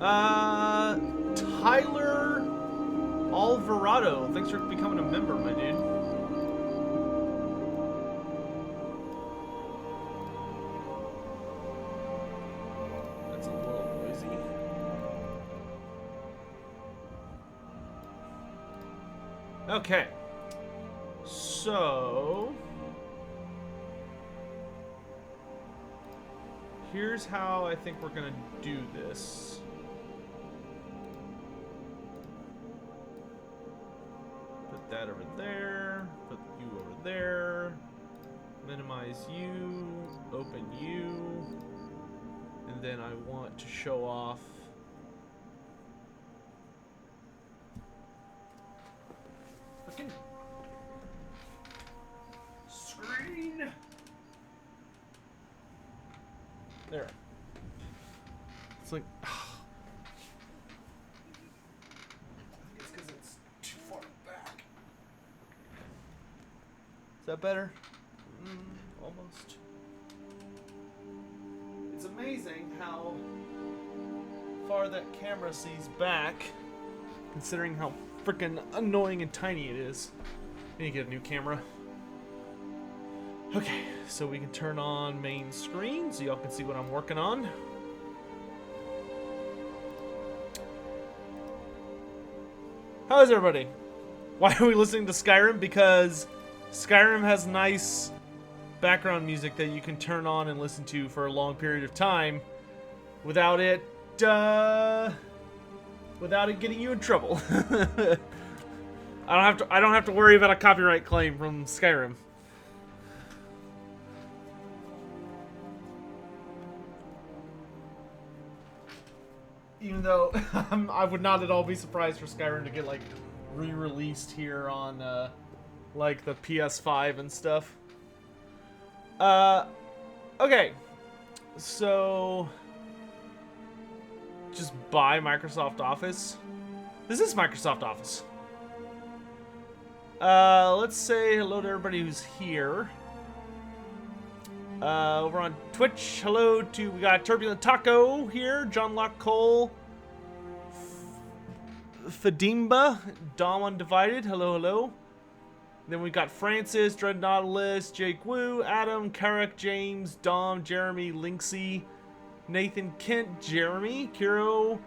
Tyler Alvarado. Thanks for becoming a member, my dude. That's a little noisy. Okay. So... here's how I think we're gonna do this. Put that over there. Put you over there. Minimize you. Open you. And then I want to show off frickin' screen. There. It's like... I think it's because it's too far back. Is that better? Almost. It's amazing how far that camera sees back, considering how freaking annoying and tiny it is. I need to get a new camera. Okay, so we can turn on main screen so y'all can see what I'm working on. How is everybody? Why are we listening to Skyrim? Because Skyrim has nice background music that you can turn on and listen to for a long period of time without it getting you in trouble. I don't have to worry about a copyright claim from Skyrim. Even though I would not at all be surprised for Skyrim to get like re-released here on like the PS5 and stuff. Okay, so just buy Microsoft Office. This is Microsoft Office. Let's say hello to everybody who's here. Over on Twitch, hello to, we got Turbulent Taco here, John Locke Cole, Fadimba, Dom Undivided, hello, hello. Then we got Francis, Dread Nautilus, Jake Wu, Adam, Carrick, James, Dom, Jeremy, Linksy, Nathan Kent, Jeremy, Kiro,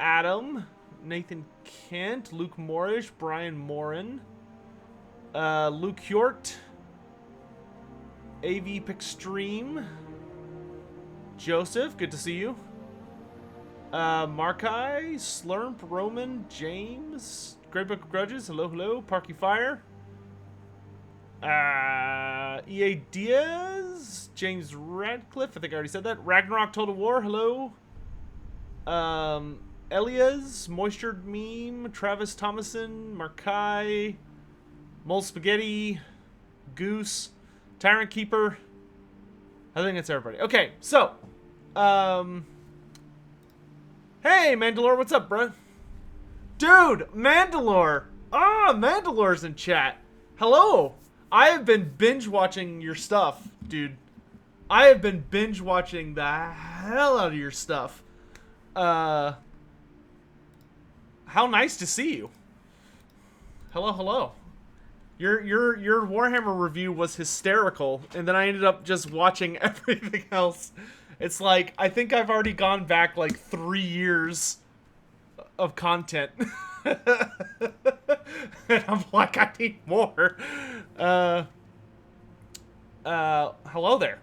Adam, Nathan Kent, Luke Moorish, Brian Morin, Luke Hjort, AV Pickstream, Joseph, good to see you. Markai, Slurp, Roman, James, Great Book of Grudges, hello, hello. Parky Fire, EA Diaz, James Radcliffe, I think I already said that. Ragnarok Total War, hello. Elias, Moistured Meme, Travis Thomason, Markai, Mole Spaghetti, Goose, Tyrant Keeper. I think it's everybody. Okay, so, hey, Mandalore, what's up, bro? Dude, Mandalore. Mandalore's in chat. Hello. I have been binge watching your stuff, dude. I have been binge watching the hell out of your stuff. How nice to see you. Hello, hello. Your Warhammer review was hysterical, and then I ended up just watching everything else. It's like, I think I've already gone back like 3 years of content. And I'm like, I need more. Hello there.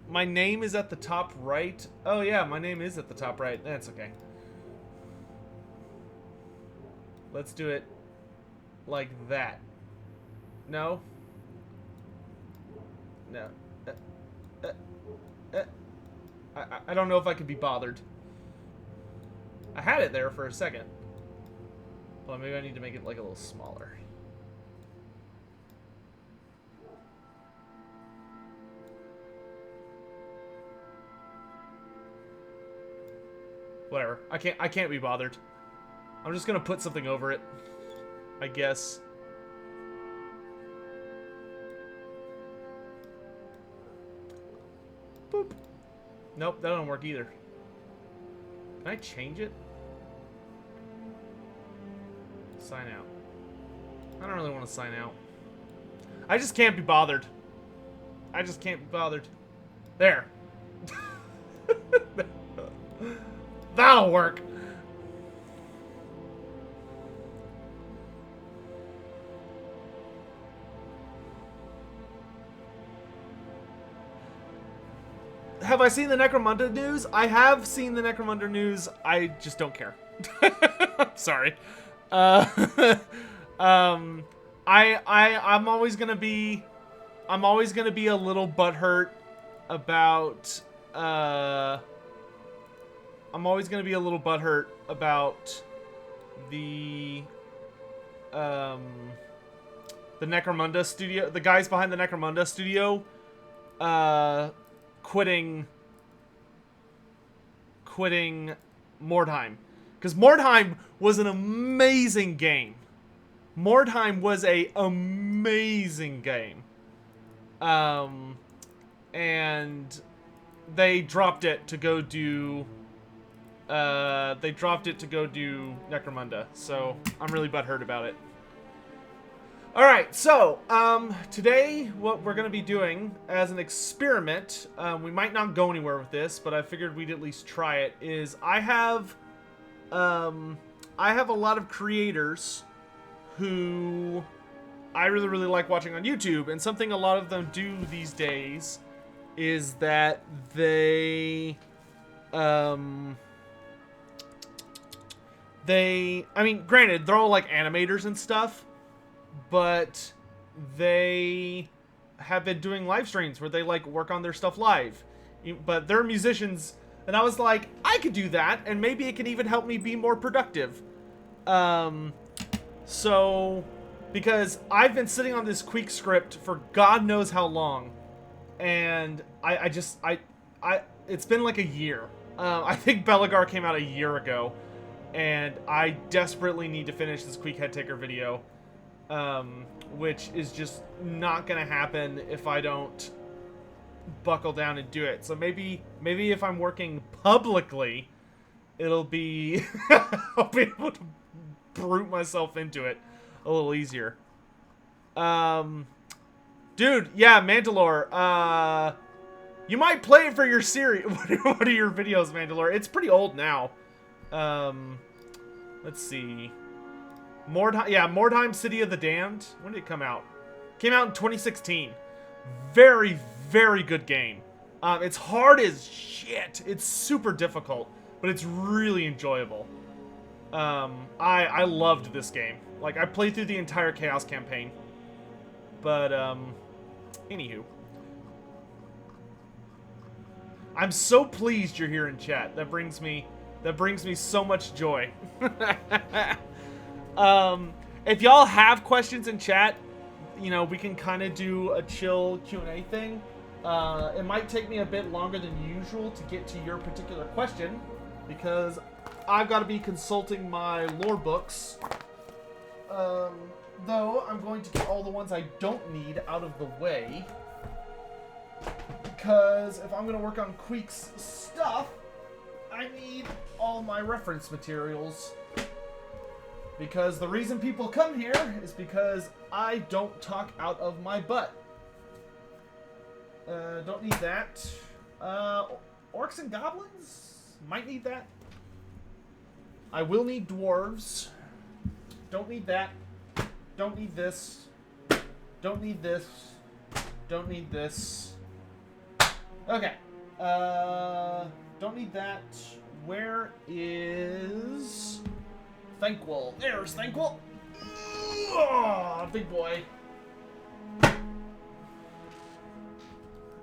My name is at the top right. Oh yeah, my name is at the top right. That's okay. Let's do it like that. No. No. I don't know if I could be bothered. I had it there for a second. Well, maybe I need to make it like a little smaller. Whatever. I can't be bothered. I'm just gonna put something over it, I guess. Boop. Nope, that don't work either. Can I change it? Sign out. I don't really want to sign out. I just can't be bothered. I just can't be bothered. There. That'll work. Have I seen the Necromunda news? I have seen the Necromunda news. I just don't care. Sorry. I'm always gonna be a little butthurt about I'm always gonna be a little butthurt about the Necromunda studio, the guys behind the Necromunda studio quitting Mordheim. Because Mordheim was an amazing game. Mordheim was a amazing game. And they dropped it to go do Necromunda. So I'm really butthurt about it. Alright, so, today what we're going to be doing as an experiment, we might not go anywhere with this, but I figured we'd at least try it, is I have a lot of creators who I really, really like watching on YouTube, and something a lot of them do these days is that I mean, granted, they're all like animators and stuff, but they have been doing live streams where they like work on their stuff live. But they're musicians, and I was like, I could do that, and maybe it can even help me be more productive. So, because I've been sitting on this Queek script for God knows how long, and it's been like a year. I think Belagar came out a year ago, and I desperately need to finish this Queek Head Taker video. Which is just not gonna happen if I don't buckle down and do it. So maybe if I'm working publicly, it'll be I'll be able to brute myself into it a little easier. Dude, yeah, Mandalore. You might play it for your series. What are your videos, Mandalore? It's pretty old now. Let's see. Mordheim City of the Damned. When did it come out? Came out in 2016. Very, very good game. It's hard as shit. It's super difficult, but it's really enjoyable. I loved this game. Like, I played through the entire Chaos campaign. But, anywho. I'm so pleased you're here in chat. That brings me so much joy. If y'all have questions in chat, you know, we can kind of do a chill Q&A thing. It might take me a bit longer than usual to get to your particular question, because I've got to be consulting my lore books. Though, I'm going to get all the ones I don't need out of the way, because if I'm going to work on Queek's stuff, I need all my reference materials. Because the reason people come here is because I don't talk out of my butt. Don't need that. Orcs and goblins? Might need that. I will need dwarves. Don't need that. Don't need this. Don't need this. Don't need this. Okay. Don't need that. Where is... Thankwell. There's Thankwell. Oh, big boy.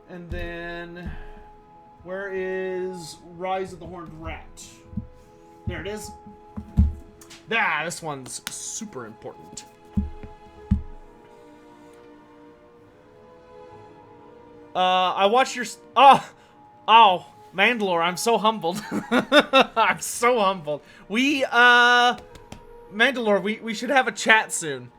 And then, where is Rise of the Horned Rat? There it is. Ah, this one's super important. I watched your... Oh, Mandalore, I'm so humbled. I'm so humbled. Mandalore, we should have a chat soon.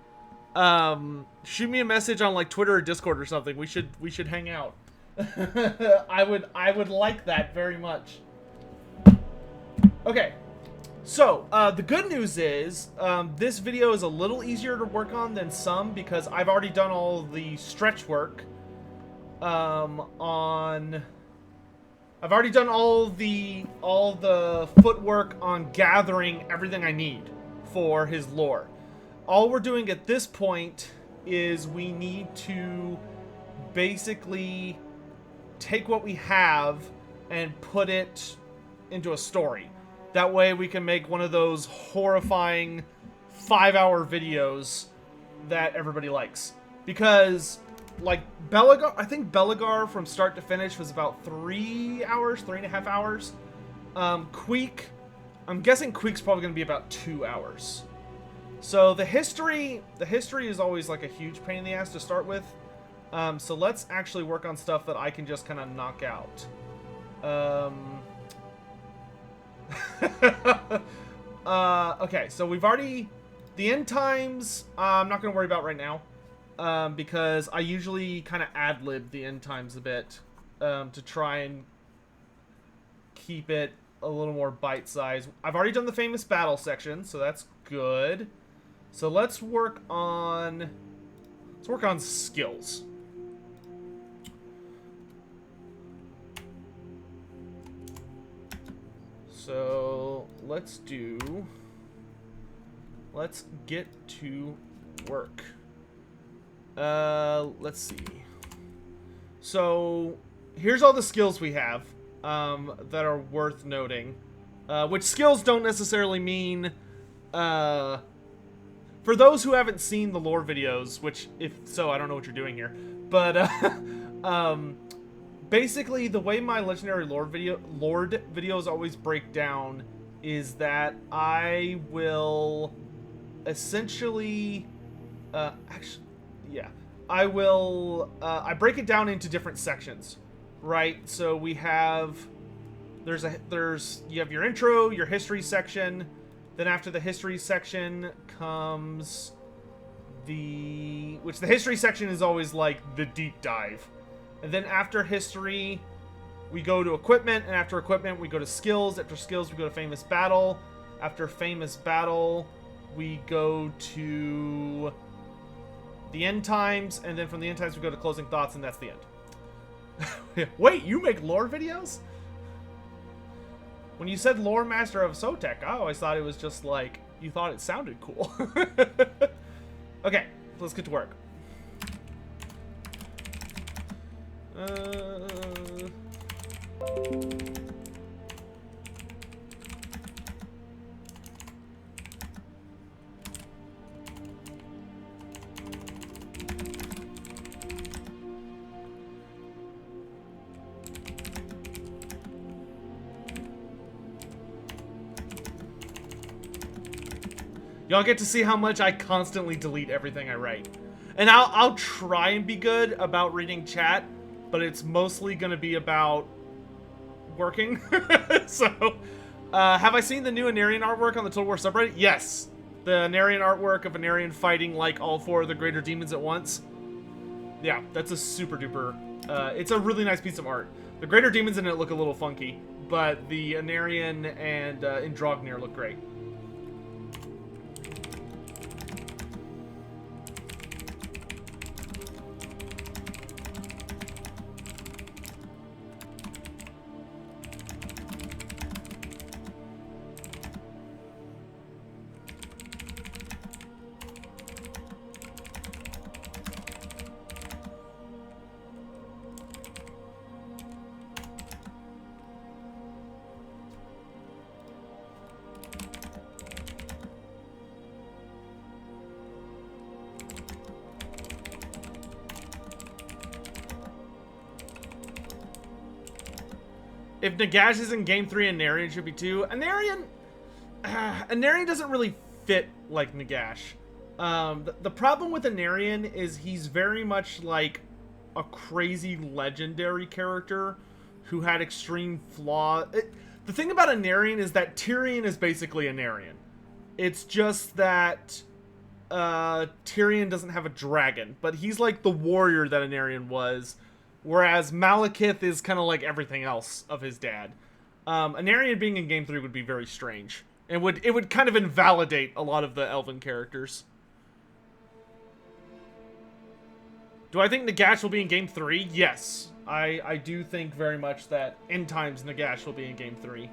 Shoot me a message on like Twitter or Discord or something. We should hang out. I would like that very much. Okay. So, the good news is, this video is a little easier to work on than some because I've already done all the stretch work, I've already done all the footwork on gathering everything I need for his lore. All we're doing at this point is we need to basically take what we have and put it into a story. That way we can make one of those horrifying 5-hour videos that everybody likes. Because, like, Belagar, I think Belagar from start to finish was about 3 hours, 3.5 hours. Queek, I'm guessing Queek's probably going to be about 2 hours. So the history is always like a huge pain in the ass to start with. So let's actually work on stuff that I can just kind of knock out. Okay, so we've already... The end times, I'm not going to worry about right now. Because I usually kind of ad-lib the end times a bit. To try and keep it a little more bite-sized. I've already done the famous battle section, so that's good. So let's work on... skills. So let's get to work. Let's see. So here's all the skills we have that are worth noting. Which skills don't necessarily mean for those who haven't seen the lore videos, which if so, I don't know what you're doing here. But basically, the way my legendary lord videos always break down is that I will essentially, I break it down into different sections, right? So we have, you have your intro, your history section. Then after the history section comes the history section is always like the deep dive. And then after history, we go to equipment, and after equipment, we go to skills. After skills, we go to famous battle. After famous battle, we go to the end times, and then from the end times, we go to closing thoughts, and that's the end. Wait, you make lore videos? When you said Loremaster of Sotek, I always thought it was just like, you thought it sounded cool. Okay, let's get to work. Y'all get to see how much I constantly delete everything I write. And I'll try and be good about reading chat, but it's mostly going to be about working. So, have I seen the new Anarian artwork on the Total War subreddit? Yes. The Anarian artwork of Anarian fighting like all 4 of the greater demons at once. Yeah, that's a super duper... it's a really nice piece of art. The greater demons in it look a little funky, but the Anarian and Indrognir look great. If Nagash is in Game 3, Anarian should be too. Anarian doesn't really fit like Nagash. The problem with Anarian is he's very much like a crazy legendary character who had extreme flaws. The thing about Anarian is that Tyrion is basically Anarian. It's just that Tyrion doesn't have a dragon, but he's like the warrior that Anarian was. Whereas Malekith is kind of like everything else of his dad. Anarian being in Game 3 would be very strange. It would kind of invalidate a lot of the Elven characters. Do I think Nagash will be in Game 3? Yes. I do think very much that End Times Nagash will be in Game 3.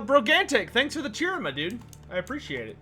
Brogantic, thanks for the cheer, my dude. I appreciate it.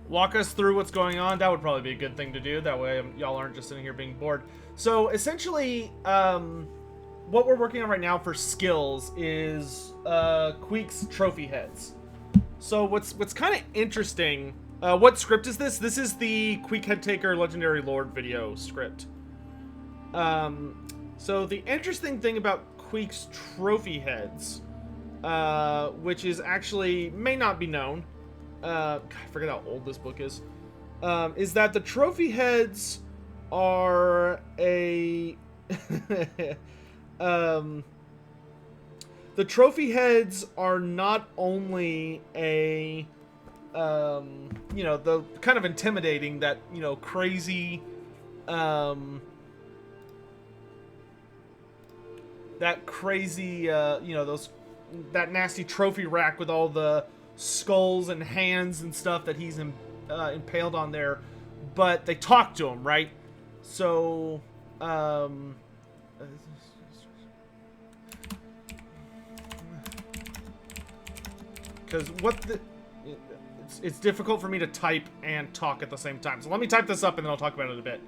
Walk us through what's going on. That would probably be a good thing to do. That way y'all aren't just sitting here being bored. So essentially, what we're working on right now for skills is Queek's trophy heads. So what's kind of interesting, what script is this? This is the Queek Head Taker Legendary Lord video script. So the interesting thing about Queek's trophy heads, which is actually, may not be known, God, I forget how old this book is that the trophy heads are a the trophy heads are not only a you know, the kind of intimidating, that, you know, crazy you know, that nasty trophy rack with all the skulls and hands and stuff that he's impaled on there, but they talk to him, right? So, because it's difficult for me to type and talk at the same time. So let me type this up and then I'll talk about it a bit.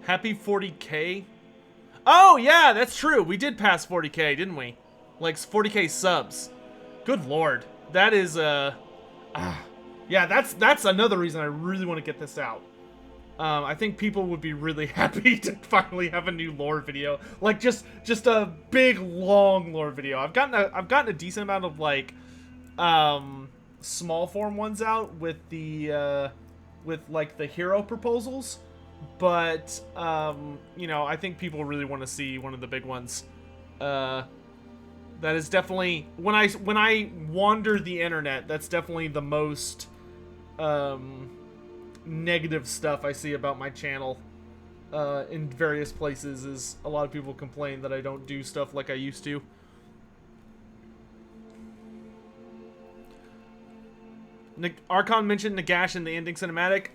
Happy 40K. Oh, yeah, that's true. We did pass 40K, didn't we? Like 40K subs. Good lord. That is, yeah, that's another reason I really want to get this out. I think people would be really happy to finally have a new lore video, like just a big long lore video. I've gotten a decent amount of like small form ones out with the with like the hero proposals, but you know, I think people really want to see one of the big ones. That is definitely, when I wander the internet, that's definitely the most negative stuff I see about my channel in various places. Is a lot of people complain that I don't do stuff like I used to. Archon mentioned Nagash in the ending cinematic.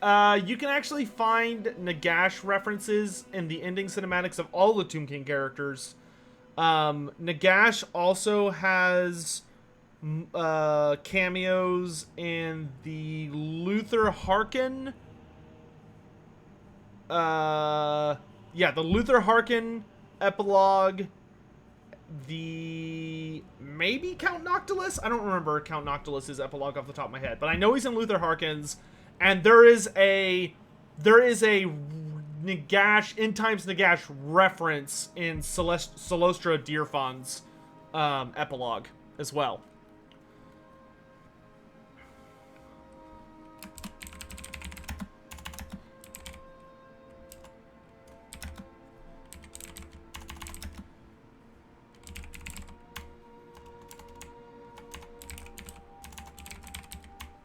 You can actually find Nagash references in the ending cinematics of all the Tomb King characters. Nagash also has cameos in the Luther Harkin. Yeah, the Luther Harkin epilogue. The maybe Count Noctilus? I don't remember Count Noctilus's epilogue off the top of my head, but I know he's in Luther Harkin's, and there is a Nagash, End Times Nagash reference in Celestra Deerfawn's epilogue as well.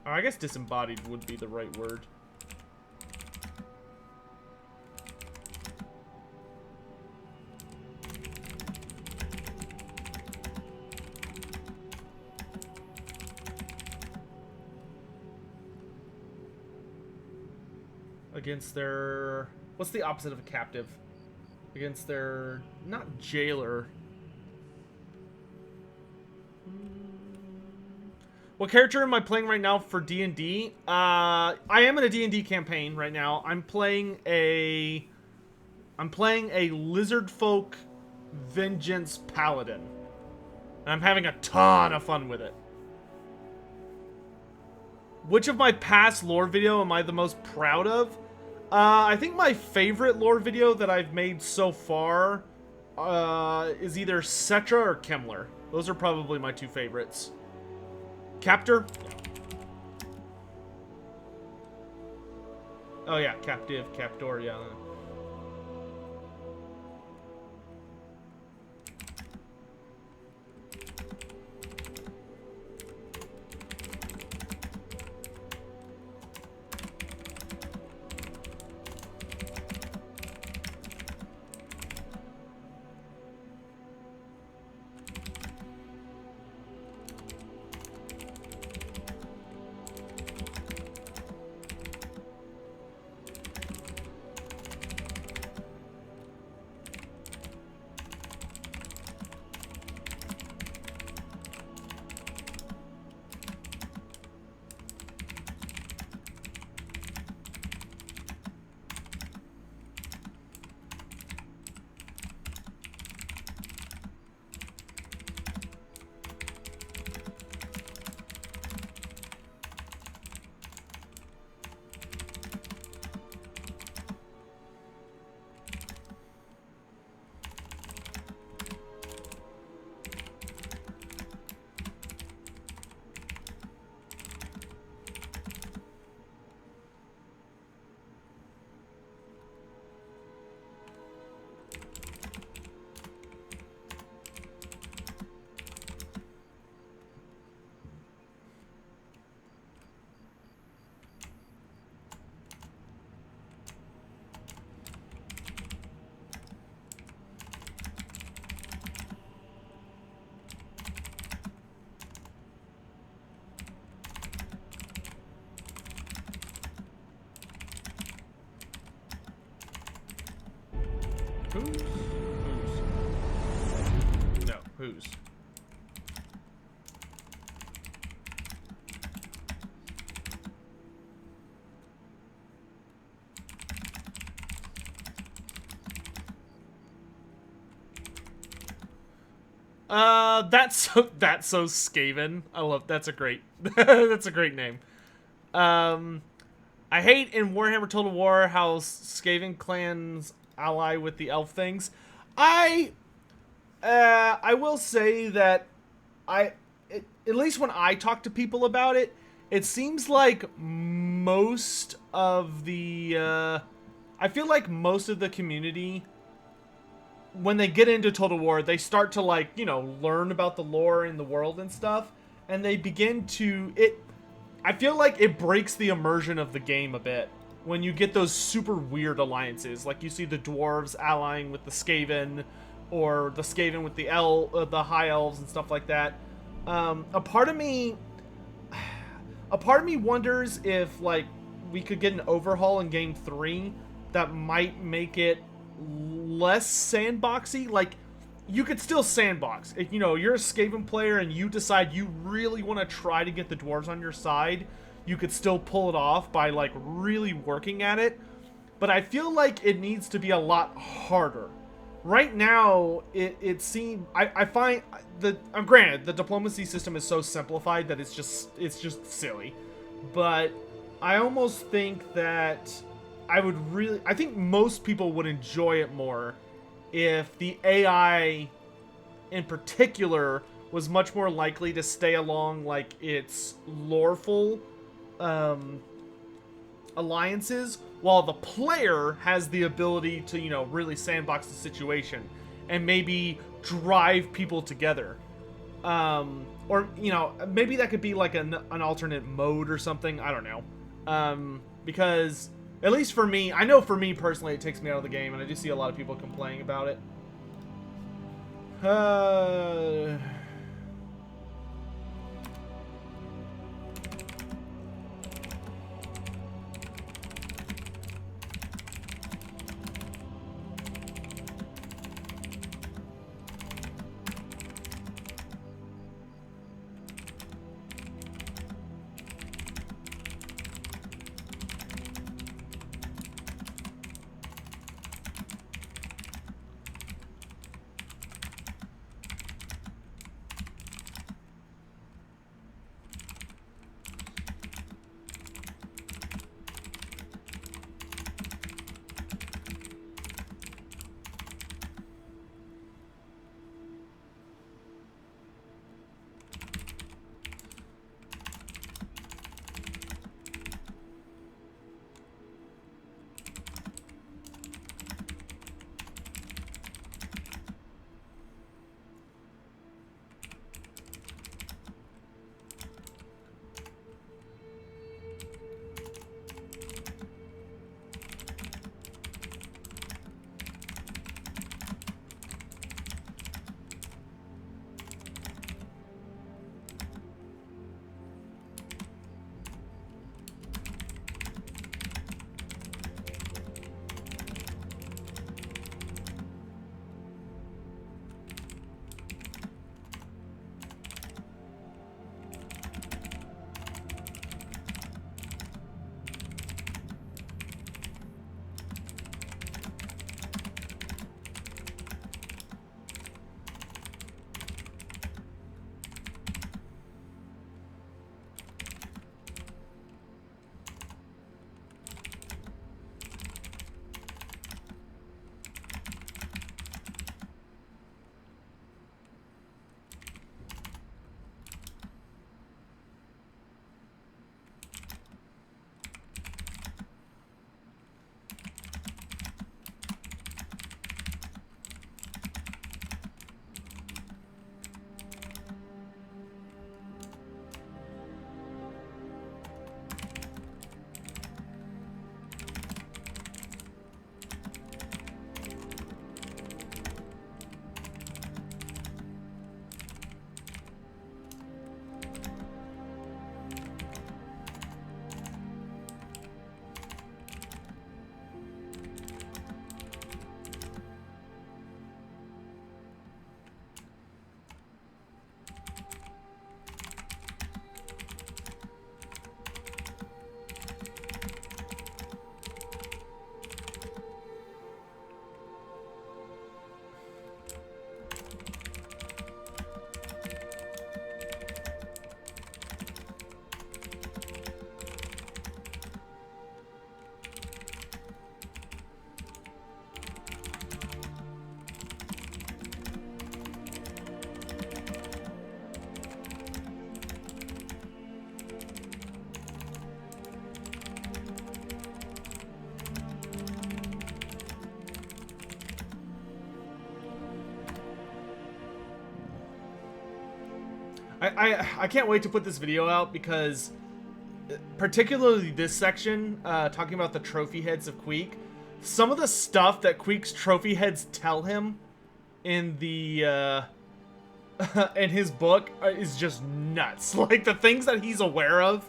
Or I guess disembodied would be the right word. Against their... What's the opposite of a captive? Against their... Not jailer. What character am I playing right now for D&D? I am in a D&D campaign right now. I'm playing a lizard folk vengeance paladin. And I'm having a ton of fun with it. Which of my past lore video am I the most proud of? I think my favorite lore video that I've made so far is either Cetra or Kemmler. Those are probably my two favorites. Captor? Oh yeah, captive, captor, yeah. Who's? No, who's? That's so Skaven. I love, that's a great that's a great name. I hate in Warhammer Total War how Skaven clans ally with the elf things. I will say that at least when I talk to people about it, it seems like most of the I feel like most of the community, when they get into Total War, they start to, like, you know, learn about the lore in the world and stuff, and they begin to I feel like it breaks the immersion of the game a bit when you get those super weird alliances, like you see the dwarves allying with the Skaven, or the Skaven with the high elves and stuff like that. A part of me wonders if, like, we could get an overhaul in Game 3 that might make it less sandboxy. Like, you could still sandbox. If, you know, you're a Skaven player and you decide you really want to try to get the dwarves on your side, you could still pull it off by, like, really working at it. But I feel like it needs to be a lot harder. Right now, it seems... I find... granted, the diplomacy system is so simplified that it's just silly. But I almost think that I think most people would enjoy it more if the AI in particular was much more likely to stay along, like, its loreful alliances, while the player has the ability to, you know, really sandbox the situation and maybe drive people together. Or, you know, maybe that could be like an alternate mode or something. I don't know. Because, at least for me, I know for me personally it takes me out of the game, and I do see a lot of people complaining about it. I can't wait to put this video out because, particularly this section, talking about the trophy heads of Queek, some of the stuff that Queek's trophy heads tell him in the in his book is just nuts. Like the things that he's aware of,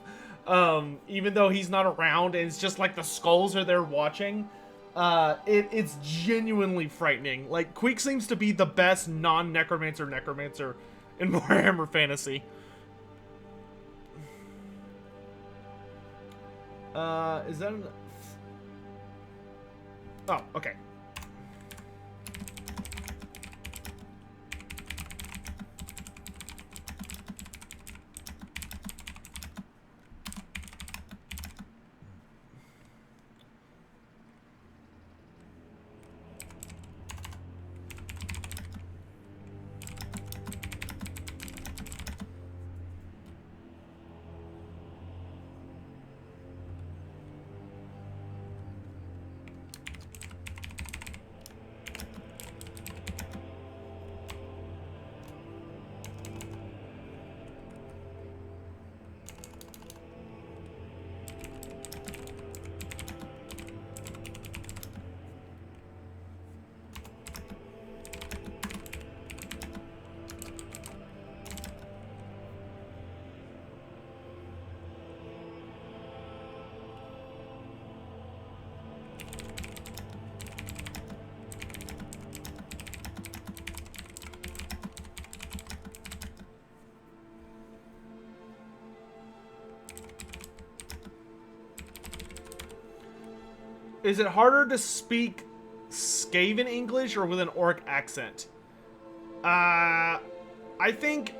even though he's not around, and it's just like the skulls are there watching. It's genuinely frightening. Like Queek seems to be the best non-necromancer in Warhammer Fantasy. Is that oh, okay. Is it harder to speak Skaven English or with an Orc accent? I think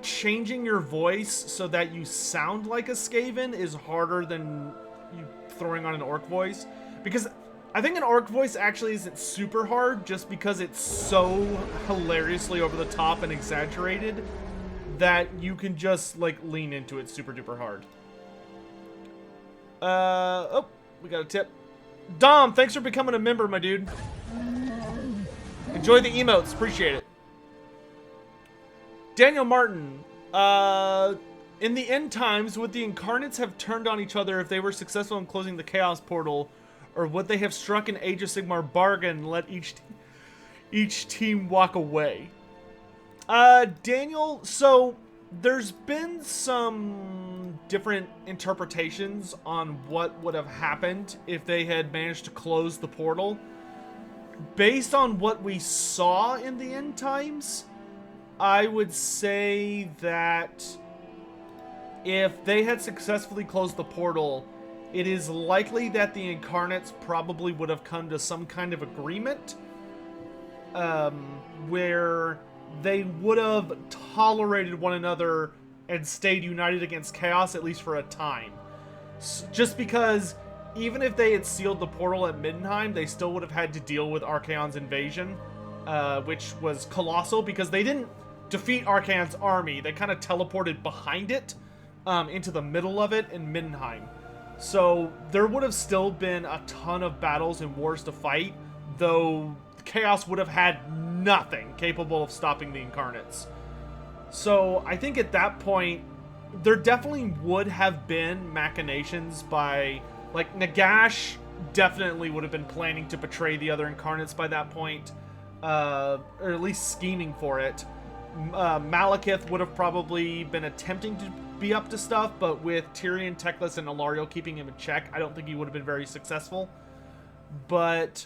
changing your voice so that you sound like a Skaven is harder than you throwing on an Orc voice. Because I think an Orc voice actually isn't super hard just because it's so hilariously over the top and exaggerated that you can just like lean into it super duper hard. Oh. We got a tip. Dom, thanks for becoming a member, my dude. Enjoy the emotes. Appreciate it. Daniel Martin. In the end times, would the incarnates have turned on each other if they were successful in closing the Chaos Portal? Or would they have struck an Age of Sigmar bargain and let each team walk away? Daniel, so there's been some different interpretations on what would have happened if they had managed to close the portal. Based on what we saw in the end times, I would say that if they had successfully closed the portal, it is likely that the incarnates probably would have come to some kind of agreement where they would have tolerated one another and stayed united against Chaos, at least for a time. Just because even if they had sealed the portal at Middenheim, they still would have had to deal with Archaon's invasion, which was colossal because they didn't defeat Archaon's army. They kind of teleported behind it into the middle of it in Middenheim. So there would have still been a ton of battles and wars to fight, though Chaos would have had nothing capable of stopping the incarnates. So I think at that point, there definitely would have been machinations by, like, Nagash definitely would have been planning to betray the other incarnates by that point, or at least scheming for it. Malekith would have probably been attempting to be up to stuff, but with Tyrion, Teclis, and Ilario keeping him in check, I don't think he would have been very successful. But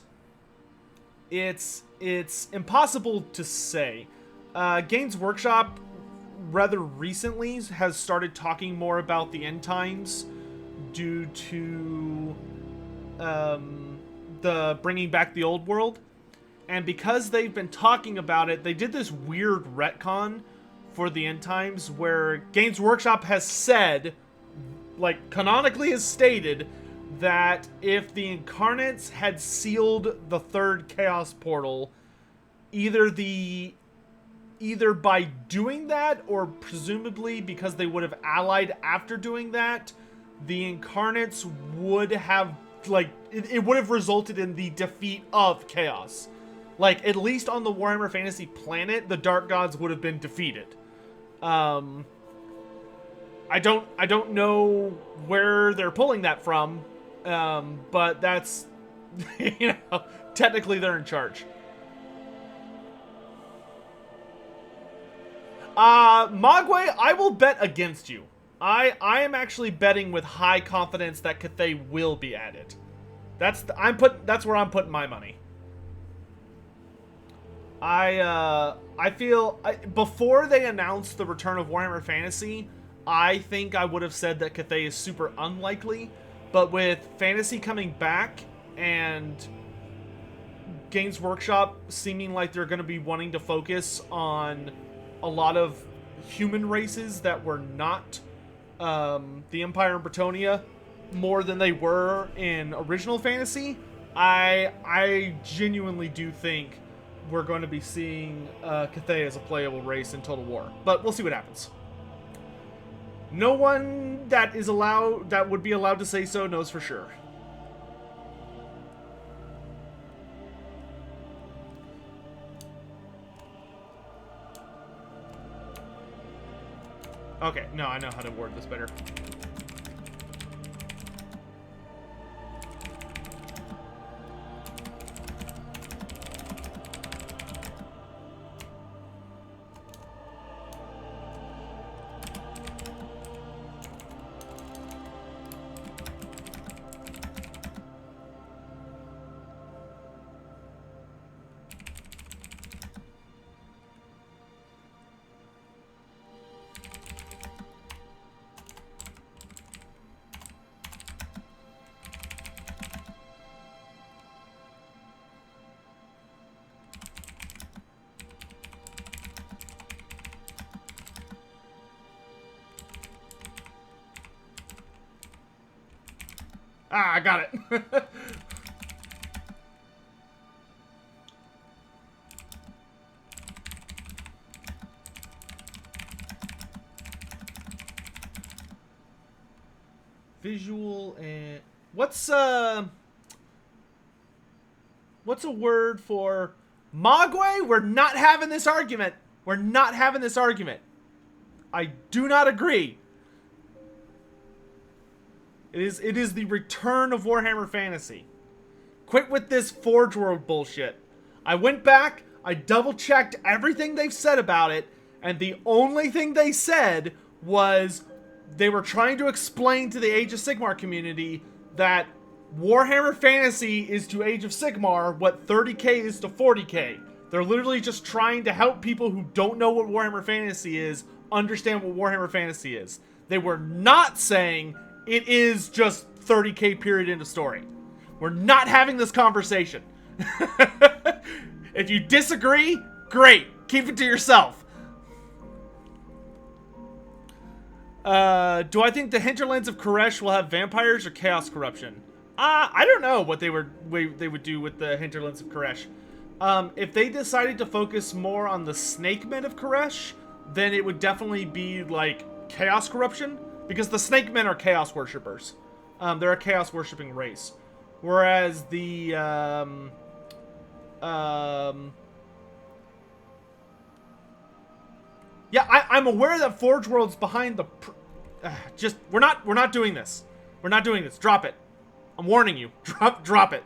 it's impossible to say. Games Workshop rather recently has started talking more about the end times due to the bringing back the old world. And because they've been talking about it, they did this weird retcon for the end times where Games Workshop has said, like canonically has stated, that if the incarnates had sealed the third Chaos Portal, either by doing that or presumably because they would have allied after doing that, the incarnates would have, like, it would have resulted in the defeat of Chaos. Like, at least on the Warhammer Fantasy planet, the Dark Gods would have been defeated. Um, I don't know where they're pulling that from, but that's technically they're in charge. Mogwai, I will bet against you. I am actually betting with high confidence that Cathay will be added. That's where I'm putting my money. I feel before they announced the return of Warhammer Fantasy, I think I would have said that Cathay is super unlikely, but with Fantasy coming back and Games Workshop seeming like they're going to be wanting to focus on a lot of human races that were not the Empire and Bretonia more than they were in original Fantasy, I genuinely do think we're going to be seeing Cathay as a playable race in Total War. But we'll see what happens. No one that would be allowed to say so knows for sure. Okay, no, I know how to word this better. Ah, I got it. Visual and what's a word for Mogwai? We're not having this argument. We're not having this argument. I do not agree. It is the return of Warhammer Fantasy. Quit with this Forge World bullshit. I went back, I double-checked everything they've said about it, and the only thing they said was they were trying to explain to the Age of Sigmar community that Warhammer Fantasy is to Age of Sigmar what 30k is to 40k. They're literally just trying to help people who don't know what Warhammer Fantasy is understand what Warhammer Fantasy is. They were not saying it is just 30k period into story. We're not having this conversation. If you disagree, great. Keep it to yourself. Do I think the hinterlands of Koresh will have vampires or chaos corruption? I don't know what they would do with the hinterlands of Koresh. If they decided to focus more on the snake men of Koresh, then it would definitely be like chaos corruption. Because the snake men are chaos worshippers. They're a chaos worshipping race. Whereas the yeah, I'm aware that Forge World's behind the we're not doing this. We're not doing this. Drop it. I'm warning you. Drop it.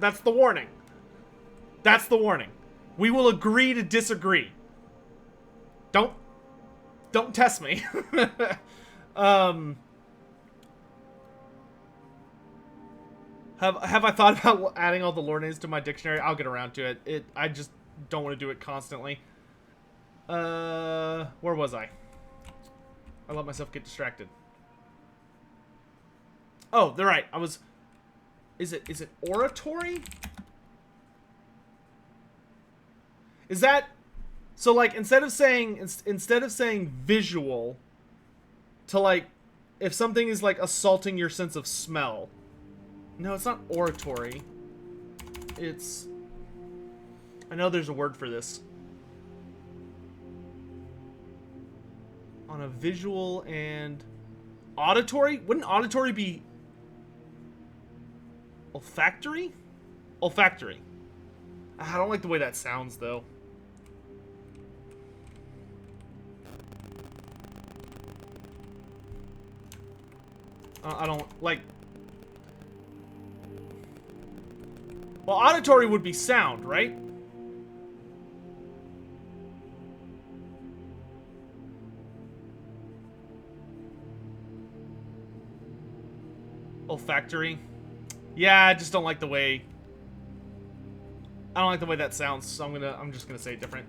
That's the warning. That's the warning. We will agree to disagree. Don't test me. Have I thought about adding all the lore names to my dictionary? I'll get around to it. I just don't want to do it constantly. Where was I? I let myself get distracted. Oh, they're right. I was. Is it oratory? Is that so? Like instead of saying visual, to like, if something is like assaulting your sense of smell. No, it's not oratory. It's. I know there's a word for this. On a visual and auditory? Wouldn't auditory be olfactory? Olfactory. I don't like the way that sounds though. I don't, like... Well, auditory would be sound, right? Olfactory. Yeah, I just don't like the way... I don't like the way that sounds, so I'm just gonna say it different.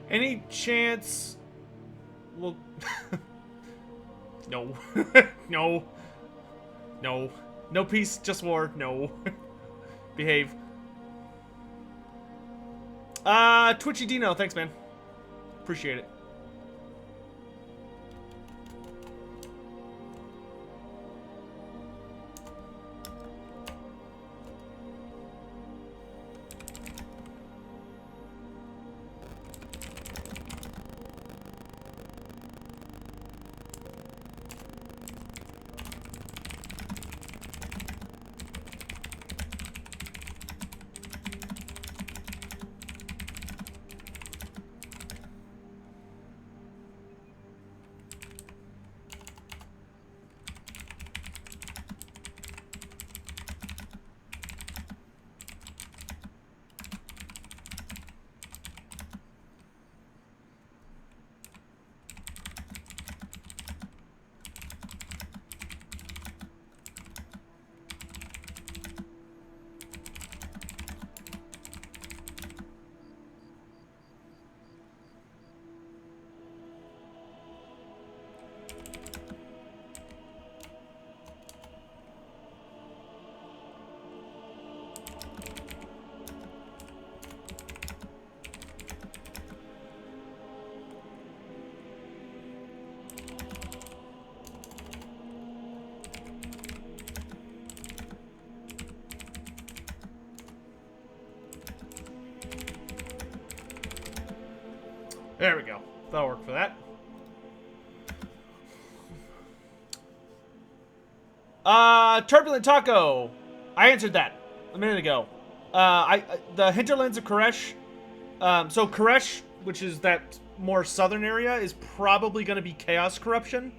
Any chance... Well... No. No. No. No peace, just war. No. Behave. Twitchy Dino, thanks, man. Appreciate it. There we go. That'll work for that. Turbulent Taco. I answered that a minute ago. The hinterlands of Koresh. So Koresh, which is that more southern area, is probably going to be Chaos Corruption.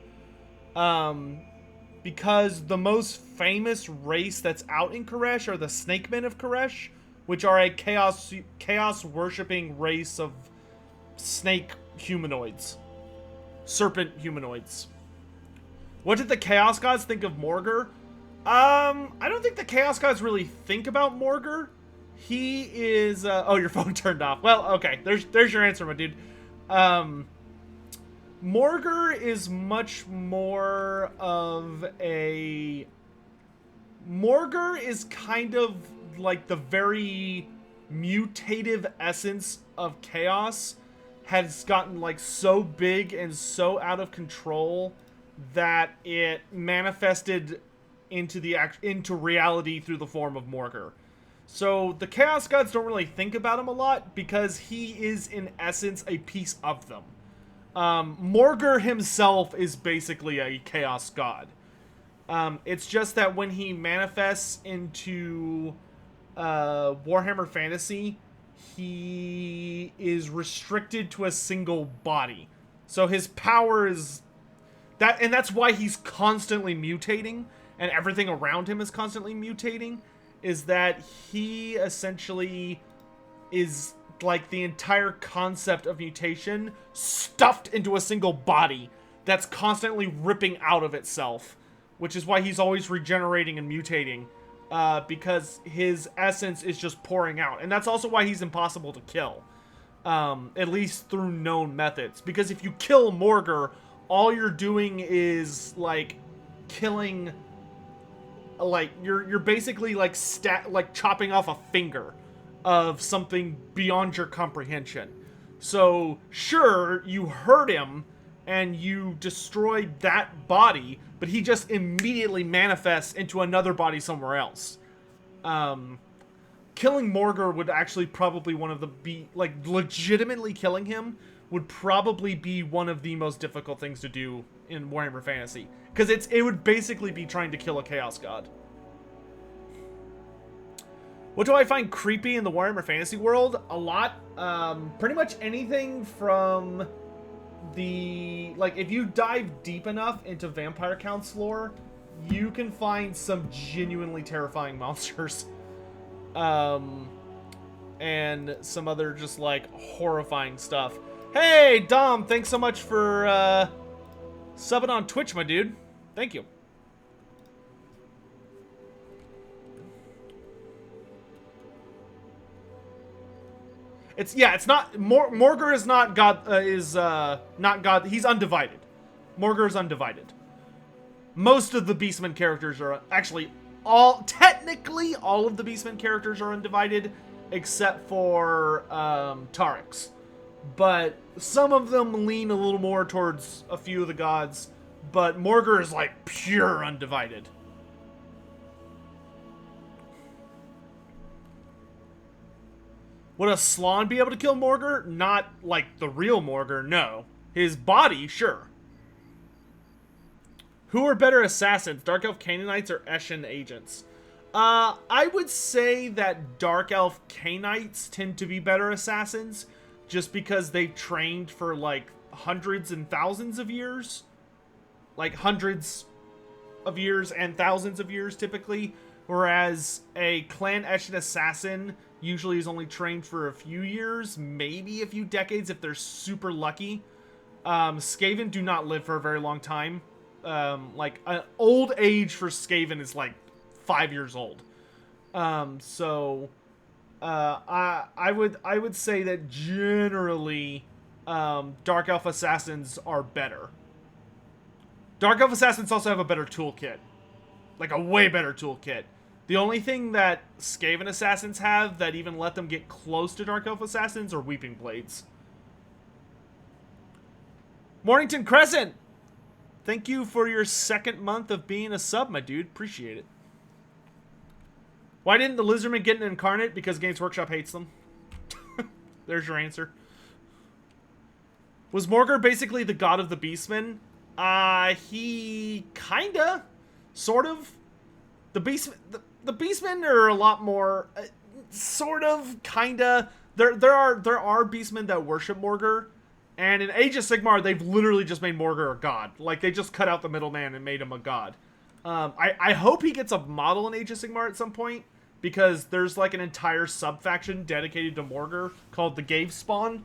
Because the most famous race that's out in Koresh are the Snake Men of Koresh, which are a chaos worshipping race of snake humanoids. Serpent humanoids. What did the Chaos Gods think of Morgur? I don't think the Chaos Gods really think about Morgur. He is, oh, your phone turned off. Well, okay, there's your answer, my dude. Morgur is much more of a... Morgur is kind of like the very mutative essence of chaos has gotten like so big and so out of control that it manifested into reality through the form of Morgr. So the Chaos Gods don't really think about him a lot because he is in essence a piece of them. Morgr himself is basically a Chaos God. It's just that when he manifests into Warhammer Fantasy, he is restricted to a single body. So his power is that, and that's why he's constantly mutating, and everything around him is constantly mutating, is that he essentially is like the entire concept of mutation stuffed into a single body that's constantly ripping out of itself, which is why he's always regenerating and mutating, because his essence is just pouring out. And that's also why he's impossible to kill, at least through known methods. Because if you kill Morgr, all you're doing is like killing, like you're basically like chopping off a finger of something beyond your comprehension. So sure, you hurt him and you destroyed that body, but he just immediately manifests into another body somewhere else. Killing Morgr would actually probably legitimately killing him would probably be one of the most difficult things to do in Warhammer Fantasy, because it would basically be trying to kill a Chaos God. What do I find creepy in the Warhammer Fantasy world? A lot. Pretty much anything from the... Like, if you dive deep enough into Vampire Count's lore, you can find some genuinely terrifying monsters. And some other just, like, horrifying stuff. Hey, Dom! Thanks so much for, subbing on Twitch, my dude. Thank you. It's not Morgr is not God, not God. He's undivided. Morgr is undivided. Most of the Beastmen characters are actually technically all of the Beastmen characters are undivided except for Tarek's. But some of them lean a little more towards a few of the gods, but Morgr is like pure undivided. Would a Slann be able to kill Morgr? Not like the real Morgr, no. His body, sure. Who are better assassins, Dark Elf Canaanites or Eshin agents? I would say that Dark Elf Canaanites tend to be better assassins, just because they've trained for like hundreds and thousands of years. Like hundreds of years and thousands of years typically. Whereas a Clan Eshin assassin usually is only trained for a few years, maybe a few decades if they're super lucky. Skaven do not live for a very long time. Like, an old age for Skaven is like 5 years old. I would say that generally, Dark Elf assassins are better. Dark Elf assassins also have a better toolkit. Like, a way better toolkit. The only thing that Skaven assassins have that even let them get close to Dark Elf assassins are Weeping Blades. Mornington Crescent! Thank you for your second month of being a sub, my dude. Appreciate it. Why didn't the Lizardmen get an incarnate? Because Games Workshop hates them. There's your answer. Was Morgr basically the god of the Beastmen? He kinda. Sort of. The Beastmen are a lot more... sort of, kinda. There are Beastmen that worship Morgr. And in Age of Sigmar, they've literally just made Morgr a god. Like, they just cut out the middleman and made him a god. I hope he gets a model in Age of Sigmar at some point, because there's, like, an entire sub-faction dedicated to Morgr called the Gave Spawn.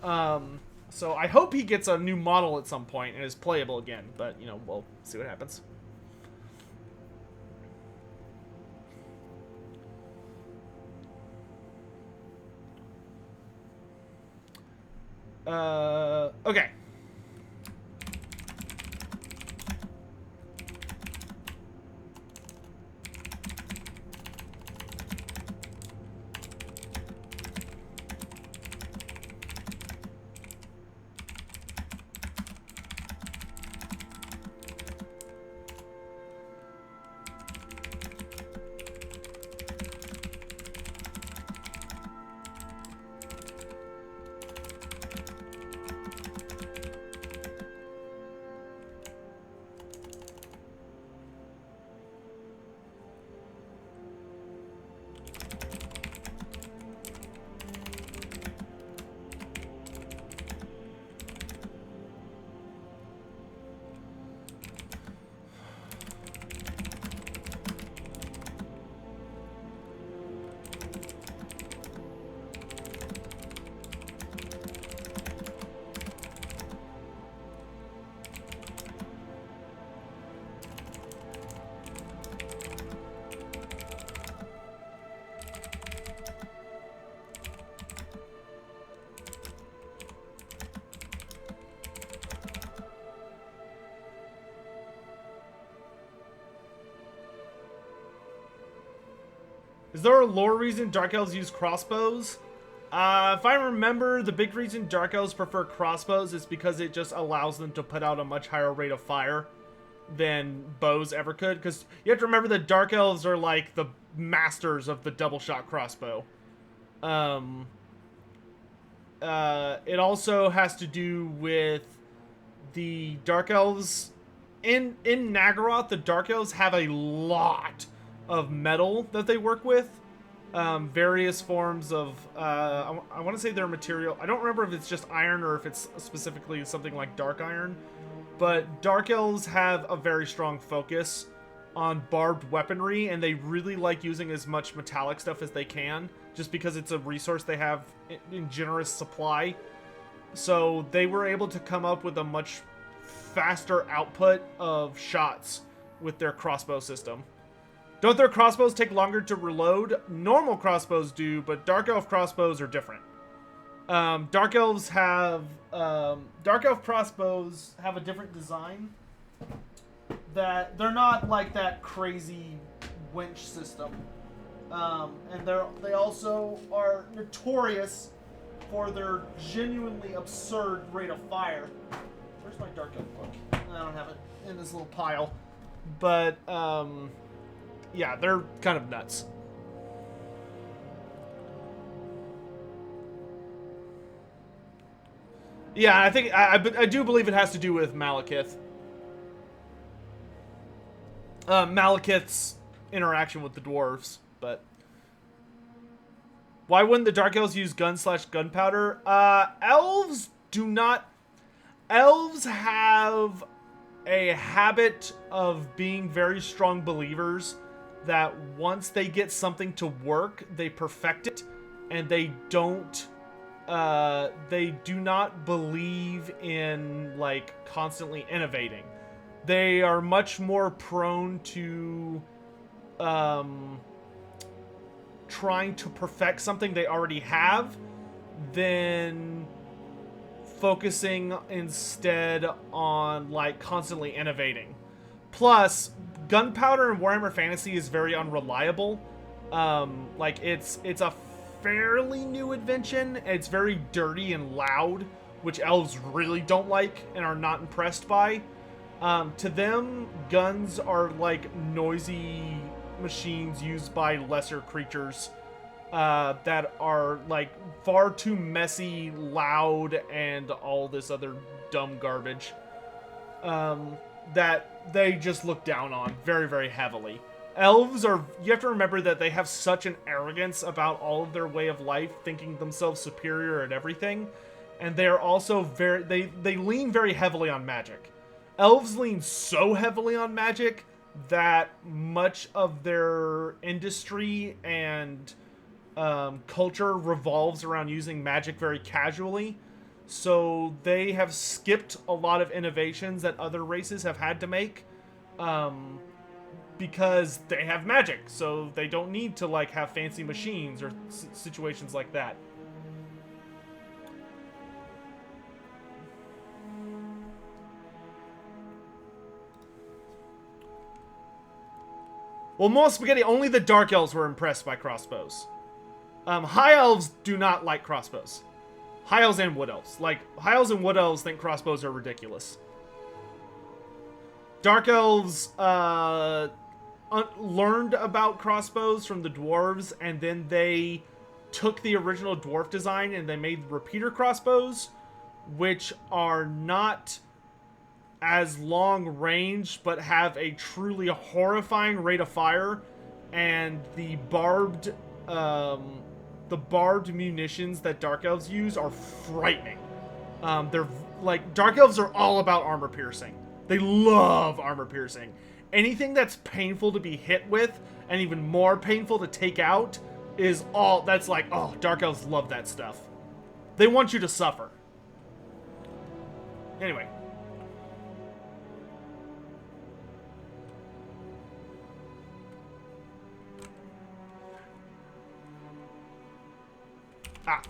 So I hope he gets a new model at some point and is playable again. But, you know, we'll see what happens. Okay. Is there a lore reason Dark Elves use crossbows? If I remember, the big reason Dark Elves prefer crossbows is because it just allows them to put out a much higher rate of fire than bows ever could. Because you have to remember that Dark Elves are like the masters of the double shot crossbow. It also has to do with the Dark Elves. In Nagaroth, the Dark Elves have a lot of metal that they work with. Various forms of, I want to say their material. I don't remember if it's just iron or if it's specifically something like dark iron. But Dark Elves have a very strong focus on barbed weaponry, and they really like using as much metallic stuff as they can, just because it's a resource they have in generous supply. So they were able to come up with a much faster output of shots with their crossbow system. Don't their crossbows take longer to reload? Normal crossbows do, but Dark Elf crossbows are different. Dark Elf crossbows have a different design. That they're not like that crazy winch system, and they also are notorious for their genuinely absurd rate of fire. Where's my Dark Elf book? I don't have it in this little pile, but yeah, they're kind of nuts. Yeah, I think I do believe it has to do with Malekith. Malekith's interaction with the dwarves, but why wouldn't the Dark Elves use gunpowder? Elves do not. Elves have a habit of being very strong believers that once they get something to work, they perfect it, and they don't. They do not believe in like constantly innovating. They are much more prone to trying to perfect something they already have than focusing instead on like constantly innovating. Plus, gunpowder in Warhammer Fantasy is very unreliable. Like it's a fairly new invention. It's very dirty and loud, which elves really don't like and are not impressed by. To them, guns are like noisy machines used by lesser creatures that are like far too messy, loud, and all this other dumb garbage that they just look down on very, very heavily. Elves are, you have to remember that they have such an arrogance about all of their way of life, thinking themselves superior at everything, and they are also they lean very heavily on magic. Elves lean so heavily on magic that much of their industry and culture revolves around using magic very casually. So they have skipped a lot of innovations that other races have had to make because they have magic. So they don't need to like have fancy machines or situations like that. Well, more spaghetti, only the Dark Elves were impressed by crossbows. High Elves do not like crossbows. High Elves and Wood Elves. Like, High Elves and Wood Elves think crossbows are ridiculous. Dark Elves learned about crossbows from the dwarves, and then they took the original dwarf design and they made repeater crossbows, which are not as long range, but have a truly horrifying rate of fire, and the barbed munitions that Dark Elves use are frightening. They're like, Dark Elves are all about armor piercing. They love armor piercing. Anything that's painful to be hit with, and even more painful to take out, is all, that's like, oh, Dark Elves love that stuff. They want you to suffer. Anyway. Ah.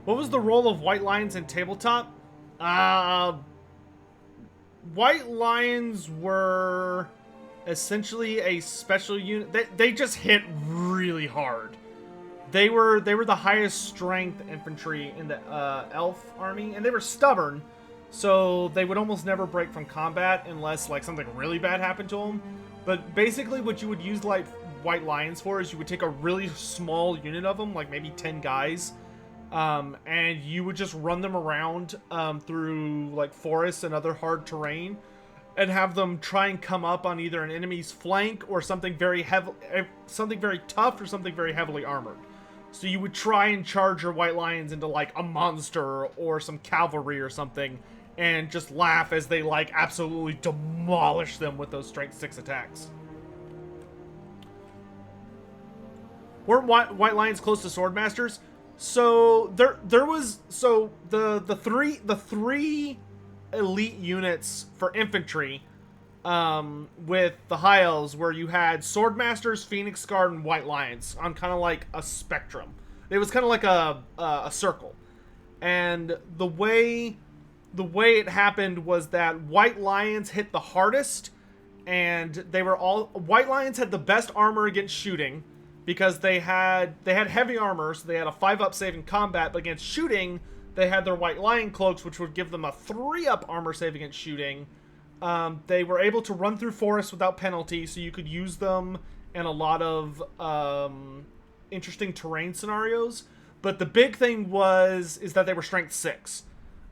What was the role of White Lions in tabletop? White Lions were essentially a special unit. They just hit really hard. They were the highest strength infantry in the elf army, and they were stubborn, so they would almost never break from combat unless like something really bad happened to them. But basically, what you would use like White Lions for is you would take a really small unit of them, like maybe 10 guys, and you would just run them around through like forests and other hard terrain, and have them try and come up on either an enemy's flank or something very tough or something very heavily armored. So you would try and charge your White Lions into like a monster or some cavalry or something, and just laugh as they like absolutely demolish them with those strength 6 attacks. Weren't White Lions close to Swordmasters? So there was the three elite units for infantry with the high elves, where you had Swordmasters, Phoenix Guard, and White Lions on kind of like a spectrum. It was kind of like a circle, and the way it happened was that White Lions hit the hardest, and White Lions had the best armor against shooting, because they had heavy armor, so they had a 5-up save in combat, but against shooting, they had their White Lion cloaks, which would give them a 3-up armor save against shooting. They were able to run through forests without penalty, so you could use them in a lot of interesting terrain scenarios. But the big thing is that they were strength 6,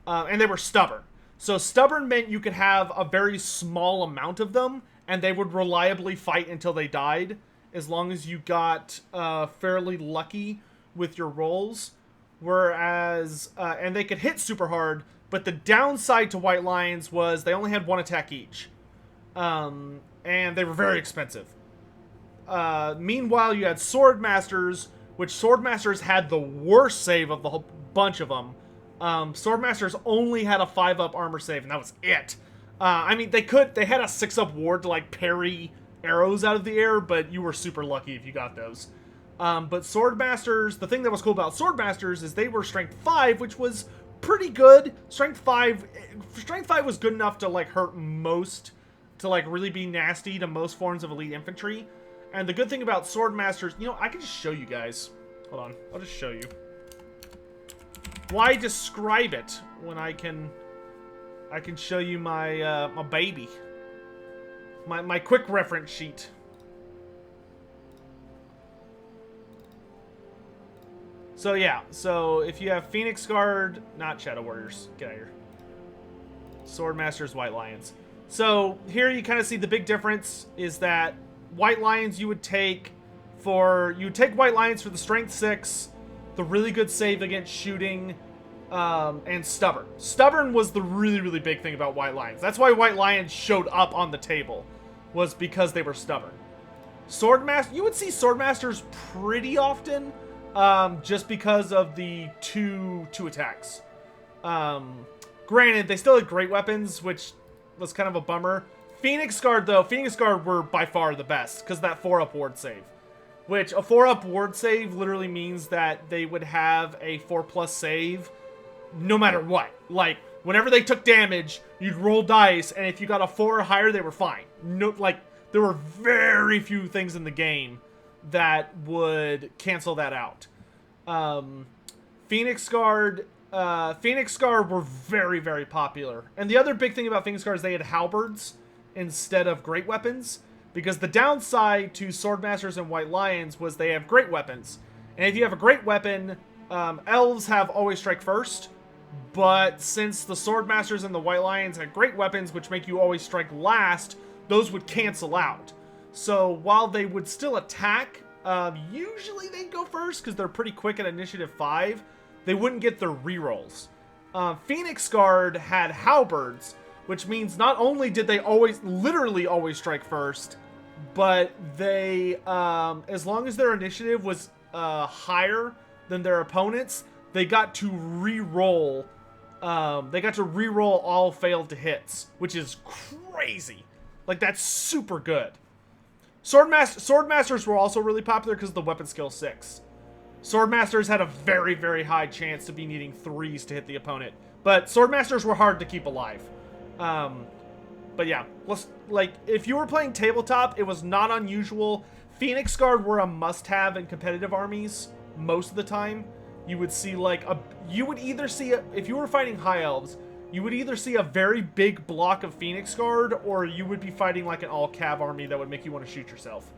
and they were stubborn. So stubborn meant you could have a very small amount of them, and they would reliably fight until they died, as long as you got fairly lucky with your rolls. Whereas, and they could hit super hard, but the downside to White Lions was they only had 1 attack each. And they were very expensive. Meanwhile, you had Swordmasters, which Swordmasters had the worst save of the whole bunch of them. Swordmasters only had a 5-up armor save, and that was it. I mean, they had a 6-up ward to like parry arrows out of the air, but you were super lucky if you got those. But Swordmasters, the thing that was cool about Swordmasters is they were strength 5, which was pretty good. Strength 5 was good enough to like hurt most, to like really be nasty to most forms of elite infantry. And the good thing about Swordmasters, I can just show you guys. Hold on, I'll just show you. Why describe it when I can show you my my baby, my quick reference sheet. So yeah, so if you have Phoenix Guard, not Shadow Warriors, get out of here. Swordmasters, White Lions. So here you kind of see the big difference is that White Lions you would take White Lions for the strength 6, the really good save against shooting, and stubborn. Stubborn was the really, really big thing about White Lions. That's why White Lions showed up on the table, was because they were stubborn. Swordmaster, you would see Swordmasters pretty often, just because of the two attacks. Granted, they still had great weapons, which was kind of a bummer. Phoenix Guard, though, Phoenix Guard were by far the best, because that 4-up ward save. Which, a 4-up ward save literally means that they would have a 4+ save no matter what. Like, whenever they took damage, you'd roll dice, and if you got a 4 or higher, they were fine. No, like, there were very few things in the game that would cancel that out. Phoenix Guard were very, very popular. And the other big thing about Phoenix Guard is they had halberds instead of great weapons, because the downside to Swordmasters and White Lions was they have great weapons. And if you have a great weapon, elves have always strike first, but since the Swordmasters and the White Lions had great weapons, which make you always strike last, those would cancel out. So while they would still attack, usually they'd go first because they're pretty quick at initiative 5, they wouldn't get their rerolls. Phoenix Guard had halberds, which means not only did they literally always strike first, but they, as long as their initiative was higher than their opponents, they got to re-roll. They got to re-roll all failed to hits, which is crazy. Like, that's super good. Swordmasters were also really popular because of the weapon skill 6. Swordmasters had a very, very high chance to be needing 3s to hit the opponent. But Swordmasters were hard to keep alive. But yeah, if you were playing tabletop, it was not unusual. Phoenix Guard were a must-have in competitive armies most of the time. You would see if you were fighting High Elves, you would either see a very big block of Phoenix Guard, or you would be fighting like an all-cav army that would make you want to shoot yourself.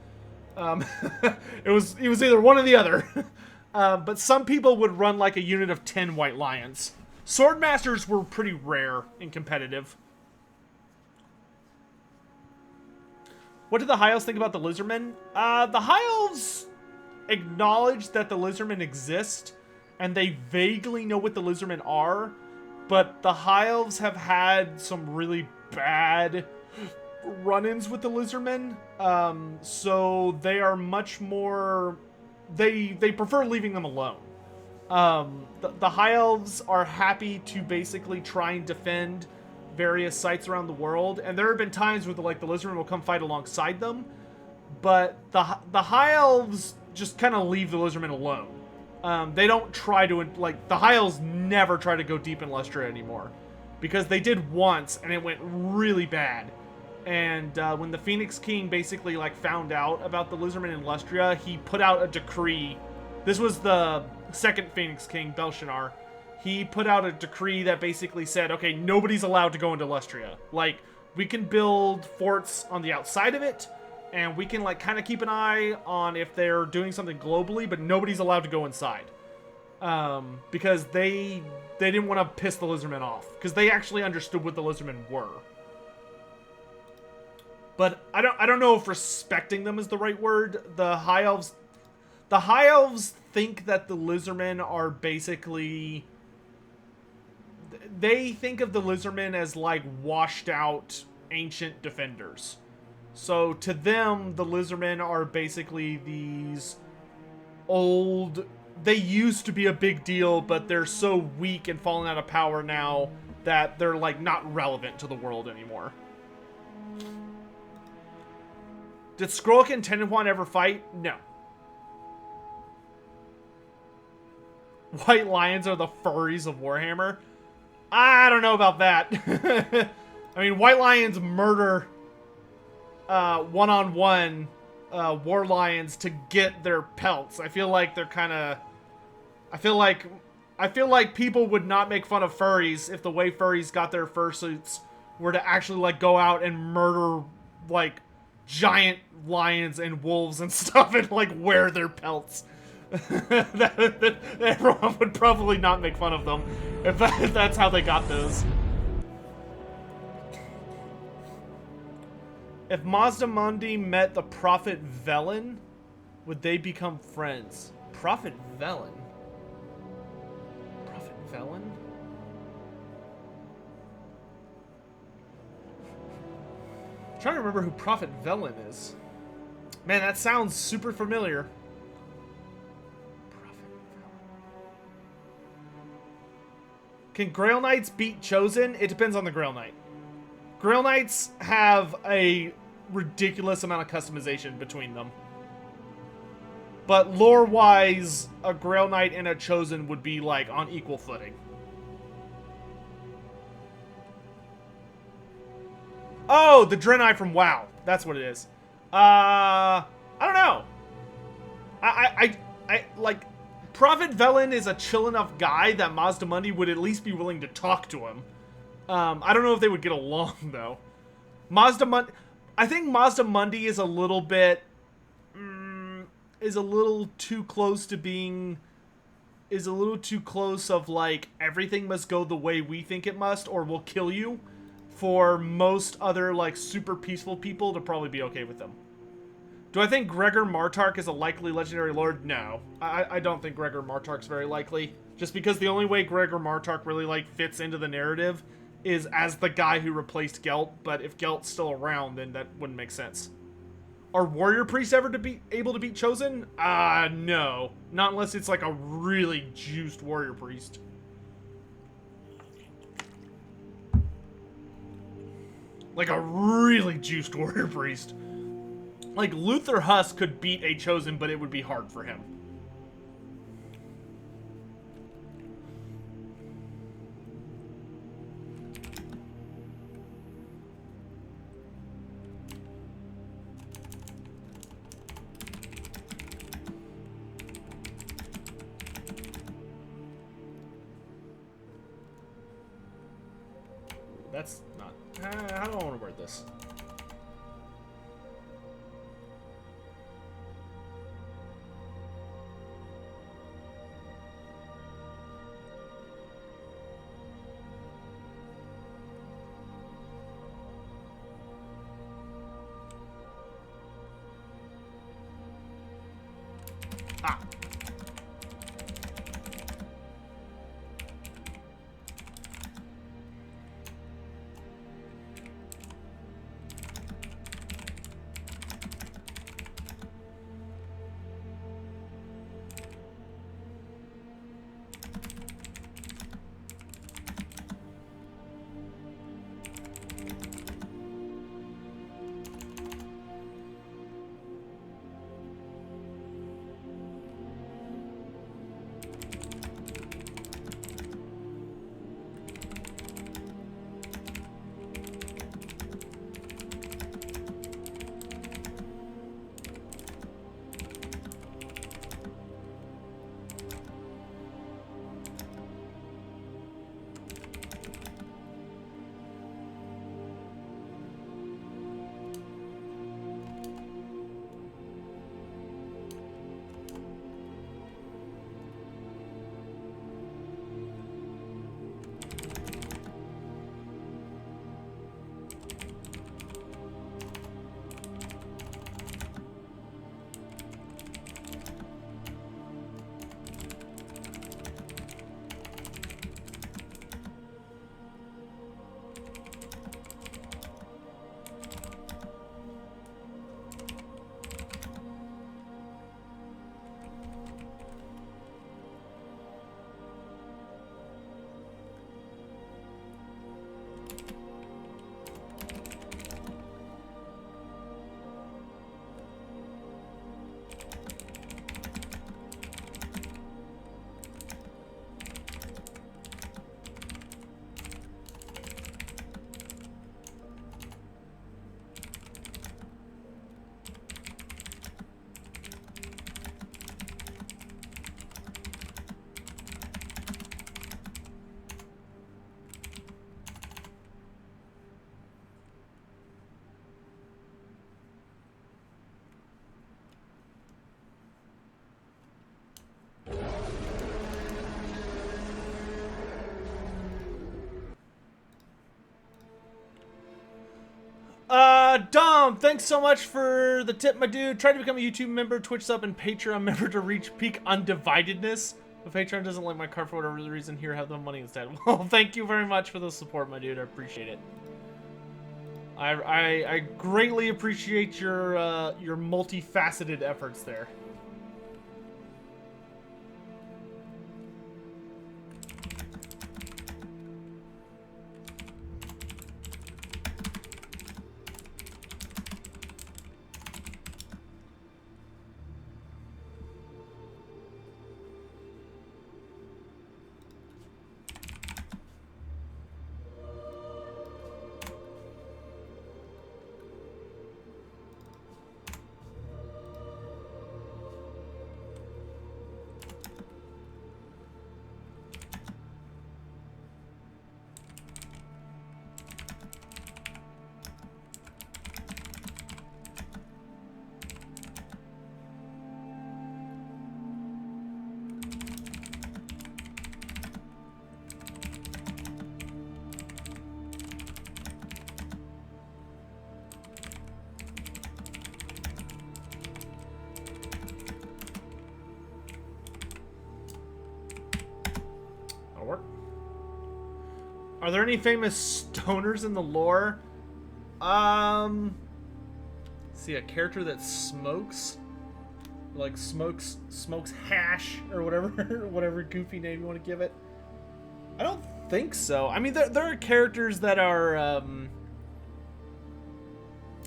It was either one or the other. But some people would run like a unit of 10 White Lions. Swordmasters were pretty rare in competitive. What did the High Elves think about the Lizardmen? The High Elves acknowledge that the Lizardmen exist, and they vaguely know what the Lizardmen are, but the High Elves have had some really bad run-ins with the Lizardmen, so they are much more... They prefer leaving them alone. The High Elves are happy to basically try and defend various sites around the world, and there have been times where the Lizardmen will come fight alongside them, but the High Elves just kind of leave the Lizardmen alone. They don't try to, the High Elves never try to go deep in Lustria anymore, because they did once, and it went really bad. And when the Phoenix King basically found out about the Lizardmen in Lustria, he put out a decree. This was the second Phoenix King, Belshazzar. He put out a decree that basically said, okay, nobody's allowed to go into Lustria. We can build forts on the outside of it, and we can kind of keep an eye on if they're doing something globally, but nobody's allowed to go inside. Because they didn't want to piss the Lizardmen off, because they actually understood what the Lizardmen were. But I don't know if respecting them is the right word. The High Elves think that the Lizardmen are basically... They think of the Lizardmen as washed out ancient defenders. So to them, the Lizardmen are basically these old... They used to be a big deal, but they're so weak and falling out of power now that they're not relevant to the world anymore. Did Skrulk and Tenenhuan ever fight? No. White Lions are the furries of Warhammer? I don't know about that. I mean, White Lions murder one-on-one War Lions to get their pelts. I feel like they're kind of... I feel like people would not make fun of furries if the way furries got their fursuits were to actually go out and murder giant lions and wolves and stuff and wear their pelts. that everyone would probably not make fun of them if that's how they got those. If Mazdamundi met the Prophet Velen, would they become friends? Prophet Velen? Prophet Velen? I'm trying to remember who Prophet Velen is. Man, that sounds super familiar. Can Grail Knights beat Chosen? It depends on the Grail Knight. Grail Knights have a ridiculous amount of customization between them. But lore-wise, a Grail Knight and a Chosen would be, on equal footing. Oh, the Draenei from WoW. That's what it is. I don't know. Prophet Velen is a chill enough guy that Mazdamundi would at least be willing to talk to him. I don't know if they would get along, though. I think Mazdamundi is a little bit... is a little too close to being... Is a little too close of, everything must go the way we think it must, or we'll kill you, for most other, super peaceful people to probably be okay with them. Do I think Gregor Martark is a likely legendary lord? No. I don't think Gregor Martark's very likely. Just because the only way Gregor Martark really, fits into the narrative is as the guy who replaced Gelt, but if Gelt's still around, then that wouldn't make sense. Are warrior priests ever able to beat Chosen? No. Not unless it's, a really juiced warrior priest. A really juiced warrior priest. Luther Huss could beat a Chosen, but it would be hard for him. That's not... how do I want to word this? Ah. Dom, thanks so much for the tip, my dude. Try to become a YouTube member, Twitch sub, and Patreon member to reach peak undividedness. If Patreon doesn't like my card for whatever reason, here, have the money instead. Well, thank you very much for the support, my dude. I appreciate it. I greatly appreciate your multifaceted efforts there. Are there any famous stoners in the lore? See, a character that smokes? Like smokes hash or whatever, whatever goofy name you want to give it. I don't think so. I mean, there are characters that are, I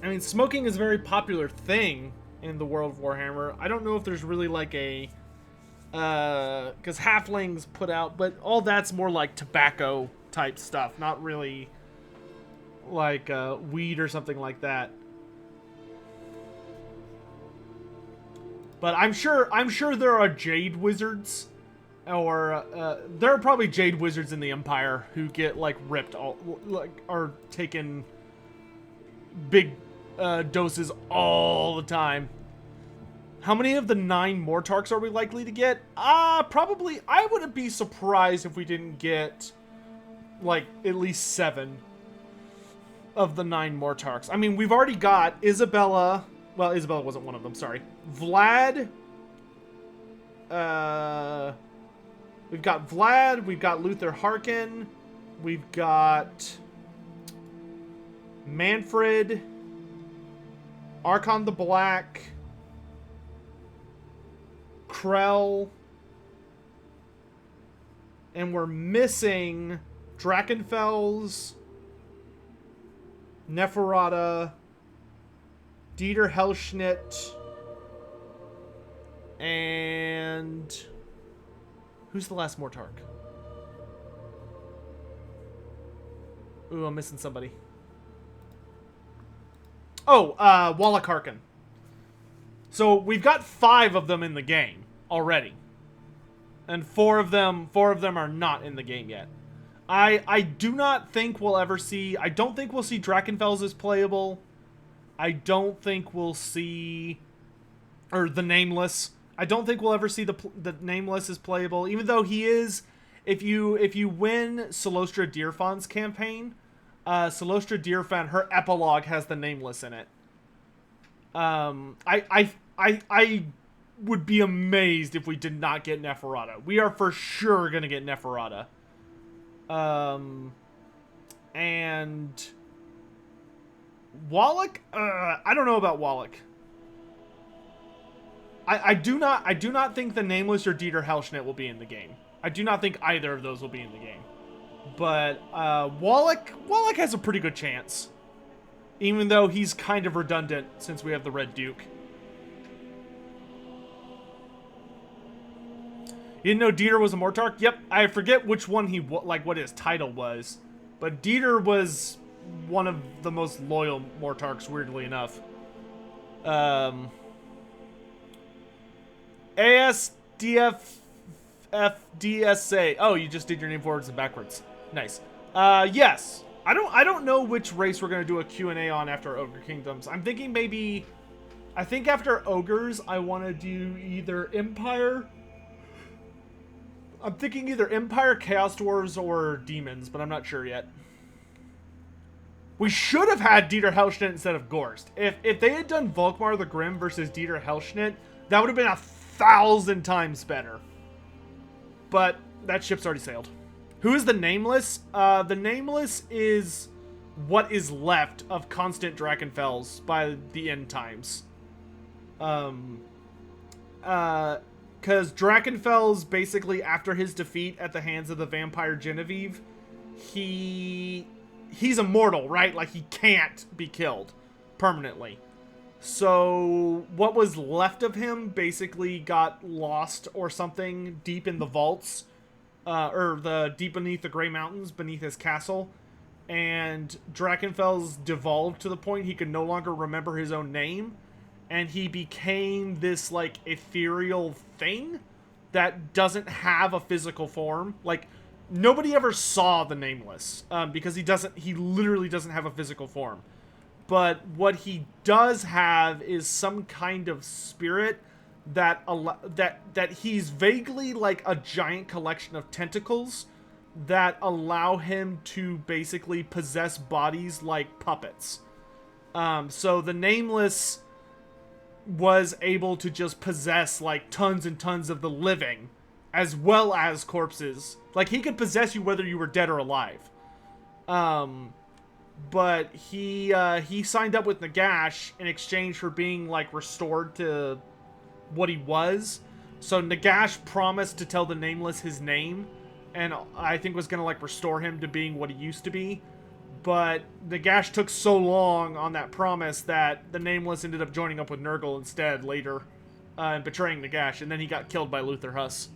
mean, smoking is a very popular thing in the world of Warhammer. I don't know if there's really like a, because halflings put out, but all that's more like tobacco type stuff, not really like weed or something like that. But I'm sure there are jade wizards Or there are probably Jade Wizards in the Empire who get like ripped all like are taking big doses all the time. How many of the 9 Mortarks are we likely to get? Probably. I wouldn't be surprised if we didn't get like at least 7 of the 9 Mortarks. I mean, we've already got Isabella. Well, Isabella wasn't one of them. Sorry, Vlad. We've got Vlad, we've got Luther Harkin, we've got Manfred, Archon the Black, Krell, and we're missing Drakenfels, Neferata, Dieter Hellschnitt, and who's the last Mortark? Ooh, I'm missing somebody. Oh, Wallach Harkin. So we've got 5 of them in the game already, and 4 of them are not in the game yet. I do not think we'll ever see. I don't think we'll see Drakenfels as playable. I don't think we'll see, or the Nameless. I don't think we'll ever see the Nameless as playable, even though he is. If you win Solostra Deerfawn's campaign, Solostra Deerfawn, her epilogue has the Nameless in it. I would be amazed if we did not get Neferata. We are for sure gonna get Neferata. And Wallach. I don't know about Wallach. I do not think the Nameless or Dieter Hellschnitt will be in the game. I do not think either of those will be in the game. But Wallach has a pretty good chance. Even though he's kind of redundant since we have the Red Duke. You didn't know Dieter was a Mortark? Yep, I forget which one what his title was. But Dieter was one of the most loyal Mortarks, weirdly enough. ASDFFDSA. Oh, you just did your name forwards and backwards. Nice. Yes. I don't know which race we're gonna do a Q&A on after Ogre Kingdoms. I'm thinking maybe. I think after Ogres, I want to do either Empire. I'm thinking either Empire, Chaos Dwarves, or Demons, but I'm not sure yet. We should have had Dieter Hellschnitt instead of Gorst. If they had done Volkmar the Grim versus Dieter Hellschnitt, that would have been 1,000 times better. But that ship's already sailed. Who is the Nameless? The Nameless is what is left of Constant Drakenfels by the end times. Because Drakenfels, basically after his defeat at the hands of the vampire Genevieve, he's immortal, right? Like, he can't be killed permanently. So what was left of him basically got lost or something deep in the vaults, or deep beneath the Grey Mountains, beneath his castle. And Drakenfels devolved to the point he could no longer remember his own name. And he became this, like, ethereal thing that doesn't have a physical form. Like, nobody ever saw the Nameless, because he literally doesn't have a physical form. But what he does have is some kind of spirit that he's vaguely like a giant collection of tentacles that allow him to basically possess bodies like puppets. So the Nameless was able to just possess like tons and tons of the living as well as corpses. Like, he could possess you whether you were dead or alive. But he signed up with Nagash in exchange for being like restored to what he was. So Nagash promised to tell the Nameless his name, and I think was gonna like restore him to being what he used to be. But Nagash took so long on that promise that the Nameless ended up joining up with Nurgle instead later, and betraying Nagash, and then he got killed by Luther Huss.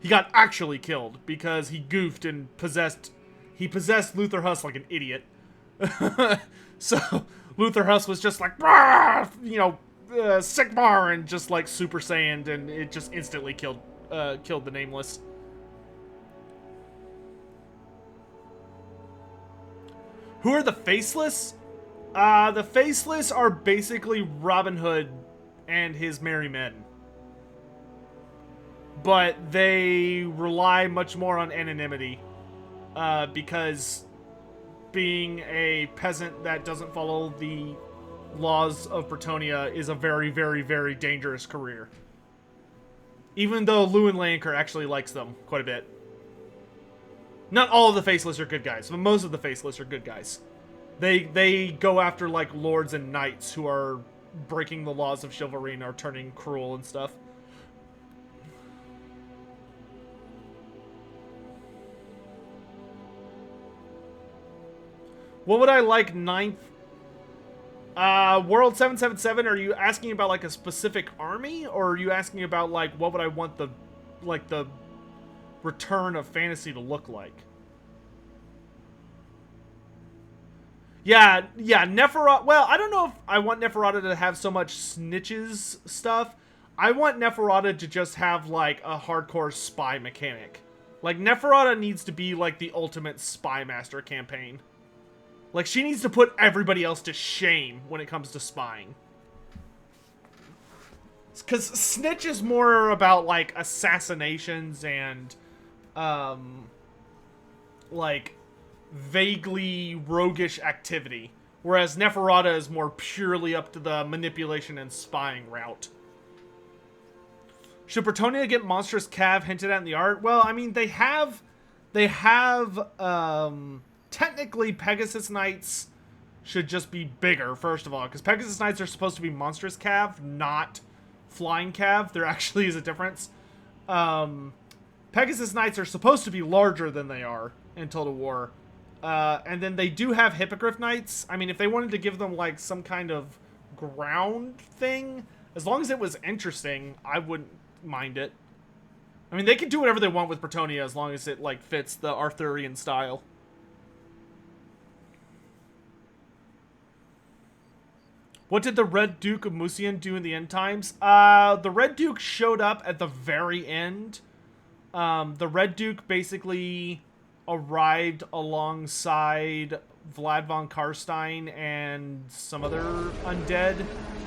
He got actually killed because he goofed and possessed Luther Huss like an idiot. So Luther Huss was just like, you know, Sigmar, and just like Super Saiyan, and it just instantly killed the Nameless. Who are the Faceless? The Faceless are basically Robin Hood and his merry men. But they rely much more on anonymity. Because being a peasant that doesn't follow the laws of Bretonia is a very, very, very dangerous career. Even though Lewin Lanker actually likes them quite a bit. Not all of the Faceless are good guys, but most of the Faceless are good guys. They go after, like, lords and knights who are breaking the laws of chivalry and are turning cruel and stuff. What would I like 9th? World 777, are you asking about, like, a specific army? Or are you asking about, like, what would I want the return of fantasy to look like? Yeah, Neferata. Well, I don't know if I want Neferata to have so much snitches stuff. I want Neferata to just have, like, a hardcore spy mechanic. Like, Neferata needs to be, like, the ultimate spy master campaign. Like, she needs to put everybody else to shame when it comes to spying. Because Snitch is more about, like, assassinations and, like, vaguely roguish activity. Whereas Neferata is more purely up to the manipulation and spying route. Should Bretonia get monstrous cav hinted at in the art? Well, I mean, they have, technically, Pegasus Knights should just be bigger, first of all. Because Pegasus Knights are supposed to be monstrous cav, not flying cav. There actually is a difference. Pegasus Knights are supposed to be larger than they are in Total War. And then they do have Hippogriff Knights. I mean, if they wanted to give them, like, some kind of ground thing, as long as it was interesting, I wouldn't mind it. I mean, they can do whatever they want with Bretonia as long as it, like, fits the Arthurian style. What did the Red Duke of Moosian do in the end times? The Red Duke showed up at the very end. The Red Duke basically arrived alongside Vlad von Karstein and some other undead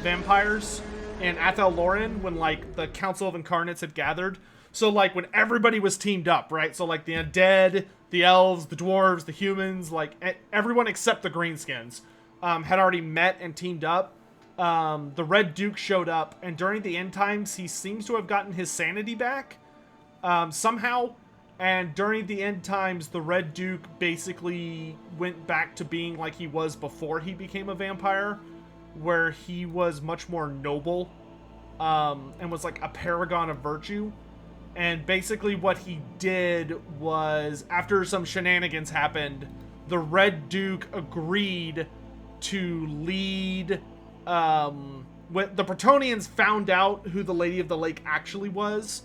vampires and Athel Loren when, like, the Council of Incarnates had gathered. So, like, when everybody was teamed up, right? So, like, the undead, the elves, the dwarves, the humans, like, everyone except the greenskins had already met and teamed up. The Red Duke showed up, and during the end times, he seems to have gotten his sanity back somehow. And during the end times, the Red Duke basically went back to being like he was before he became a vampire, where he was much more noble and was like a paragon of virtue. And basically what he did was, after some shenanigans happened, the Red Duke agreed to lead... when the Bretonians found out who the Lady of the Lake actually was,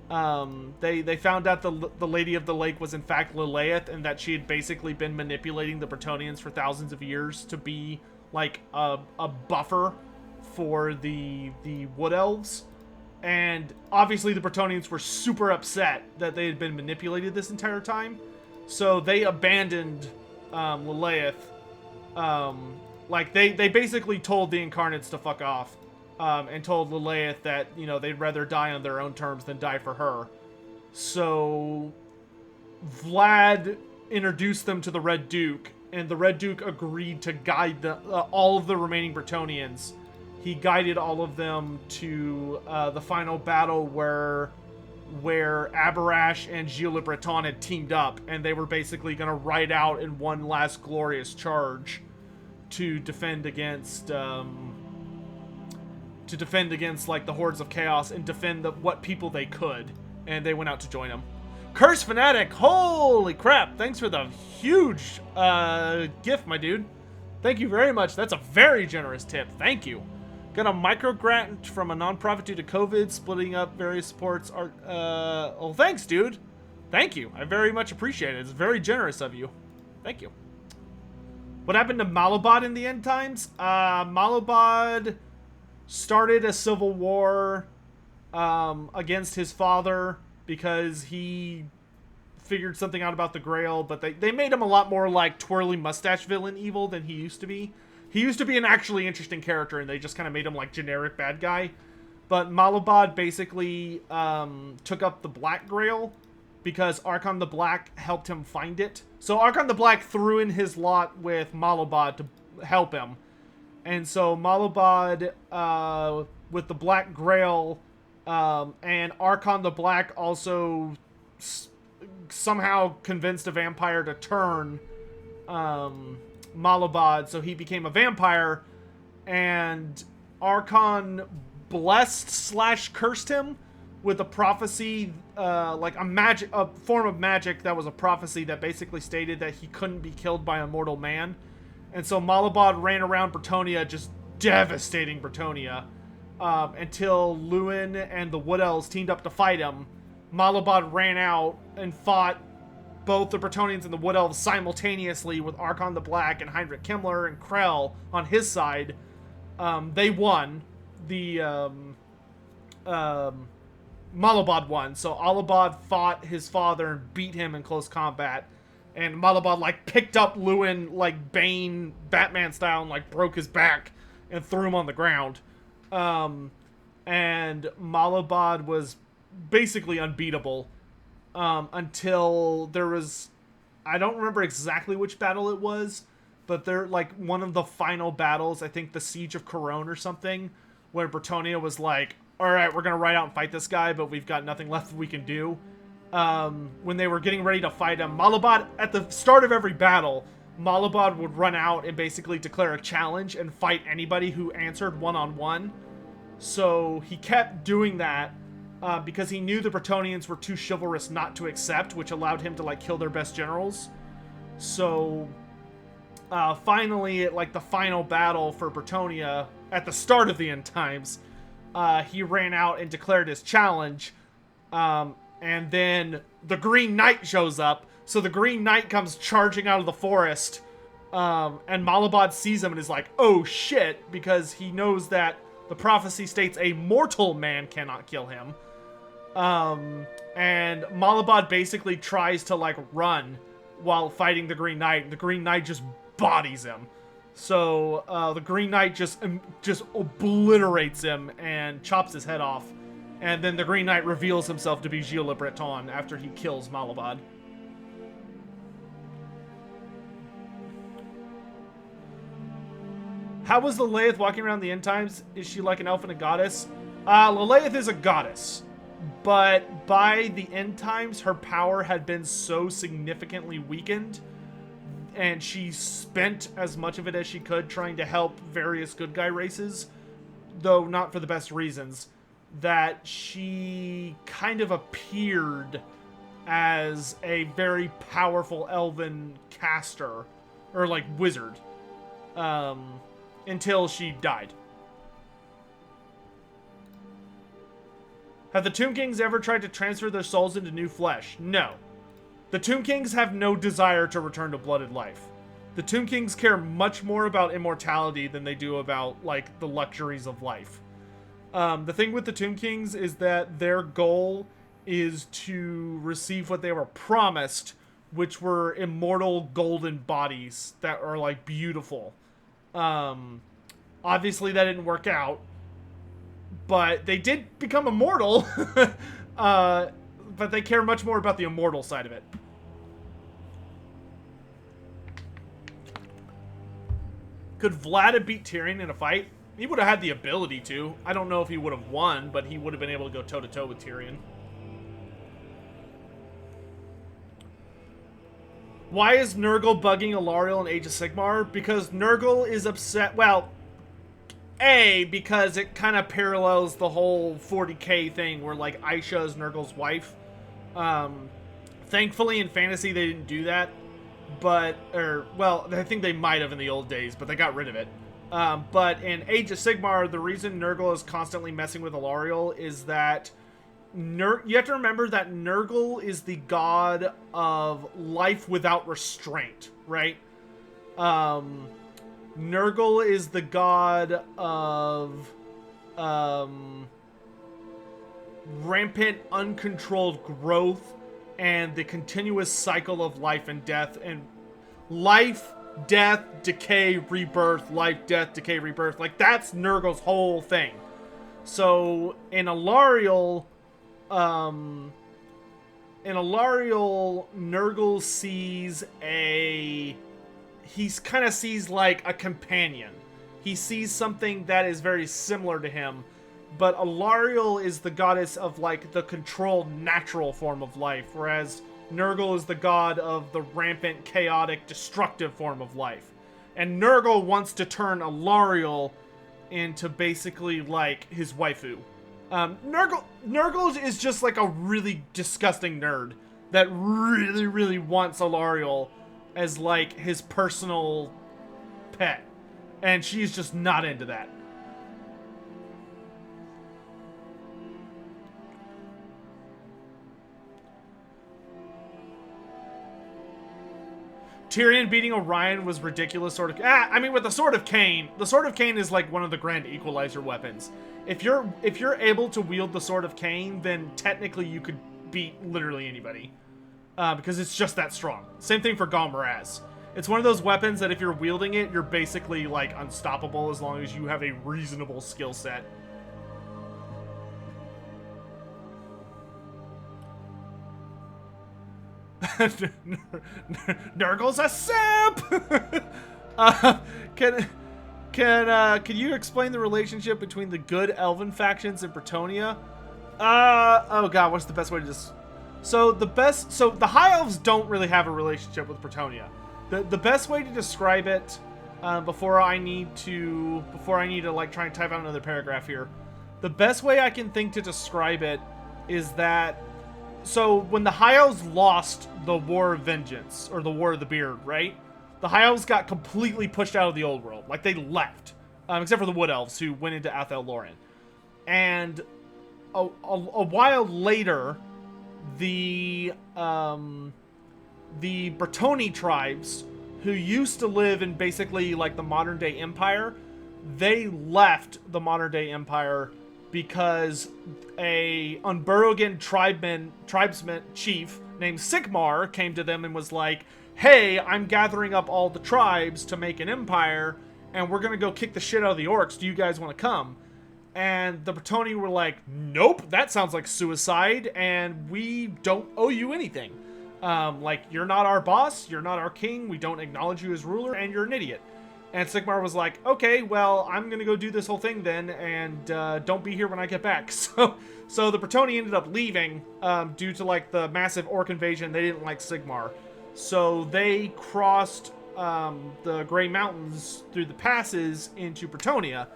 they found out the Lady of the Lake was in fact Lilith, and that she had basically been manipulating the Bretonians for thousands of years to be like a buffer for the Wood Elves. And obviously the Bretonians were super upset that they had been manipulated this entire time, so they abandoned Lilith. Like they basically told the Incarnates to fuck off. And told Lilith that, you know, they'd rather die on their own terms than die for her. So Vlad introduced them to the Red Duke, and the Red Duke agreed to guide all of the remaining Bretonians. He guided all of them to the final battle where Aberash and Gilles Le Breton had teamed up, and they were basically going to ride out in one last glorious charge to defend against like the hordes of chaos and defend what people they could, and they went out to join them. Curse Fanatic, holy crap, thanks for the huge gift, my dude. Thank you very much. That's a very generous tip. Thank you. Got a micro grant from a nonprofit due to COVID, splitting up various supports. Oh, thanks, dude. Thank you. I very much appreciate it. It's very generous of you. Thank you. What happened to Malabad in the end times? Malabad started a civil war against his father because he figured something out about the Grail, but they made him a lot more like twirly mustache villain evil than he used to be. He used to be an actually interesting character, and they just kind of made him like generic bad guy. But Malabad basically took up the Black Grail because Archon the Black helped him find it. So Archon the Black threw in his lot with Malabad to help him. And so Malabad, with the Black Grail, and Archon the Black also somehow convinced a vampire to turn Malabad, so he became a vampire, and Archon blessed / cursed him with a prophecy, like a form of magic that was a prophecy that basically stated that he couldn't be killed by a mortal man. And so Malabad ran around Bretonnia, just devastating Bretonnia, until Lewin and the Wood Elves teamed up to fight him. Malabad ran out and fought both the Bretonians and the Wood Elves simultaneously with Archon the Black and Heinrich Himmler and Krell on his side. They won. Malabad won. So Alabad fought his father and beat him in close combat. And Malabad, like, picked up Lewin, like, Bane, Batman style, and, like, broke his back and threw him on the ground. And Malabad was basically unbeatable until there was... I don't remember exactly which battle it was, but they're, like, one of the final battles, I think the Siege of Corone or something, where Bretonnia was like, alright, we're gonna ride out and fight this guy, but we've got nothing left we can do. When they were getting ready to fight him, Malabad, at the start of every battle, Malabad would run out and basically declare a challenge and fight anybody who answered one-on-one. So he kept doing that because he knew the Bretonians were too chivalrous not to accept, which allowed him to, like, kill their best generals. So finally, at, like, the final battle for Bretonnia, at the start of the end times, he ran out and declared his challenge. And then the Green Knight shows up. So the Green Knight comes charging out of the forest. And Malabad sees him and is like, oh shit, because he knows that the prophecy states a mortal man cannot kill him. And Malabad basically tries to, like, run while fighting the Green Knight. And the Green Knight just bodies him. So the Green Knight just obliterates him and chops his head off. And then the Green Knight reveals himself to be Gilles Le Breton after he kills Malabad. How was Lilith walking around the end times? Is she like an elf and a goddess? Lilith is a goddess. But by the end times, her power had been so significantly weakened, and she spent as much of it as she could trying to help various good guy races, though not for the best reasons, that she kind of appeared as a very powerful elven caster, or like wizard, until she died. Have the Tomb Kings ever tried to transfer their souls into new flesh? No. The Tomb Kings have no desire to return to blooded life. The Tomb Kings care much more about immortality than they do about, like, the luxuries of life. The thing with the Tomb Kings is that their goal is to receive what they were promised, which were immortal golden bodies that are, like, beautiful. Obviously that didn't work out, but they did become immortal. But they care much more about the immortal side of it. Could Vlad have beat Tyrion in a fight? He would have had the ability to. I don't know if he would have won, but he would have been able to go toe-to-toe with Tyrion. Why is Nurgle bugging Alariel in Age of Sigmar? Because Nurgle is upset... Well, A, because it kind of parallels the whole 40k thing where, like, Aisha is Nurgle's wife. Thankfully, in fantasy, they didn't do that. But, well, I think they might have in the old days, but they got rid of it. But in Age of Sigmar, the reason Nurgle is constantly messing with Alariel is that you have to remember that Nurgle is the god of life without restraint, right? Nurgle is the god of rampant, uncontrolled growth and the continuous cycle of life and death, and life, death, decay, rebirth, life, death, decay, rebirth. Like, that's Nurgle's whole thing. So in Alariel, Nurgle sees he kind of sees like a companion. He sees something that is very similar to him, but Alariel is the goddess of like the controlled natural form of life, whereas Nurgle is the god of the rampant, chaotic, destructive form of life. And Nurgle wants to turn Alariel into basically like his waifu. Nurgle is just like a really disgusting nerd that really, really wants Alariel as like his personal pet. And she's just not into that. Tyrion beating Orion was ridiculous, sort of. I mean, with the Sword of Cain is like one of the grand equalizer weapons. If you're able to wield the Sword of Cain, then technically you could beat literally anybody, because it's just that strong. Same thing for Galmaraz. It's one of those weapons that if you're wielding it, you're basically like unstoppable as long as you have a reasonable skill set. Nurgle's a simp. Can you explain the relationship between the good elven factions in Bretonnia? Oh god, what's the best way to just? So the High Elves don't really have a relationship with Bretonnia. The best way to describe it, before I need to like try and type out another paragraph here. The best way I can think to describe it is that, so when the High Elves lost the War of Vengeance, or the War of the Beard, right? The High Elves got completely pushed out of the old world. Like, they left. Except for the Wood Elves, who went into Athel Loren. And a while later, the Bretonni tribes, who used to live in basically like the modern day empire, they left the modern day empire because a Unburrogan tribesman chief named Sigmar came to them and was like, hey, I'm gathering up all the tribes to make an empire, and we're gonna go kick the shit out of the orcs. Do you guys want to come? And the Bretonni were like, nope, that sounds like suicide, and we don't owe you anything. Like, you're not our boss, you're not our king, we don't acknowledge you as ruler, and you're an idiot. And Sigmar was like, okay, well, I'm gonna go do this whole thing then, and don't be here when I get back. So the Bretonni ended up leaving, due to, like, the massive orc invasion. They didn't like Sigmar. So they crossed the Grey Mountains through the passes into Bretonnia.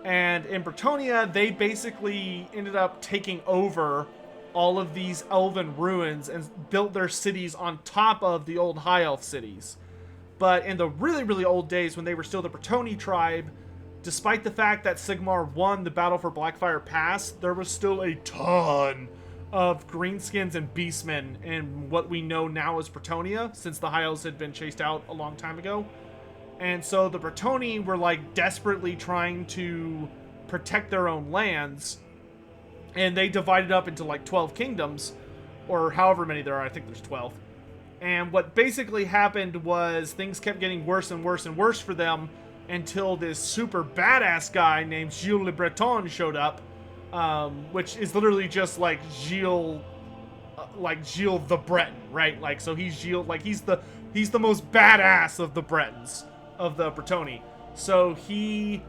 And in Bretonnia, they basically ended up taking over all of these elven ruins and built their cities on top of the old High Elf cities. But in the really, really old days, when they were still the Bretonni tribe, despite the fact that Sigmar won the battle for Blackfire Pass, there was still a ton of greenskins and beastmen in what we know now as Bretonnia, since the High Elves had been chased out a long time ago. And so the Bretonni were like desperately trying to protect their own lands, and they divided up into like 12 kingdoms, or however many there are. I think there's 12. And what basically happened was things kept getting worse and worse and worse for them until this super badass guy named Gilles Le Breton showed up, which is literally just like Gilles the Breton, right? Like, so he's Gilles, like he's the most badass of the Bretons, of the Bretonni. So Gilles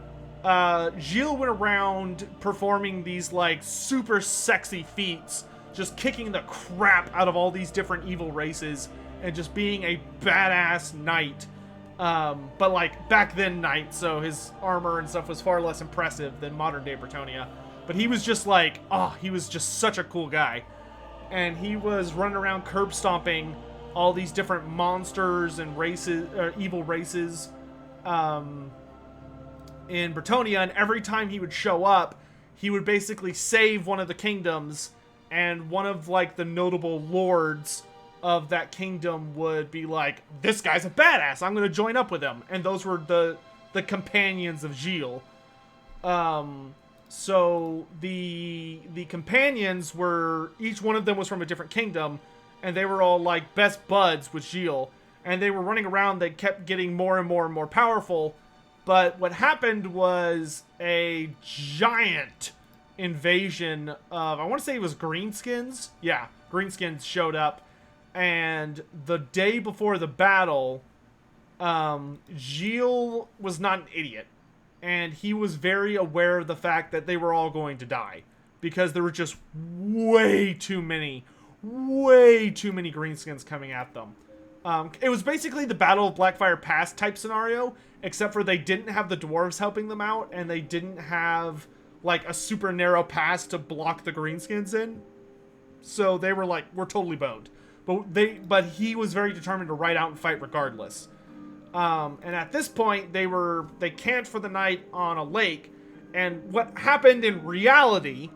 went around performing these like super sexy feats, just kicking the crap out of all these different evil races and just being a badass knight. But like back then knight, so his armor and stuff was far less impressive than modern day Bretonnia. But he was just like, he was just such a cool guy. And he was running around curb stomping all these different monsters and races, evil races, in Bretonnia. And every time he would show up, he would basically save one of the kingdoms, and one of like the notable lords of that kingdom would be like, this guy's a badass, I'm gonna join up with him. And those were the companions of Gilles. So the companions were, each one of them was from a different kingdom, and they were all like best buds with Gilles, and they were running around. They kept getting more and more and more powerful, but what happened was a giant invasion of, I want to say it was Greenskins. Yeah, Greenskins showed up, and the day before the battle, Gilles was not an idiot. And he was very aware of the fact that they were all going to die. Because there were just way too many Greenskins coming at them. It was basically the Battle of Blackfire Pass type scenario, except for they didn't have the dwarves helping them out, and they didn't have, like, a super narrow pass to block the Greenskins in. So they were like, we're totally boned. But he was very determined to ride out and fight regardless. And at this point, they camped for the night on a lake. And what happened in reality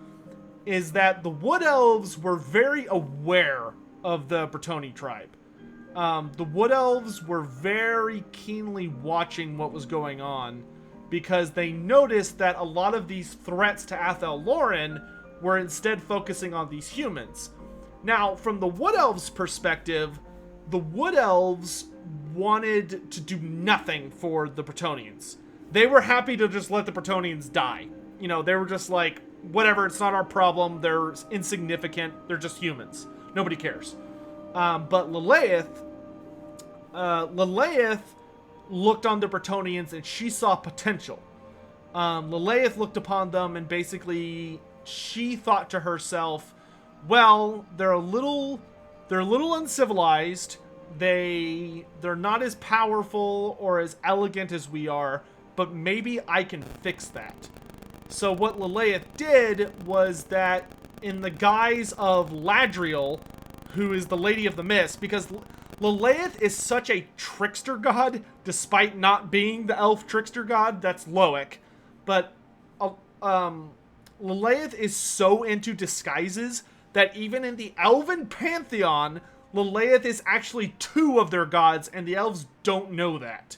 is that the Wood Elves were very aware of the Bretonni tribe. The Wood Elves were very keenly watching what was going on, because they noticed that a lot of these threats to Athel Loren were instead focusing on these humans. Now, from the Wood Elves' perspective, the Wood Elves wanted to do nothing for the Bretonnians. They were happy to just let the Bretonnians die. You know, they were just like, whatever, it's not our problem. They're insignificant. They're just humans. Nobody cares. But Lilith looked on the Bretonnians and she saw potential. Lilith looked upon them and basically she thought to herself, well, they're a little uncivilized. They're not as powerful or as elegant as we are, but maybe I can fix that. So what Lilith did was that, in the guise of Ladriel, who is the Lady of the Mist, because Lilith is such a trickster god, despite not being the elf trickster god, that's Loic. But Lilith is so into disguises that even in the elven pantheon, Lilith is actually two of their gods, and the elves don't know that.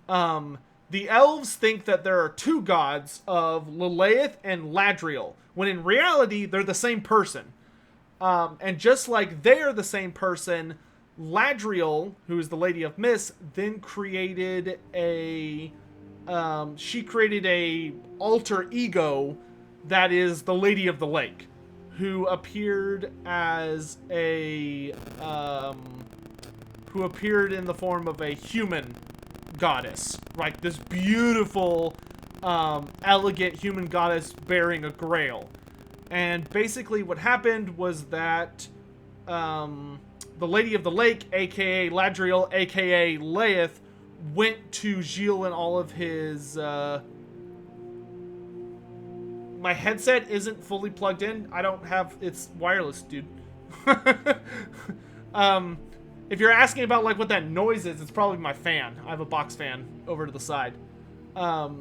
The elves think that there are two gods of Lilith and Ladriel, when in reality, they're the same person. And just like they are the same person, Ladriel, who is the Lady of Mist, then created a alter ego that is the Lady of the Lake, who appeared as who appeared in the form of a human goddess, right? This beautiful, elegant human goddess bearing a grail. And basically what happened was that the Lady of the Lake, aka Ladriel, aka Lilith, went to Gilles and all of his... My headset isn't fully plugged in. I don't have... It's wireless, dude. If you're asking about like what that noise is, it's probably my fan. I have a box fan over to the side. But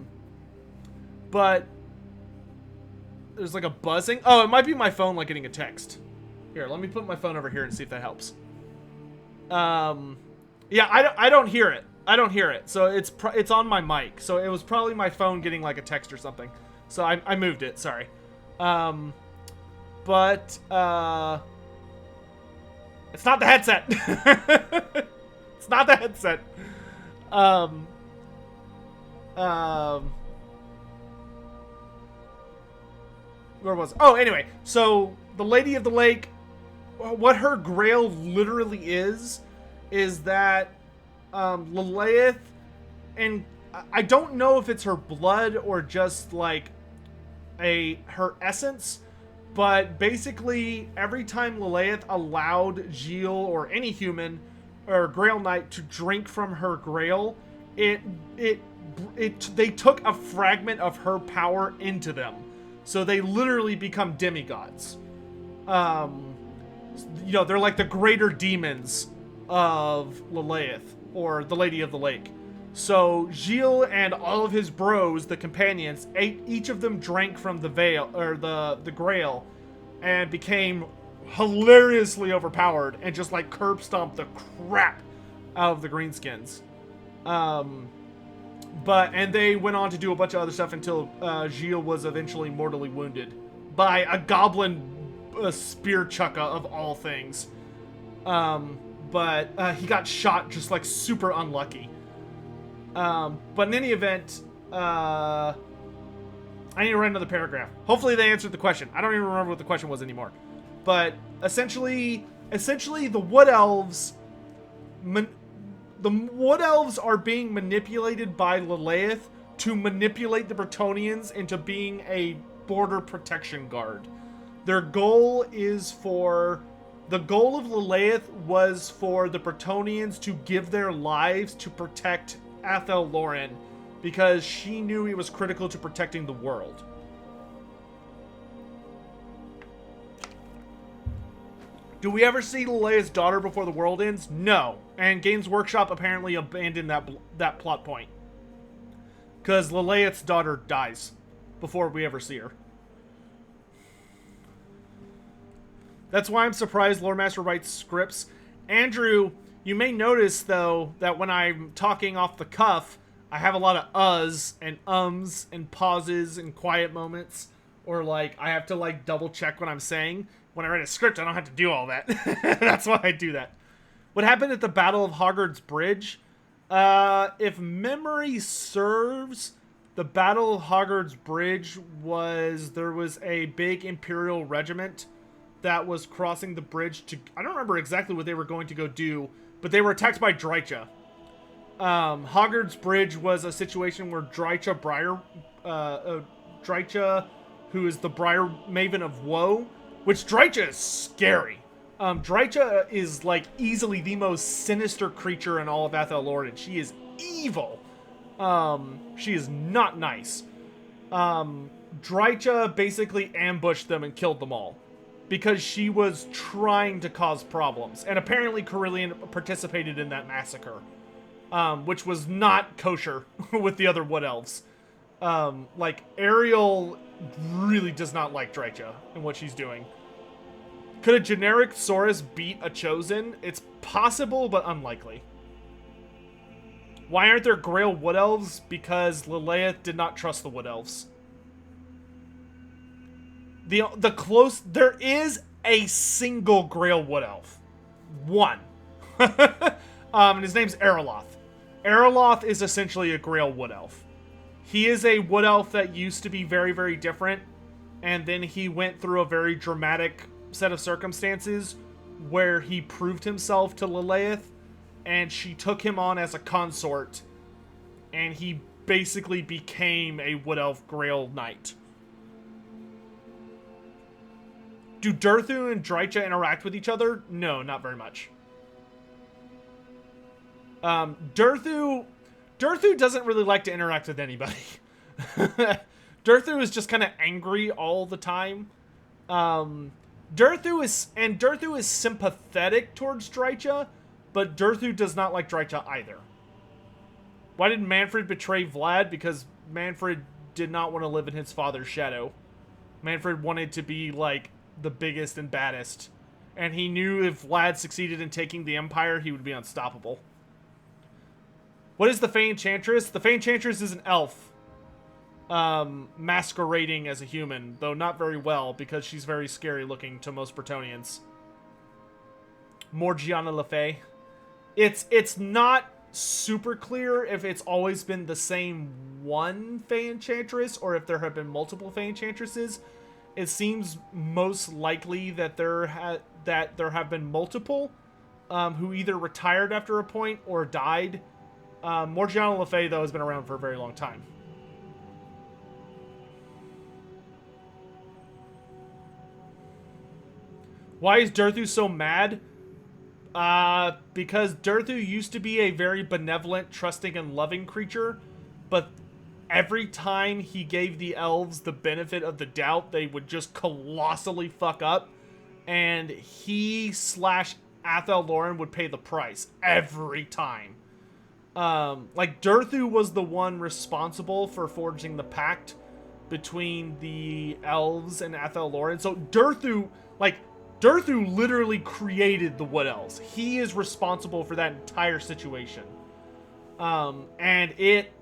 there's like a buzzing. Oh, it might be my phone like getting a text. Here, let me put my phone over here and see if that helps. Yeah, I don't hear it. I don't hear it. So it's on my mic. So it was probably my phone getting like a text or something. So I moved it, sorry. But it's not the headset. It's not the headset. Where was it? Oh, anyway. So the Lady of the Lake, what her grail literally is that Lilith, and I don't know if it's her blood or just like her essence, but basically every time Lilith allowed Gilles or any human or Grail Knight to drink from her grail, they took a fragment of her power into them. So they literally become demigods. You know, they're like the greater demons of Lilith, or the Lady of the Lake. So Gilles and all of his bros, the companions, each of them drank from the veil, or the grail, and became hilariously overpowered and just like curb stomped the crap out of the greenskins. And they went on to do a bunch of other stuff until Gilles was eventually mortally wounded by a goblin spear chucka of all things. But he got shot just like super unlucky. But in any event, I need to write another paragraph. Hopefully they answered the question. I don't even remember what the question was anymore. But essentially the Wood Elves, are being manipulated by Lilith to manipulate the Bretonnians into being a border protection guard. The goal of Lilith was for the Bretonnians to give their lives to protect Athel Loren, because she knew he was critical to protecting the world. Do we ever see Lilith's daughter before the world ends? No. And Games Workshop apparently abandoned that plot point. Because Lilith's daughter dies before we ever see her. That's why I'm surprised Loremaster writes scripts. Andrew, you may notice, though, that when I'm talking off the cuff, I have a lot of uhs and ums and pauses and quiet moments. Or, like, I have to, like, double check what I'm saying. When I write a script, I don't have to do all that. That's why I do that. What happened at the Battle of Hoggard's Bridge? If memory serves, the Battle of Hoggard's Bridge there was a big Imperial regiment that was crossing the bridge to... I don't remember exactly what they were going to go do, but they were attacked by Drycha. Hoggard's Bridge was a situation where Drycha, who is the Briar Maven of Woe, which Drycha is scary. Drycha is, like, easily the most sinister creature in all of Athel Loren. She is evil. She is not nice. Drycha basically ambushed them and killed them all, because she was trying to cause problems. And apparently Carillion participated in that massacre, which was not kosher with the other Wood Elves. Like, Ariel really does not like Drycha and what she's doing. Could a generic Saurus beat a Chosen? It's possible, but unlikely. Why aren't there Grail Wood Elves? Because Lilith did not trust the Wood Elves. There is a single Grail Wood Elf. One. And his name's Eroloth. Eroloth is essentially a Grail Wood Elf. He is a Wood Elf that used to be very, very different, and then he went through a very dramatic set of circumstances where he proved himself to Lilith, and she took him on as a consort, and he basically became a Wood Elf Grail Knight. Do Durthu and Drycha interact with each other? No, not very much. Durthu doesn't really like to interact with anybody. Durthu is just kind of angry all the time. Durthu is sympathetic towards Drycha, but Durthu does not like Drycha either. Why did Manfred betray Vlad? Because Manfred did not want to live in his father's shadow. Manfred wanted to be, like, the biggest and baddest. And he knew if Vlad succeeded in taking the Empire, he would be unstoppable. What is the Fey Enchantress? The Fey Enchantress is an elf. Masquerading as a human, though not very well, because she's very scary looking to most Bretonnians. Morgiana Le Fay. It's not super clear if it's always been the same one Fey Enchantress, or if there have been multiple Fey Enchantresses. It seems most likely that there have been multiple, who either retired after a point or died. Morgiana Le Fay, though, has been around for a very long time. Why is Durthu so mad? Because Durthu used to be a very benevolent, trusting, and loving creature, but every time he gave the elves the benefit of the doubt, they would just colossally fuck up, and he/Athel Loren would pay the price every time. Like, Durthu was the one responsible for forging the pact between the elves and Athel Loren. So Durthu literally created the Wood Elves. He is responsible for that entire situation. And it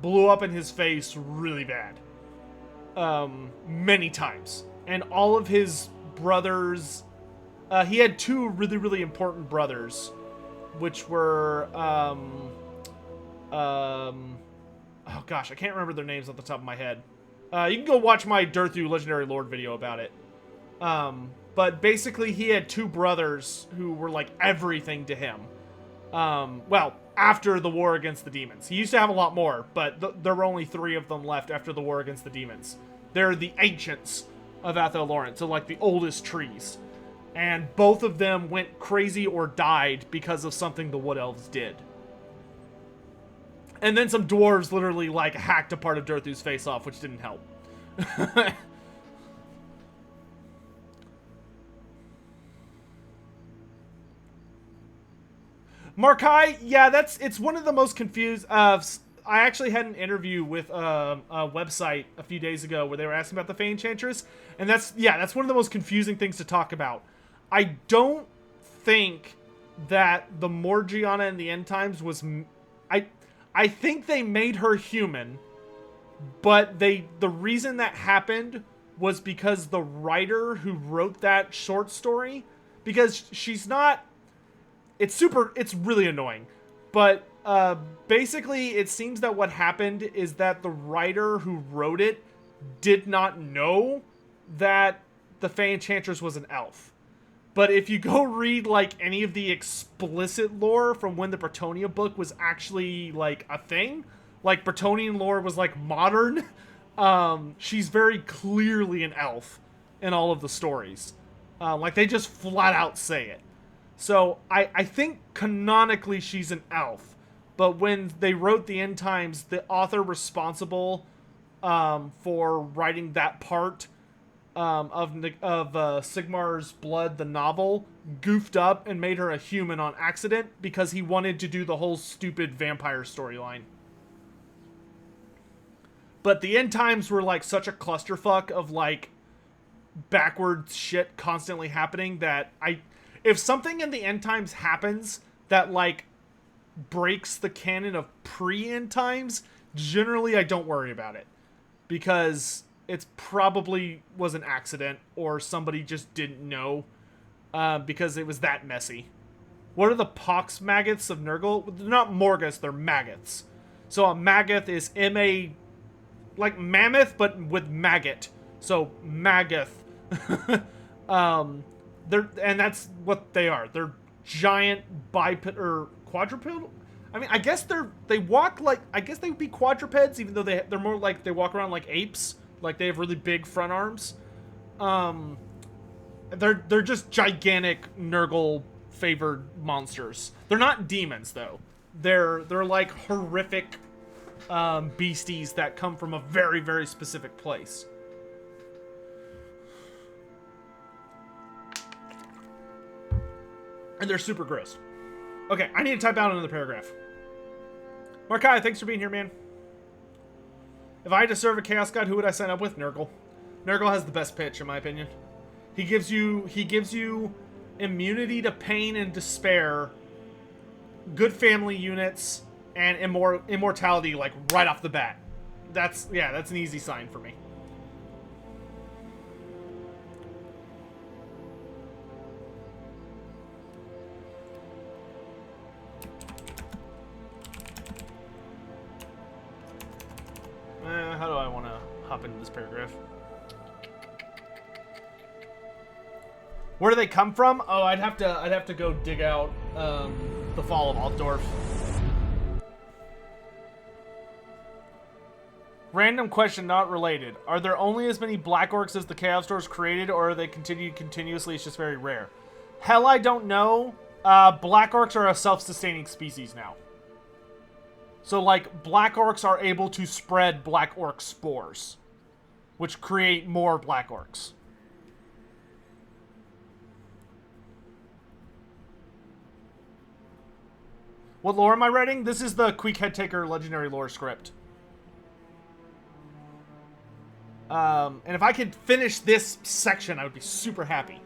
blew up in his face really bad. Many times. And all of his brothers... he had two really, really important brothers, which were... oh gosh, I can't remember their names off the top of my head. You can go watch my Durthu Legendary Lord video about it. But basically he had two brothers who were like everything to him. Well, after the war against the demons. He used to have a lot more, but there were only 3 of them left after the war against the demons. They're the ancients of Athel Loren, so like the oldest trees. And both of them went crazy or died because of something the Wood Elves did. And then some dwarves literally like hacked a part of Durthu's face off, which didn't help. Markai, yeah, it's one of the most confused. I actually had an interview with a website a few days ago where they were asking about the Fey Enchantress, and that's one of the most confusing things to talk about. I don't think that the Morgiana in the End Times was... I think they made her human, but the reason that happened was because the writer who wrote that short story, because she's not... It's really annoying. But basically, it seems that what happened is that the writer who wrote it did not know that the Fey Enchantress was an elf. But if you go read, like, any of the explicit lore from when the Bretonnia book was actually, like, a thing, like, Bretonian lore was, like, modern, she's very clearly an elf in all of the stories. Like, they just flat out say it. So, I think canonically she's an elf. But when they wrote the End Times, the author responsible for writing that part of Sigmar's Blood, the novel, goofed up and made her a human on accident because he wanted to do the whole stupid vampire storyline. But the End Times were like such a clusterfuck of like backwards shit constantly happening that if something in the End Times happens that like breaks the canon of pre-End Times, generally I don't worry about it because it's probably was an accident or somebody just didn't know because it was that messy. What are the pox maggots of Nurgle? They're not Morgus, they're maggots. So a maggot is M-A, like mammoth, but with maggot. So maggoth. And that's what they are. They're giant biped or quadrupedal. I mean, I guess they walk like, I guess they would be quadrupeds, even though they're more like they walk around like apes. Like they have really big front arms. They're just gigantic Nurgle favored monsters. They're not demons though. They're like horrific beasties that come from a very, very specific place. And they're super gross. Okay, I need to type out another paragraph. Markai, thanks for being here, man. If I had to serve a Chaos God, who would I sign up with? Nurgle. Nurgle has the best pitch, in my opinion. He gives you immunity to pain and despair, good family units, and immortality, like, right off the bat. That's an easy sign for me. How do I want to hop into this paragraph? Where do they come from? Oh, I'd have to go dig out the Fall of Altdorf. Random question, not related. Are there only as many Black Orcs as the Chaos Dwarves created, or are they continuously? It's just very rare. Hell, I don't know. Black Orcs are a self-sustaining species now. So, like, Black Orcs are able to spread Black Orc spores, which create more Black Orcs. What lore am I writing? This is the Queek Headtaker Legendary Lore script. And if I could finish this section, I would be super happy.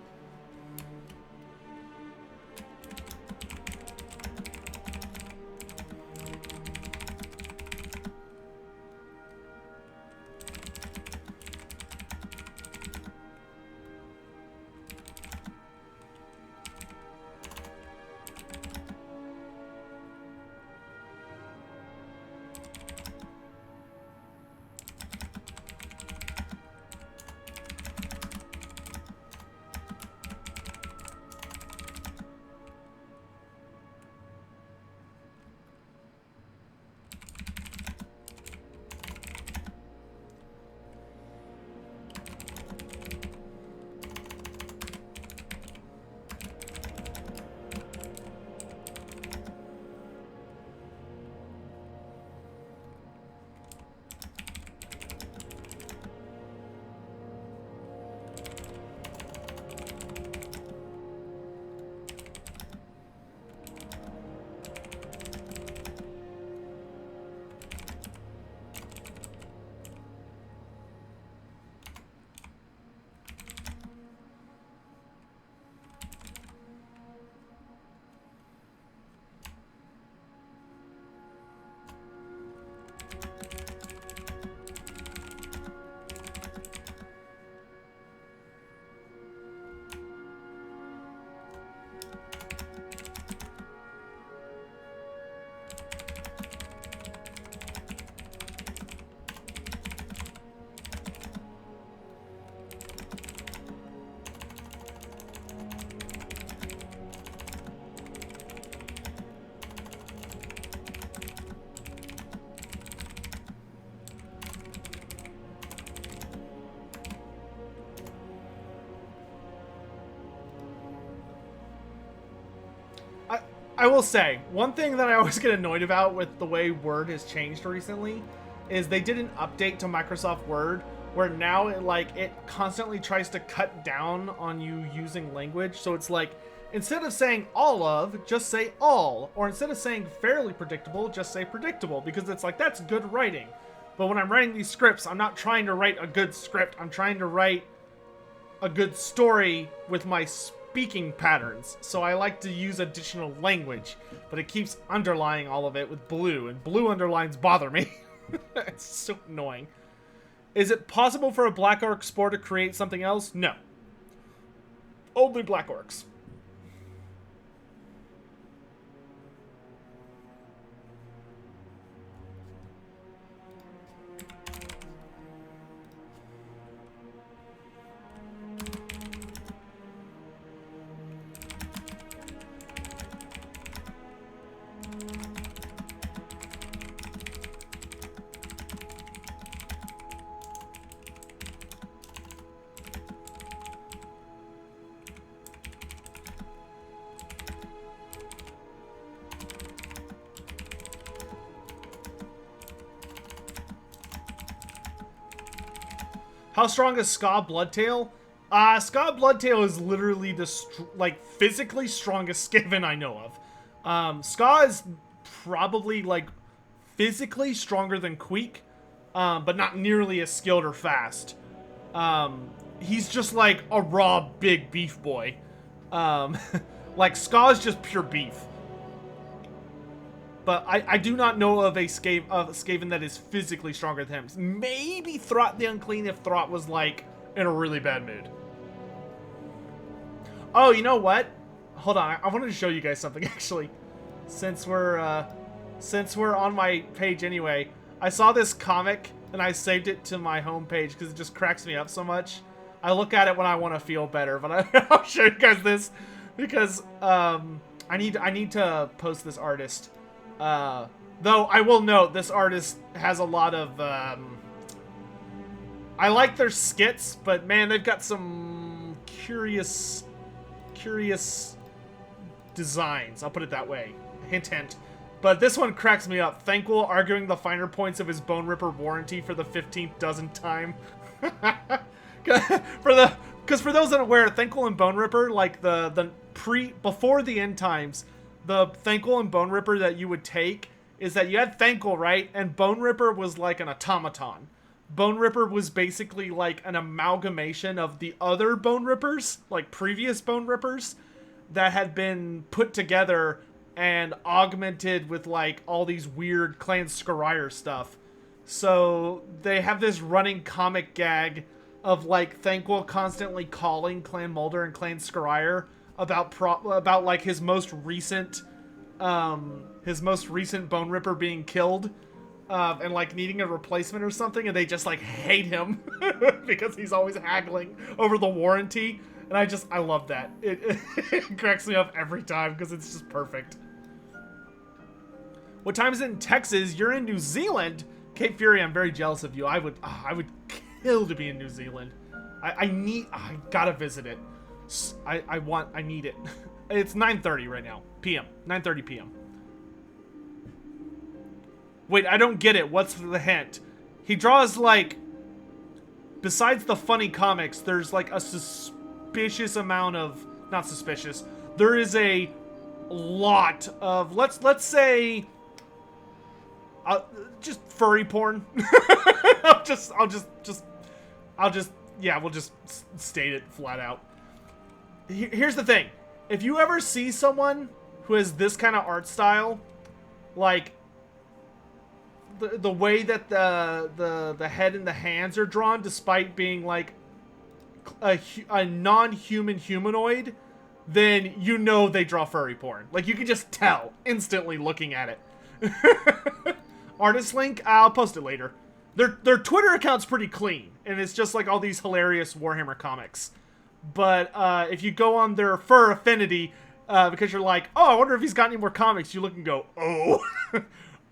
I will say, one thing that I always get annoyed about with the way Word has changed recently is they did an update to Microsoft Word where now it constantly tries to cut down on you using language. So it's like, instead of saying all of, just say all. Or instead of saying fairly predictable, just say predictable. Because it's like, that's good writing. But when I'm writing these scripts, I'm not trying to write a good script. I'm trying to write a good story with my speaking patterns. So I like to use additional language. But it keeps underlying all of it with blue. And blue underlines bother me. It's so annoying. Is it possible for a Black Orc spore to create something else? No. Only Black Orcs. How strong is Ska Bloodtail? Ska Bloodtail is literally the physically strongest Skaven I know of. Ska is probably physically stronger than Queek, but not nearly as skilled or fast. He's just like a raw big beef boy. Ska is just pure beef. But I do not know of a Skaven that is physically stronger than him. Maybe Throt the Unclean if Throt was, in a really bad mood. Oh, you know what? Hold on. I wanted to show you guys something, actually. Since we're on my page anyway. I saw this comic, and I saved it to my homepage because it just cracks me up so much. I look at it when I want to feel better, but I'll show you guys this. Because, I need to post this artist. Though I will note this artist has a lot of I like their skits, but man, they've got some curious designs. I'll put it that way. Hint, hint. But this one cracks me up. Thankful arguing the finer points of his Bone Ripper warranty for the 15th dozen time. Because for those unaware, Thankful and Bone Ripper, before the end times, the Thankful and Bone Ripper that you would take is that you had Thankful, right? And Bone Ripper was like an automaton. Bone Ripper was basically like an amalgamation of the other Bone Rippers, like previous Bone Rippers, that had been put together and augmented with all these weird Clan Scryer stuff. So they have this running comic gag of Thankful constantly calling Clan Mulder and Clan Scryer about his most recent Bone Ripper being killed, and needing a replacement or something, and they just hate him because he's always haggling over the warranty, and I love that. It cracks me up every time because it's just perfect. What time is it in Texas? You're in New Zealand? Cape Fury, I'm very jealous of you. I would kill to be in New Zealand. I gotta visit it. I need it. It's 9:30 right now. PM. 9:30 PM. Wait, I don't get it. What's the hint? He draws besides the funny comics, there's a suspicious amount of, not suspicious. There is a lot of, let's say, just furry porn. Yeah, we'll just state it flat out. Here's the thing. If you ever see someone who has this kind of art style, the way that the head and the hands are drawn, despite being a non-human humanoid, then you know they draw furry porn. You can just tell instantly looking at it. Artist link, I'll post it later. Their Twitter account's pretty clean, and it's just all these hilarious Warhammer comics. But if you go on their fur affinity, because you're oh, I wonder if he's got any more comics, you look and go, oh,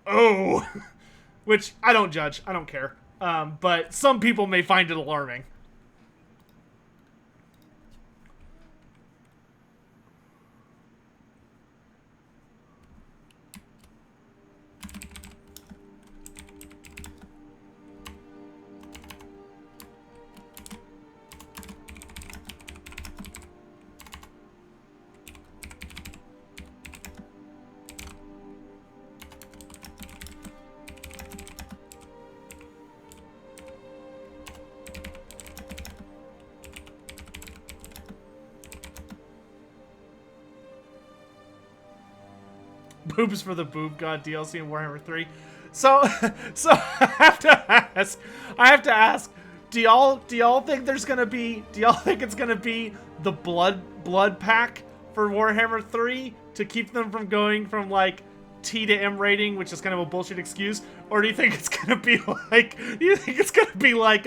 oh, which I don't judge, I don't care. But some people may find it alarming. Boobs for the Boob God DLC in Warhammer 3. So I have to ask, do y'all think there's gonna be, do y'all think it's gonna be the blood pack for Warhammer 3 to keep them from going from like T to M rating, which is kind of a bullshit excuse, or do you think it's gonna be like,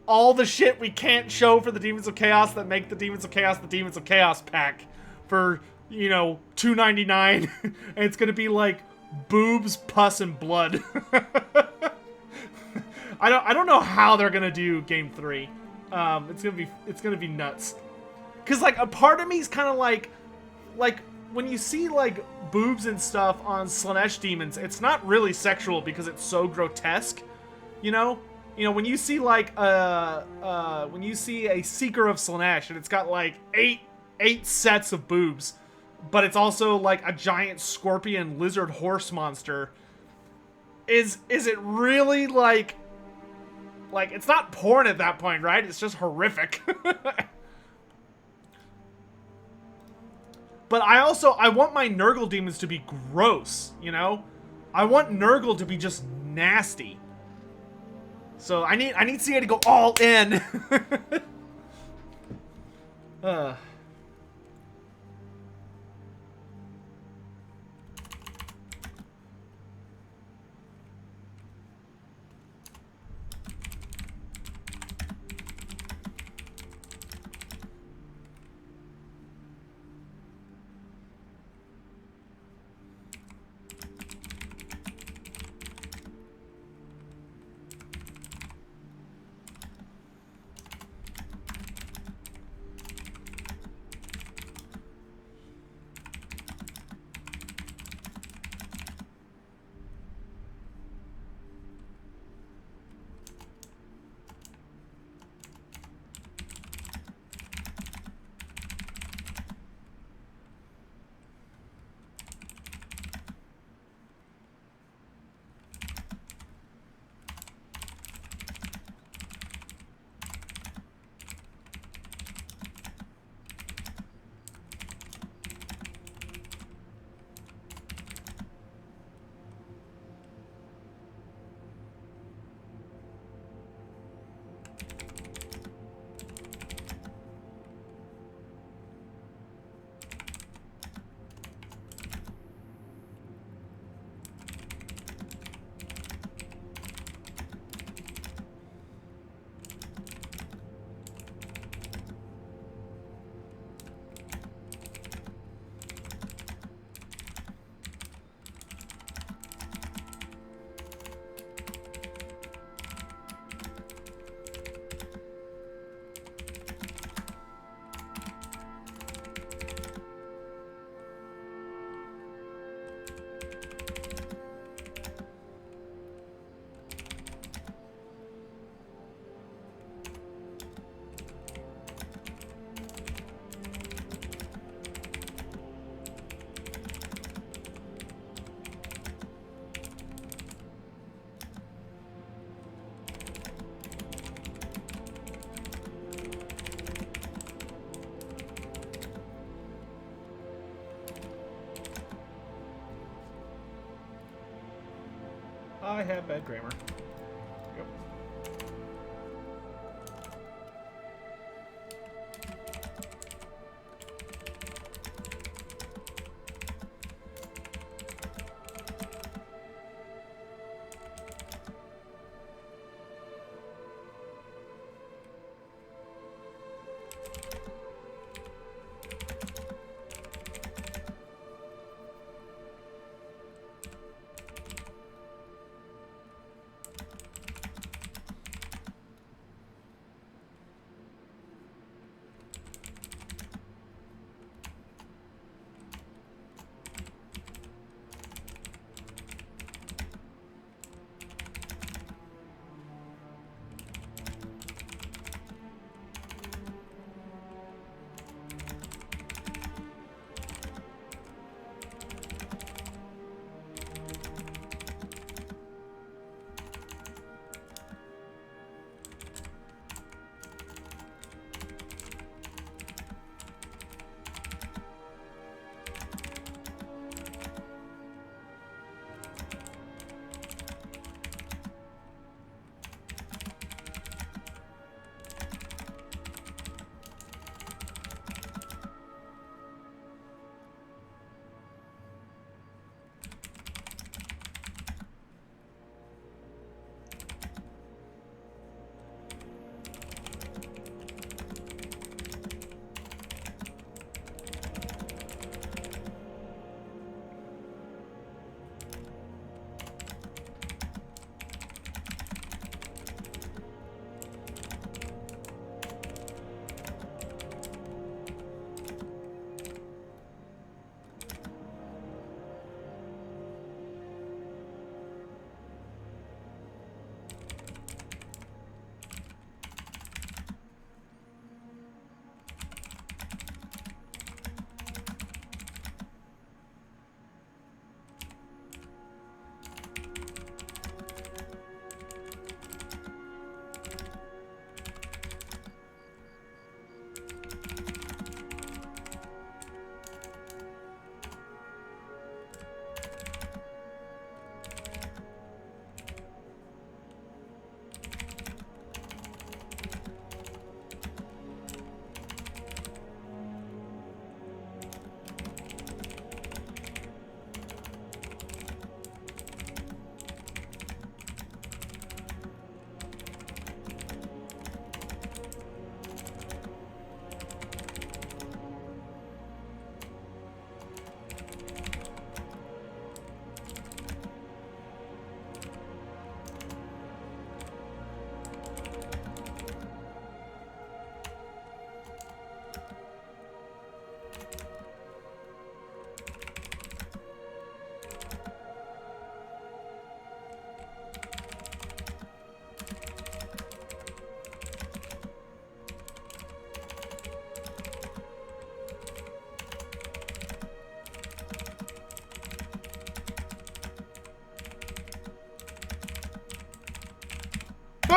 all the shit we can't show for the Demons of Chaos that make the Demons of Chaos the Demons of Chaos pack for, you know, $2.99, and it's gonna be like boobs, pus, and blood. I don't know how they're gonna do Game 3. It's gonna be nuts. Cause like a part of me is kind of like when you see like boobs and stuff on Slanesh demons, it's not really sexual because it's so grotesque, you know. You know, when you see like when you see a Seeker of Slanesh and it's got like eight sets of boobs, but it's also like a giant scorpion lizard horse monster. Is it really like it's not porn at that point, right? It's just horrific. But I want my Nurgle demons to be gross, you know? I want Nurgle to be just nasty. So I need CA to go all in. I have bad grammar. Yep.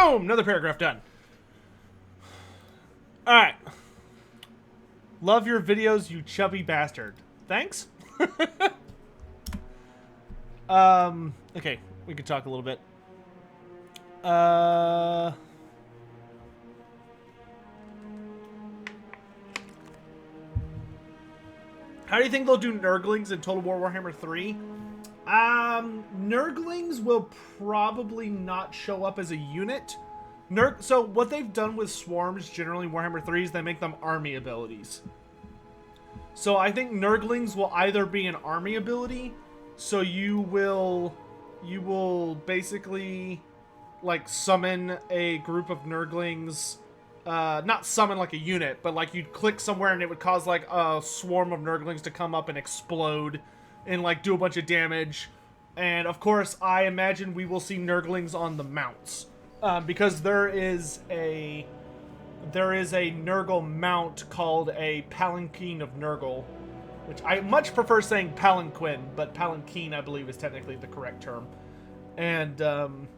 Boom! Another paragraph done. Alright. Love your videos, you chubby bastard. Thanks. Okay, we could talk a little bit. How do you think they'll do Nurglings in Total War Warhammer 3? Nurglings will probably not show up as a unit. So what they've done with Swarms generally in Warhammer 3 is they make them army abilities. So I think Nurglings will either be an army ability, so you will basically like summon a group of Nurglings, not summon like a unit, but like you'd click somewhere and it would cause like a swarm of Nurglings to come up and explode and like do a bunch of damage. And of course, I imagine we will see Nurglings on the mounts, because there is a Nurgle mount called a Palanquin of Nurgle, which I much prefer saying Palanquin, but Palanquin I believe is technically the correct term. And the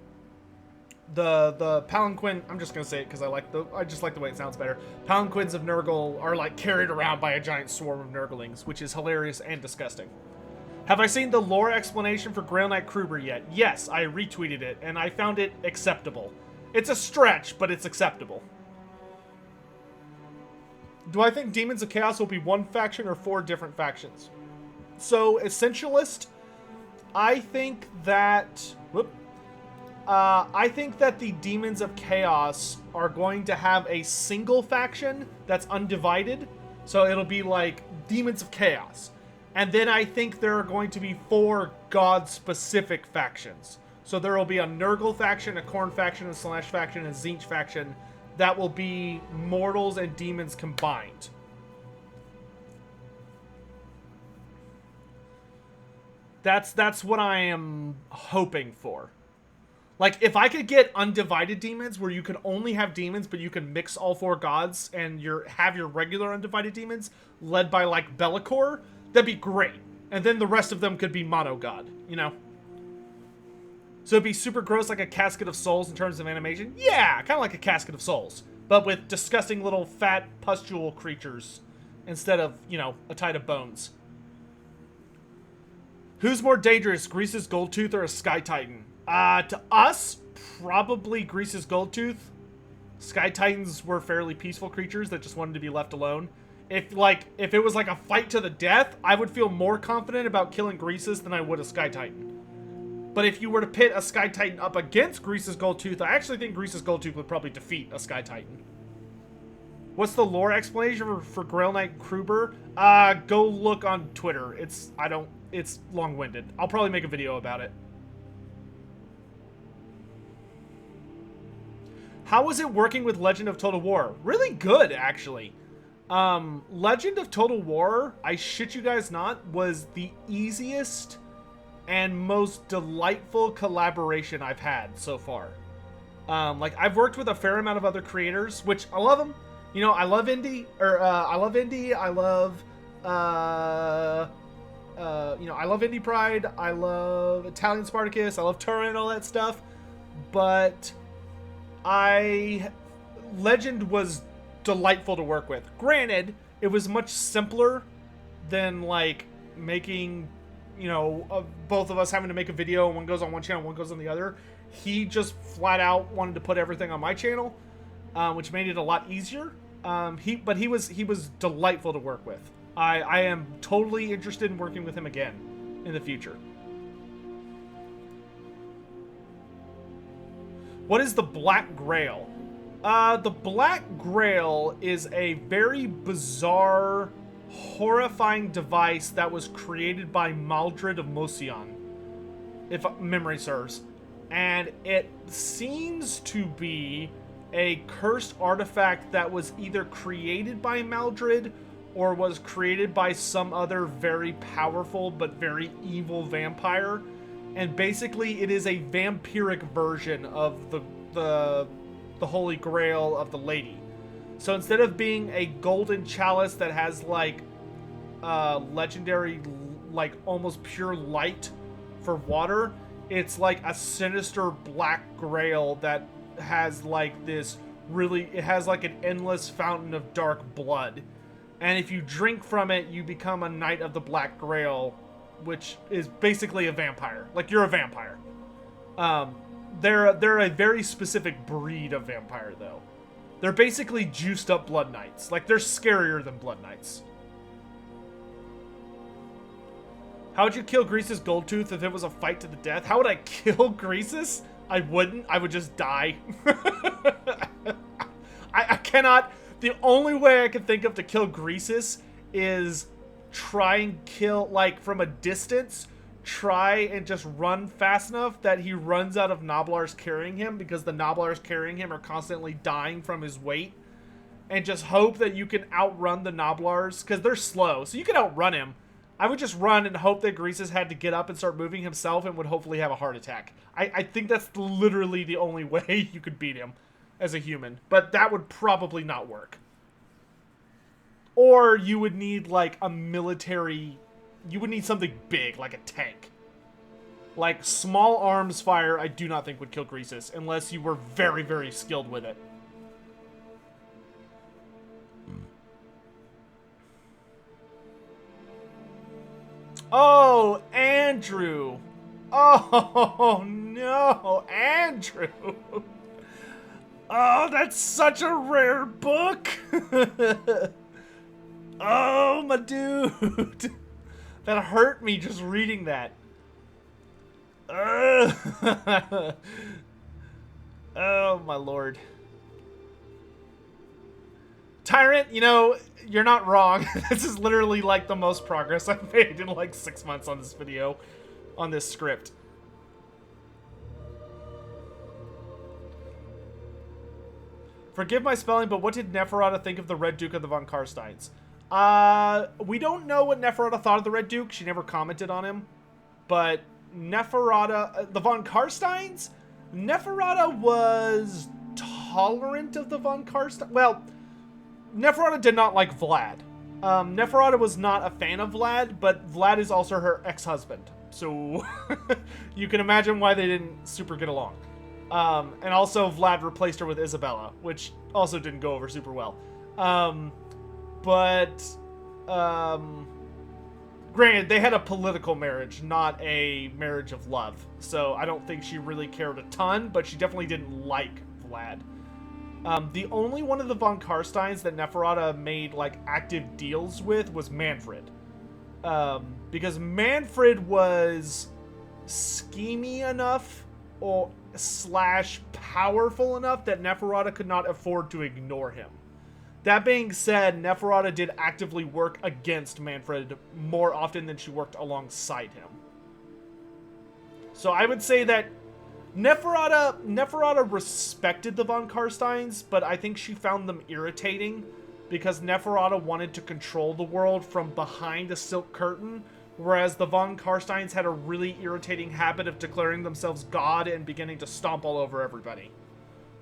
Palanquin, I'm just gonna say it because I just like the way it sounds better. Palanquins of Nurgle are like carried around by a giant swarm of Nurglings, which is hilarious and disgusting. Have I seen the lore explanation for Grail Knight Kruber yet? Yes, I retweeted it, and I found it acceptable. It's a stretch, but it's acceptable. Do I think Demons of Chaos will be one faction or 4 different factions? So, Essentialist, I think that the Demons of Chaos are going to have a single faction that's undivided. So it'll be like Demons of Chaos. And then I think there are going to be 4 god-specific factions. So there will be a Nurgle faction, a Khorne faction, a Slash faction, and a Tzeentch faction. That will be mortals and demons combined. That's what I am hoping for. Like, if I could get undivided demons, where you can only have demons, but you can mix all 4 gods, and have your regular undivided demons, led by, like, Be'lakor, that'd be great. And then the rest of them could be mono-god, you know? So it'd be super gross, like a Casket of Souls in terms of animation? Yeah, kind of like a Casket of Souls, but with disgusting little fat pustule creatures instead of, you know, a tide of bones. Who's more dangerous, Grease's Goldtooth or a Sky Titan? To us, probably Grease's Goldtooth. Sky Titans were fairly peaceful creatures that just wanted to be left alone. If it was like a fight to the death, I would feel more confident about killing Grease's than I would a Sky Titan. But if you were to pit a Sky Titan up against Grease's Goldtooth, I actually think Grease's Goldtooth would probably defeat a Sky Titan. What's the lore explanation for Grail Knight Kruber? Go look on Twitter. It's long-winded. I'll probably make a video about it. How was it working with Legend of Total War? Really good, actually. Legend of Total War, I shit you guys not, was the easiest and most delightful collaboration I've had so far. Like, I've worked with a fair amount of other creators, which I love them. You know, I love indie, I love Indie Pride, I love Italian Spartacus, I love Turin and all that stuff, but Legend was delightful to work with. Granted, it was much simpler than, like, making, you know, both of us having to make a video, one goes on one channel, one goes on the other. He just flat out wanted to put everything on my channel, which made it a lot easier. But he was delightful to work with. I am totally interested in working with him again in the future. What is the Black Grail? The Black Grail is a very bizarre, horrifying device that was created by Maldred of Moosian, if memory serves. And it seems to be a cursed artifact that was either created by Maldred or was created by some other very powerful but very evil vampire. And basically it is a vampiric version of the Holy Grail of the Lady. So instead of being a golden chalice that has like legendary, like almost pure light for water, it's like a sinister black grail that has like this it has like an endless fountain of dark blood. And if you drink from it, you become a Knight of the Black Grail, which is basically a vampire. Like, you're a vampire. They're a very specific breed of vampire, though. They're basically juiced up Blood Knights. Like, they're scarier than Blood Knights. How would you kill Grease's Goldtooth if it was a fight to the death? How would I kill Grease's? I wouldn't. I would just die. I cannot... The only way I can think of to kill Grease's is try and kill, like, from a distance, try and just run fast enough that he runs out of Noblars carrying him, because the Noblars carrying him are constantly dying from his weight, and just hope that you can outrun the Noblars, because they're slow, so you can outrun him. I would just run and hope that Greases had to get up and start moving himself and would hopefully have a heart attack. I think that's literally the only way you could beat him as a human, but that would probably not work. Or you would need, like, a military... You would need something big, like a tank. Like, small arms fire, I do not think would kill Greases, unless you were very, very skilled with it. Oh, Andrew! Oh, no, Andrew! Oh, that's such a rare book! Oh, my dude! That hurt me just reading that. Oh, my lord. Tyrant, you know, you're not wrong. This is literally like the most progress I've made in like 6 months on this video, on this script. Forgive my spelling, but what did Neferata think of the Red Duke of the Von Karsteins? We don't know what Neferata thought of the Red Duke. She never commented on him. But Neferata, the Von Karsteins? Neferata was tolerant of the Von Karsteins. Well, Neferata did not like Vlad. Neferata was not a fan of Vlad, but Vlad is also her ex-husband. So you can imagine why they didn't super get along. And also Vlad replaced her with Isabella, which also didn't go over super well. Granted, they had a political marriage, not a marriage of love. So I don't think she really cared a ton, but she definitely didn't like Vlad. The only one of the Von Karsteins that Neferata made, like, active deals with was Manfred. Because Manfred was schemy enough, or / powerful enough that Neferata could not afford to ignore him. That being said, Neferata did actively work against Manfred more often than she worked alongside him. So I would say that Neferata respected the Von Karsteins, but I think she found them irritating because Neferata wanted to control the world from behind a silk curtain, whereas the Von Karsteins had a really irritating habit of declaring themselves God and beginning to stomp all over everybody.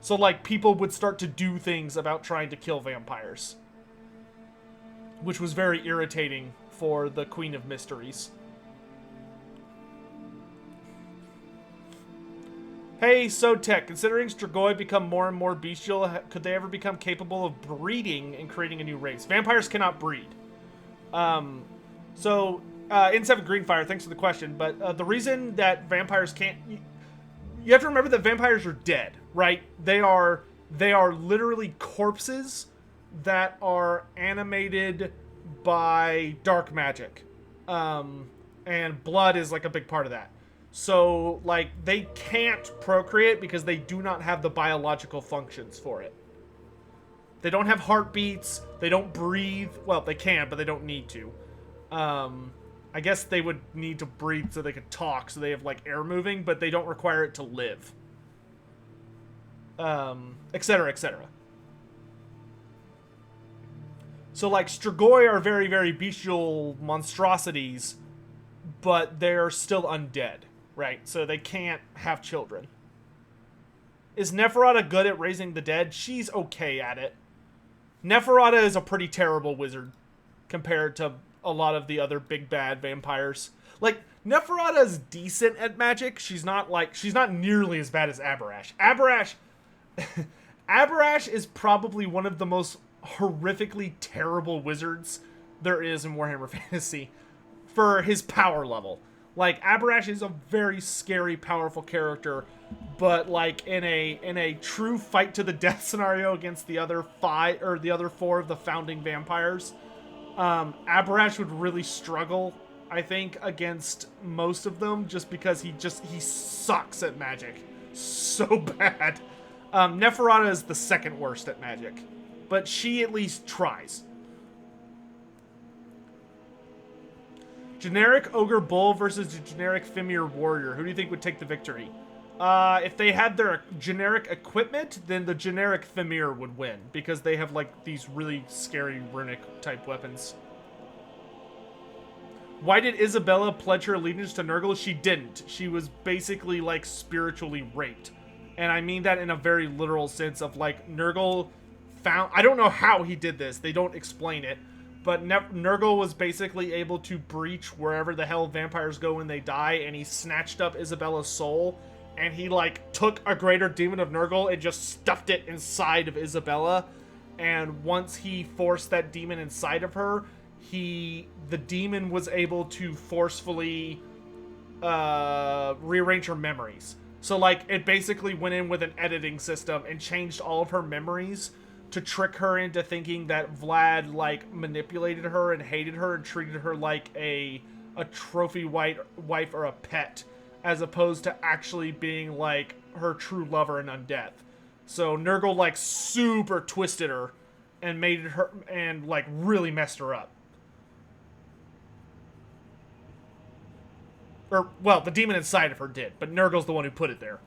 So, like, people would start to do things about trying to kill vampires. Which was very irritating for the Queen of Mysteries. Hey, Sotech, considering Strigoi become more and more bestial, could they ever become capable of breeding and creating a new race? Vampires cannot breed. In 7 Greenfire, thanks for the question, but the reason that vampires can't... You have to remember that vampires are dead, right? They are literally corpses that are animated by dark magic. And blood is like a big part of that. So, like, they can't procreate because they do not have the biological functions for it. They don't have heartbeats, they don't breathe. Well, they can, but they don't need to. I guess they would need to breathe so they could talk, so they have, like, air moving, but they don't require it to live. Etc., etc. So, like, Strigoi are very, very bestial monstrosities, but they're still undead, right? So they can't have children. Is Neferata good at raising the dead? She's okay at it. Neferata is a pretty terrible wizard compared to a lot of the other big bad vampires. Like, Neferata's decent at magic. She's not nearly as bad as Aberash. Aberash is probably one of the most horrifically terrible wizards there is in Warhammer Fantasy for his power level. Like, Aberash is a very scary, powerful character, but like in a true fight to the death scenario against the other four of the founding vampires, Aberash would really struggle, I think, against most of them, just because he sucks at magic so bad. Neferata is the second worst at magic, but she at least tries. Generic Ogre Bull versus the generic Fimir Warrior. Who do you think would take the victory? If they had their generic equipment, then the generic Fimir would win, because they have, like, these really scary runic-type weapons. Why did Isabella pledge her allegiance to Nurgle? She didn't. She was basically, like, spiritually raped. And I mean that in a very literal sense of, like, Nurgle found... I don't know how he did this. They don't explain it. But Nurgle was basically able to breach wherever the hell vampires go when they die, and he snatched up Isabella's soul, and he, like, took a greater demon of Nurgle and just stuffed it inside of Isabella. And once he forced that demon inside of her, the demon was able to forcefully rearrange her memories. So, like, it basically went in with an editing system and changed all of her memories to trick her into thinking that Vlad, like, manipulated her and hated her and treated her like a trophy wife or a pet, as opposed to actually being, like, her true lover and undeath. So Nurgle, like, super twisted her and made her, and, like, really messed her up. Or, well, the demon inside of her did, but Nurgle's the one who put it there.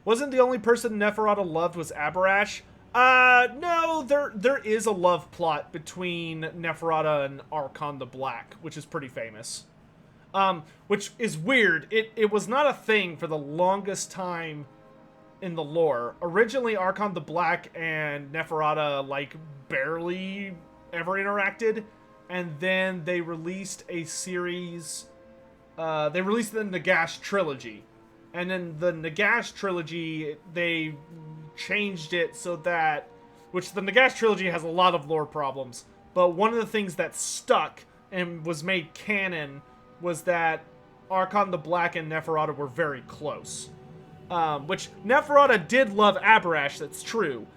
Wasn't the only person Neferata loved was Aberash? No, there is a love plot between Neferata and Archon the Black, which is pretty famous. Which is weird. It was not a thing for the longest time in the lore. Originally, Archon the Black and Neferata, like, barely ever interacted. And then they released a series... they released the Nagash trilogy. And then the Nagash trilogy, they changed it so that... Which the Nagash trilogy has a lot of lore problems. But one of the things that stuck and was made canon was that Archon the Black and Neferata were very close. Which Neferata did love Aberash, that's true.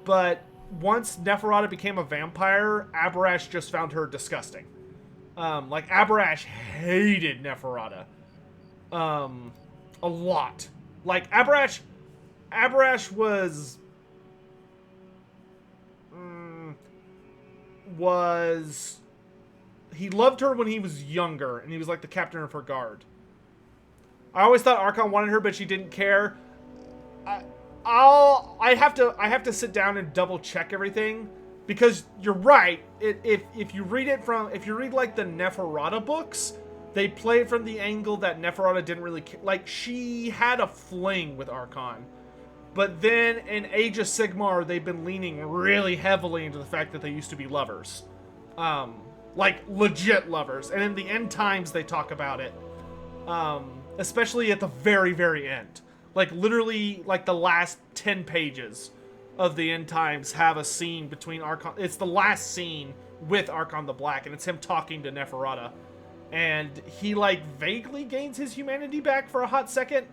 But once Neferata became a vampire, Aberash just found her disgusting. Like, Aberash hated Neferata. A lot. Like, Aberash was... He loved her when he was younger, and he was like the captain of her guard. I always thought Archon wanted her, but she didn't care. I have to sit down and double check everything, because you're right. If you read like the Neferata books, they play it from the angle that Neferata didn't really care. Like, she had a fling with Archon, but then in Age of Sigmar, they've been leaning really heavily into the fact that they used to be lovers. Like, legit lovers. And in the end times, they talk about it. Especially at the very, very end. Like, literally, like, the last 10 pages of the end times have a scene between Archon... It's the last scene with Archon the Black, and it's him talking to Neferata. And he, like, vaguely gains his humanity back for a hot second.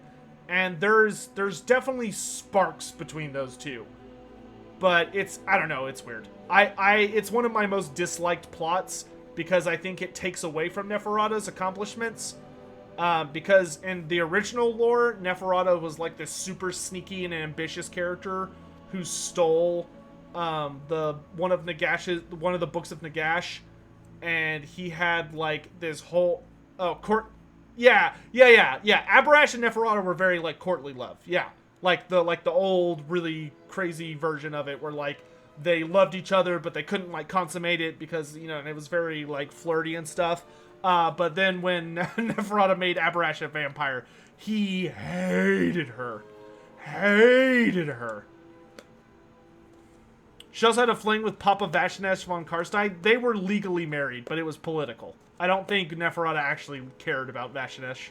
And there's definitely sparks between those two. But I don't know, it's weird. It's one of my most disliked plots, because I think it takes away from Neferata's accomplishments. Because in the original lore, Neferata was like this super sneaky and ambitious character who stole one of the books of Nagash, and he had like this whole Aberash and Neferata were very like courtly love. Yeah. Like the old really crazy version of it where like they loved each other but they couldn't like consummate it because, you know, and it was very like flirty and stuff. But then when Neferata made Aberash a vampire, he hated her. Hated her. She also had a fling with Papa Vashnesh von Karstein. They were legally married, but it was political. I don't think Neferata actually cared about Vashnesh.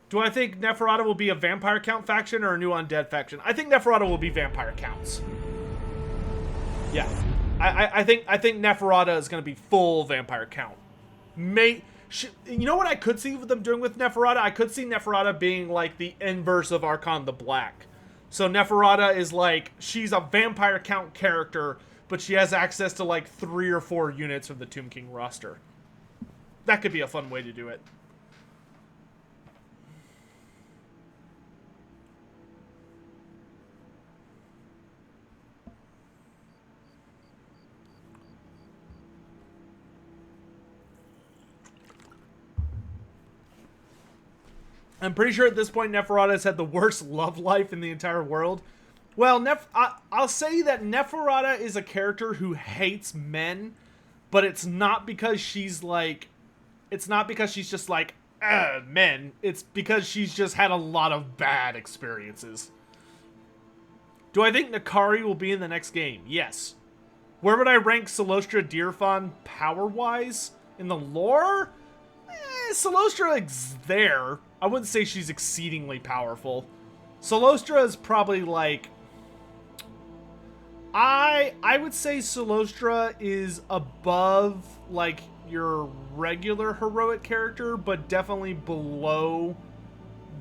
Do I think Neferata will be a vampire count faction or a new undead faction? I think Neferata will be vampire counts. Yeah. I think Neferata is going to be full vampire count. You know what I could see them doing with Neferata? I could see Neferata being like the inverse of Archon the Black. So Neferata is like, she's a vampire count character, but she has access to like 3 or 4 units of the Tomb King roster. That could be a fun way to do it. I'm pretty sure at this point Neferata has had the worst love life in the entire world. Well, I'll say that Neferata is a character who hates men, but it's not because she's like... It's not because she's just like, men. It's because she's just had a lot of bad experiences. Do I think Nakari will be in the next game? Yes. Where would I rank Solostra Deerfon power-wise? In the lore? Solostra is there. I wouldn't say she's exceedingly powerful. Solostra is probably like... I would say Solostra is above, like, your regular heroic character, but definitely below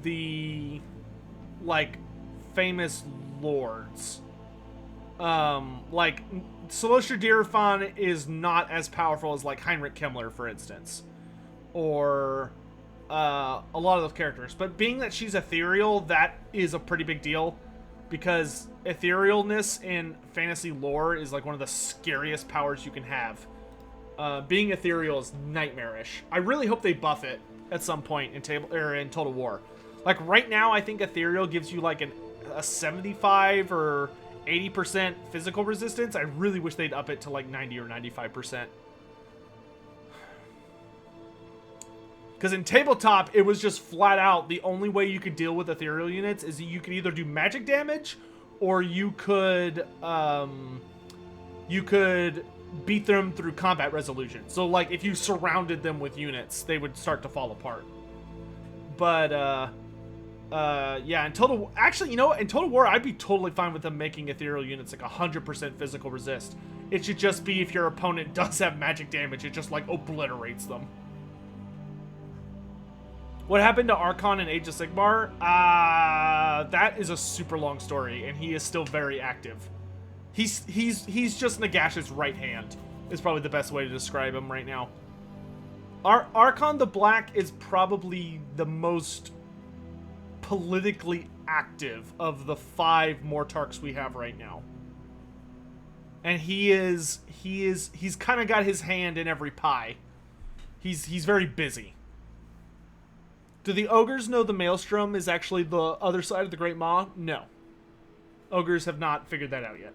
the, like, famous lords. Like, Solostra Deerfon is not as powerful as, like, Heinrich Himmler, for instance. Or... a lot of those characters. But being that she's ethereal, that is a pretty big deal. Because etherealness in fantasy lore is like one of the scariest powers you can have. Being ethereal is nightmarish. I really hope they buff it at some point in Total War. Like right now, I think ethereal gives you like a 75 or 80% physical resistance. I really wish they'd up it to like 90 or 95%. Because in tabletop, it was just flat out the only way you could deal with ethereal units is you could either do magic damage, or you could beat them through combat resolution. So like if you surrounded them with units, they would start to fall apart. But yeah, in Total... Actually, you know what? In Total War, I'd be totally fine with them making ethereal units like 100% physical resist. It should just be if your opponent does have magic damage, it just like obliterates them. What happened to Archon in Age of Sigmar? That is a super long story, and he is still very active. He's just Nagash's right hand, is probably the best way to describe him right now. Archon the Black is probably the most politically active of the 5 Mortarchs we have right now. And he's kind of got his hand in every pie. He's very busy. Do the ogres know the Maelstrom is actually the other side of the Great Maw? No. Ogres have not figured that out yet.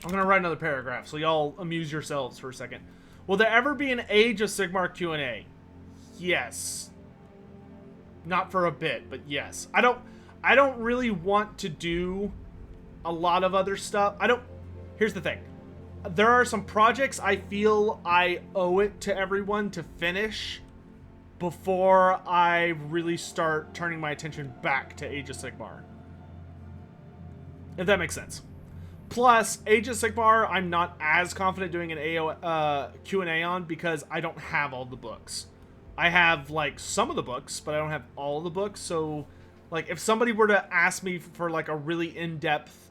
I'm going to write another paragraph, so y'all amuse yourselves for a second. Will there ever be an Age of Sigmar Q&A? Yes. Not for a bit, but yes. I don't really want to do a lot of other stuff. Here's the thing. There are some projects I feel I owe it to everyone to finish before I really start turning my attention back to Age of Sigmar. If that makes sense. Plus, Age of Sigmar, I'm not as confident doing an Q&A on because I don't have all the books. I have, like, some of the books, but I don't have all the books. So, like, if somebody were to ask me for, like, a really in-depth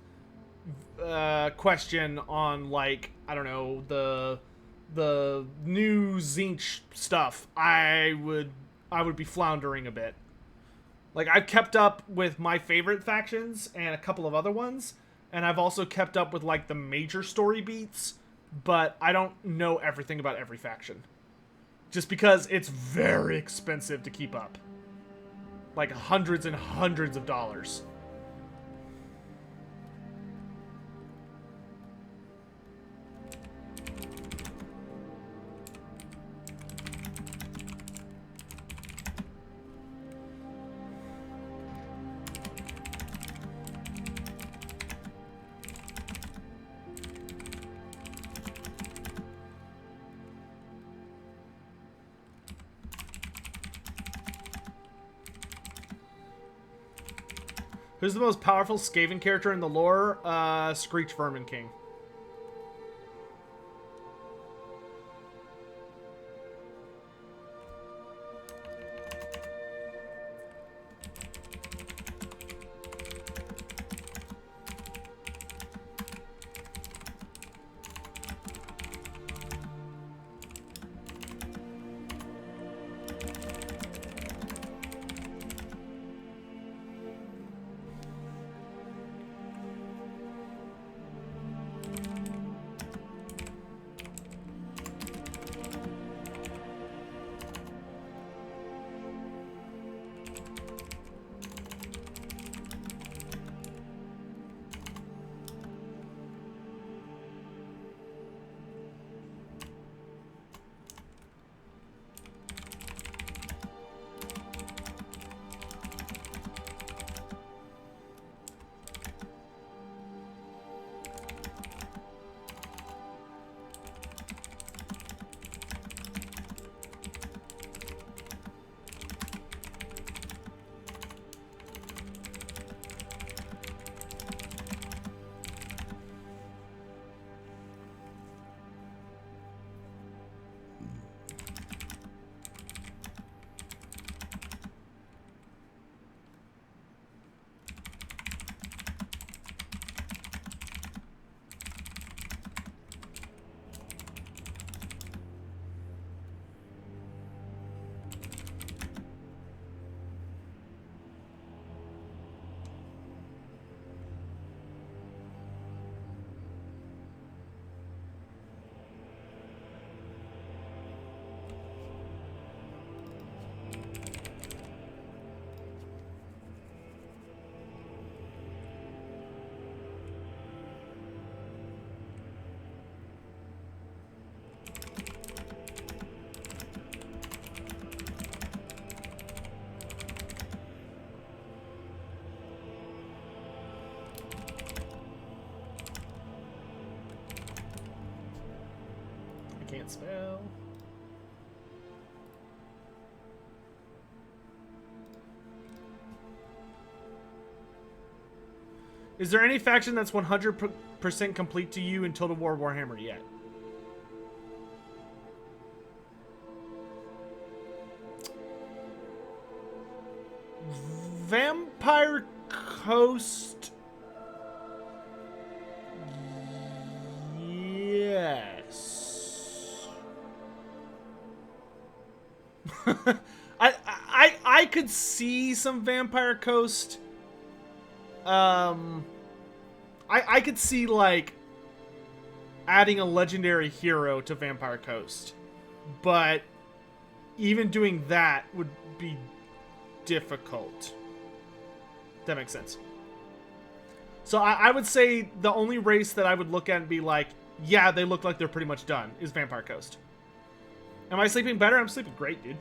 question on, like, I don't know, the new Tzeentch stuff, I would be floundering a bit. Like, I've kept up with my favorite factions and a couple of other ones. And I've also kept up with, like, the major story beats, but I don't know everything about every faction. Just because it's very expensive to keep up. like hundreds and hundreds of dollars. Who's the most powerful Skaven character in the lore? Screech Vermin King. Can't spell. Is there any faction that's 100% complete to you in Total War Warhammer yet? Vampire Coast. Yes. I could see some Vampire Coast. I could see like adding a legendary hero to Vampire Coast, but even doing that would be difficult. That makes sense. So I would say the only race that I would look at and be like, yeah, they look like they're pretty much done, is Vampire Coast. Am I sleeping better? I'm sleeping great, dude.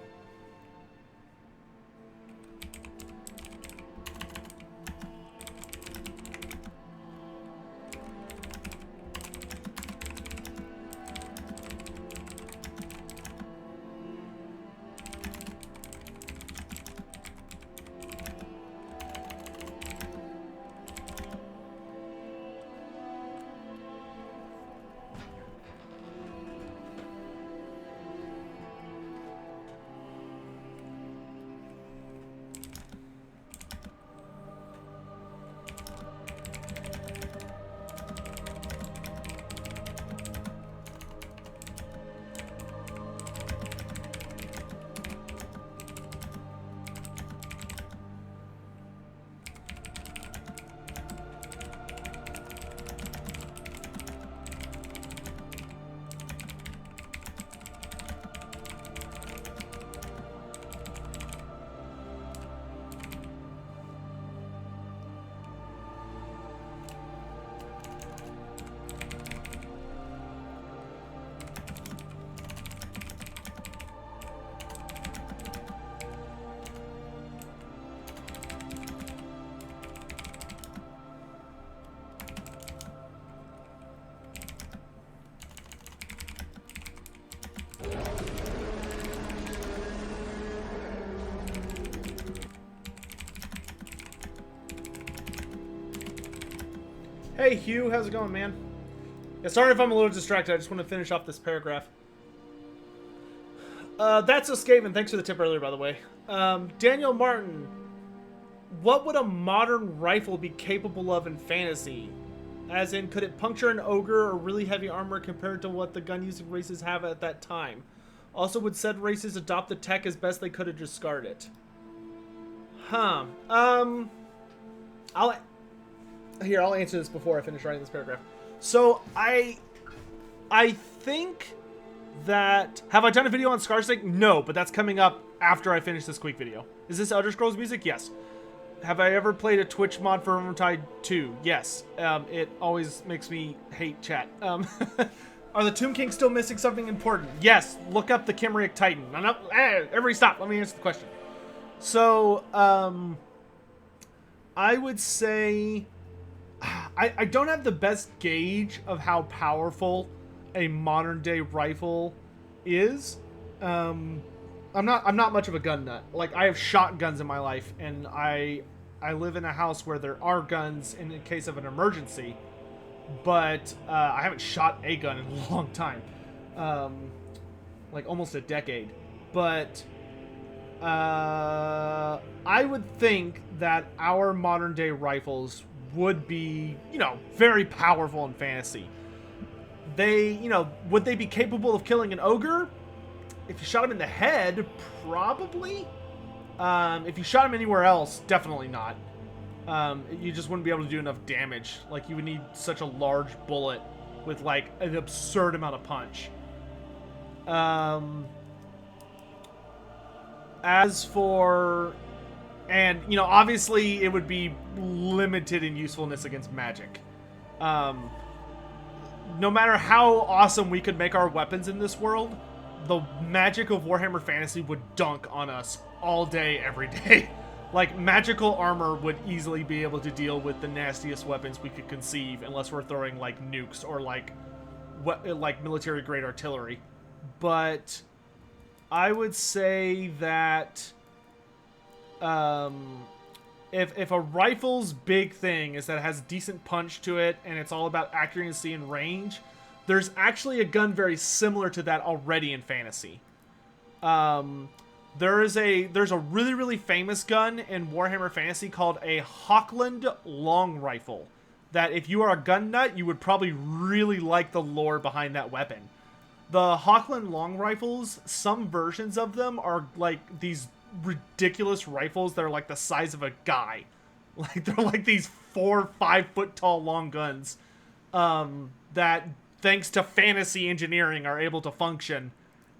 Hey, Hugh. How's it going, man? Yeah, sorry if I'm a little distracted. I just want to finish off this paragraph. That's a Skaven. Thanks for the tip earlier, by the way. Daniel Martin. What would a modern rifle be capable of in fantasy? As in, could it puncture an ogre or really heavy armor compared to what the gun-using races have at that time? Also, would said races adopt the tech as best they could or discard it? Huh. I'll answer this before I finish writing this paragraph. So, I think that... Have I done a video on Scarsync? No, but that's coming up after I finish this quick video. Is this Elder Scrolls music? Yes. Have I ever played a Twitch mod for Untitled 2? Yes. It always makes me hate chat. Are the Tomb Kings still missing something important? Yes. Look up the Chimeric Titan. Everybody stop. Let me answer the question. So, I would say... I don't have the best gauge of how powerful a modern day rifle is. I'm not much of a gun nut. Like, I have shotguns in my life, and I live in a house where there are guns in the case of an emergency, but I haven't shot a gun in a long time, like almost a decade. But I would think that our modern day rifles would be, very powerful in fantasy. They, would they be capable of killing an ogre? If you shot him in the head, probably. If you shot him anywhere else, definitely not. You just wouldn't be able to do enough damage. Like, you would need such a large bullet with, like, an absurd amount of punch. As for... And, obviously it would be limited in usefulness against magic. No matter how awesome we could make our weapons in this world, the magic of Warhammer Fantasy would dunk on us all day, every day. Like, magical armor would easily be able to deal with the nastiest weapons we could conceive, unless we're throwing, like, nukes or, like military-grade artillery. But I would say that if a rifle's big thing is that it has decent punch to it and it's all about accuracy and range, there's actually a gun very similar to that already in fantasy. There's a really, really famous gun in Warhammer Fantasy called a Hochland long rifle. That if you are a gun nut, you would probably really like the lore behind that weapon. The Hochland long rifles, some versions of them are like these ridiculous rifles that are like the size of a guy. Like, they're like these 4 or 5 foot tall long guns that, thanks to fantasy engineering, are able to function,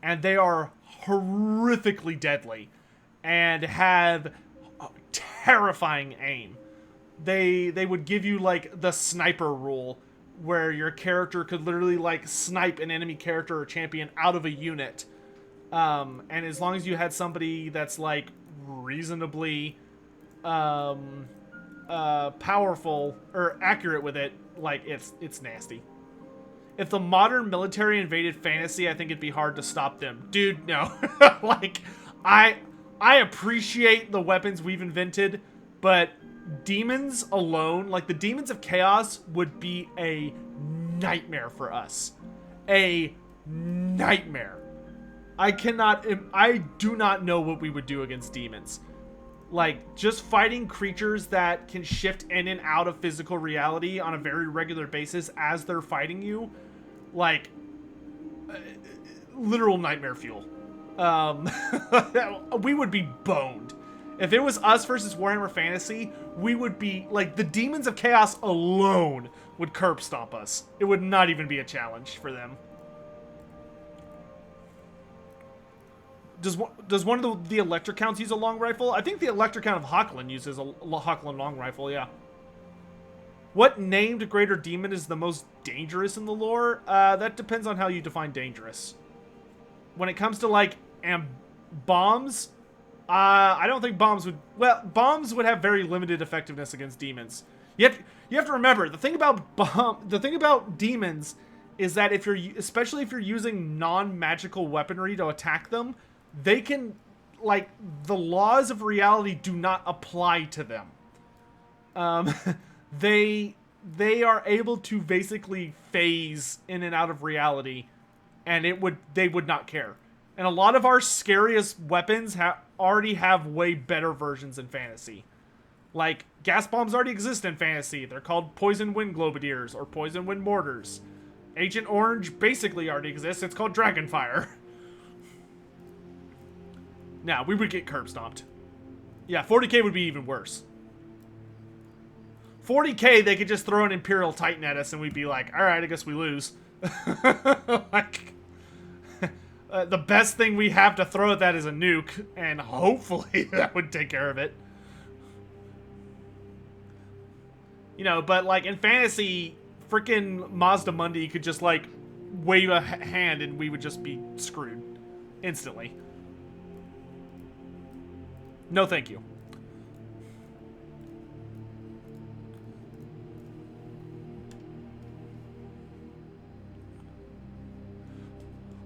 and they are horrifically deadly and have terrifying aim. They would give you, like, the sniper rule, where your character could literally, like, snipe an enemy character or champion out of a unit. And as long as you had somebody that's, like, reasonably powerful or accurate with it, like, it's nasty. If the modern military invaded fantasy, I think it'd be hard to stop them. Dude, no. Like, I appreciate the weapons we've invented, but demons alone, like the demons of chaos, would be a nightmare for us. A nightmare. I do not know what we would do against demons. Like, just fighting creatures that can shift in and out of physical reality on a very regular basis as they're fighting you, like, literal nightmare fuel. We would be boned. If it was us versus Warhammer Fantasy, we would be, like, the Demons of Chaos alone would curb stomp us. It would not even be a challenge for them. Does one of the Electric Counts use a long rifle? I think the Electric Count of Hochland uses a Hochland long rifle, yeah. What named greater demon is the most dangerous in the lore? That depends on how you define dangerous. When it comes to, like, bombs, I don't think bombs would... Well, bombs would have very limited effectiveness against demons. You have to remember, the thing about demons is that especially if you're using non-magical weaponry to attack them, they can, like, the laws of reality do not apply to them. They they are able to basically phase in and out of reality, and they would not care. And a lot of our scariest weapons already have way better versions in fantasy. Like, gas bombs already exist in fantasy. They're called poison wind globadiers or poison wind mortars. Agent Orange basically already exists. It's called Dragonfire. Now, we would get curb stomped. Yeah, 40k would be even worse. 40k, they could just throw an Imperial Titan at us and we'd be like, alright, I guess we lose. Like, the best thing we have to throw at that is a nuke, and hopefully that would take care of it. You know, but like in fantasy, freaking Mazda Mundi could just like wave a hand and we would just be screwed instantly. No thank you.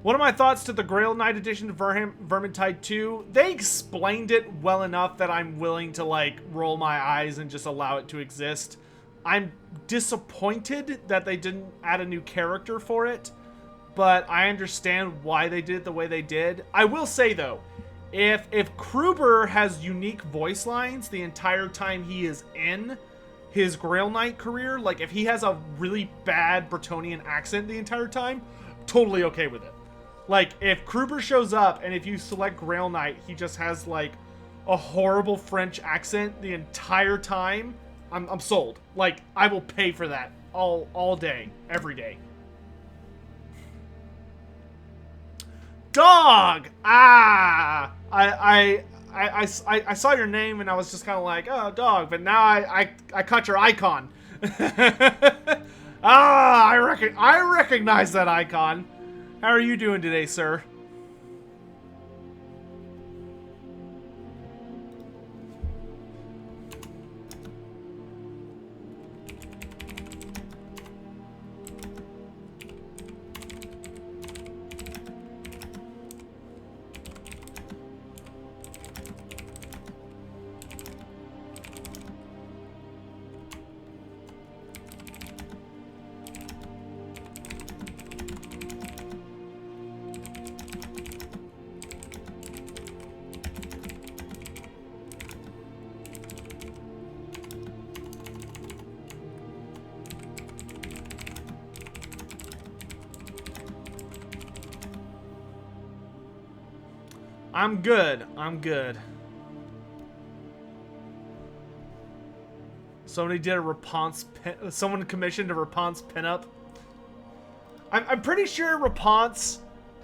One of my thoughts to the Grail Knight edition of Vermintide 2, they explained it well enough that I'm willing to like roll my eyes and just allow it to exist. I'm disappointed that they didn't add a new character for it, but I understand why they did it the way they did. I will say though, if Kruber has unique voice lines the entire time he is in his Grail Knight career, like if he has a really bad Bretonian accent the entire time, totally okay with it. Like, if Kruber shows up and if you select Grail Knight, he just has, like, a horrible French accent the entire time, I'm sold. Like, I will pay for that all day, every day. Dog! Ah! I saw your name and I was just kind of like, oh, dog, but now I caught your icon. Ah, I recognize that icon. How are you doing today, sir? I'm good. I'm good. Somebody did a Raponce pin. Someone commissioned a Raponce pinup. I'm pretty sure Raponce.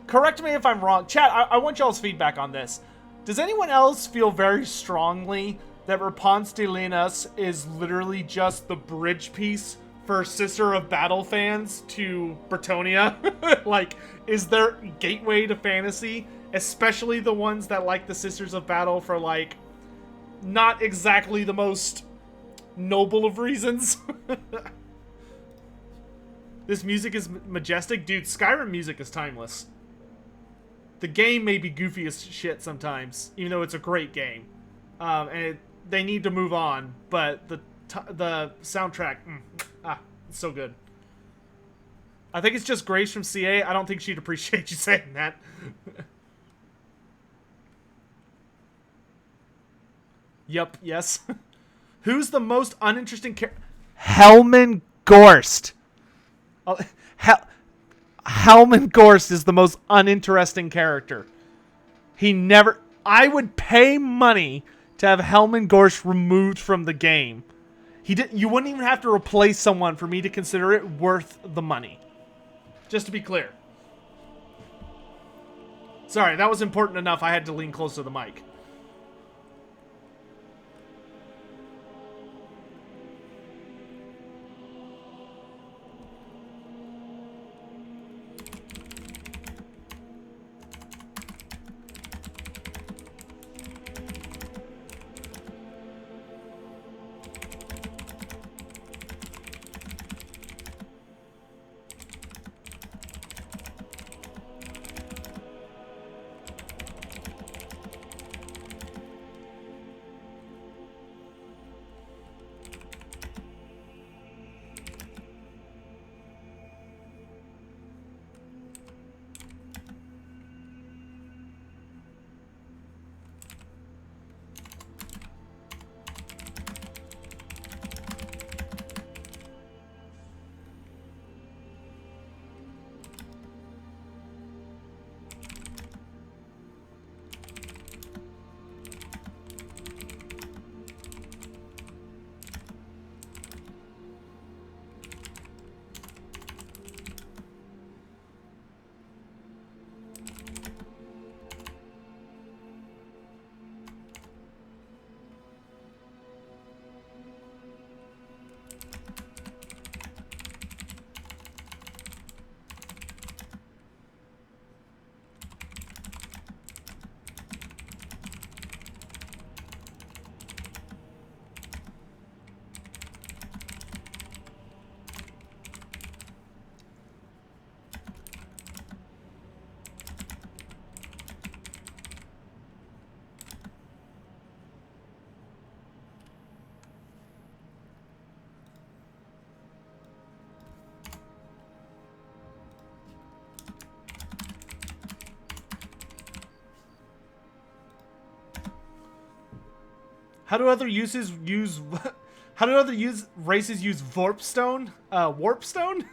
Correct me if I'm wrong. Chat, I want y'all's feedback on this. Does anyone else feel very strongly that Raponce de Lenas is literally just the bridge piece for Sister of Battle fans to Bretonia? Like, is their gateway to fantasy? Especially the ones that like the Sisters of Battle for, like, not exactly the most noble of reasons. This music is majestic. Dude, Skyrim music is timeless. The game may be goofy as shit sometimes, even though it's a great game. They need to move on, but the soundtrack, it's so good. I think it's just Grace from CA. I don't think she'd appreciate you saying that. Yup, yes. Who's the most uninteresting character? Helman Gorst. Helman Gorst is the most uninteresting character. He never... I would pay money to have Helman Gorst removed from the game. You wouldn't even have to replace someone for me to consider it worth the money. Just to be clear. Sorry, that was important enough I had to lean close to the mic. How do other uses use? How do other races use Warpstone? Warpstone?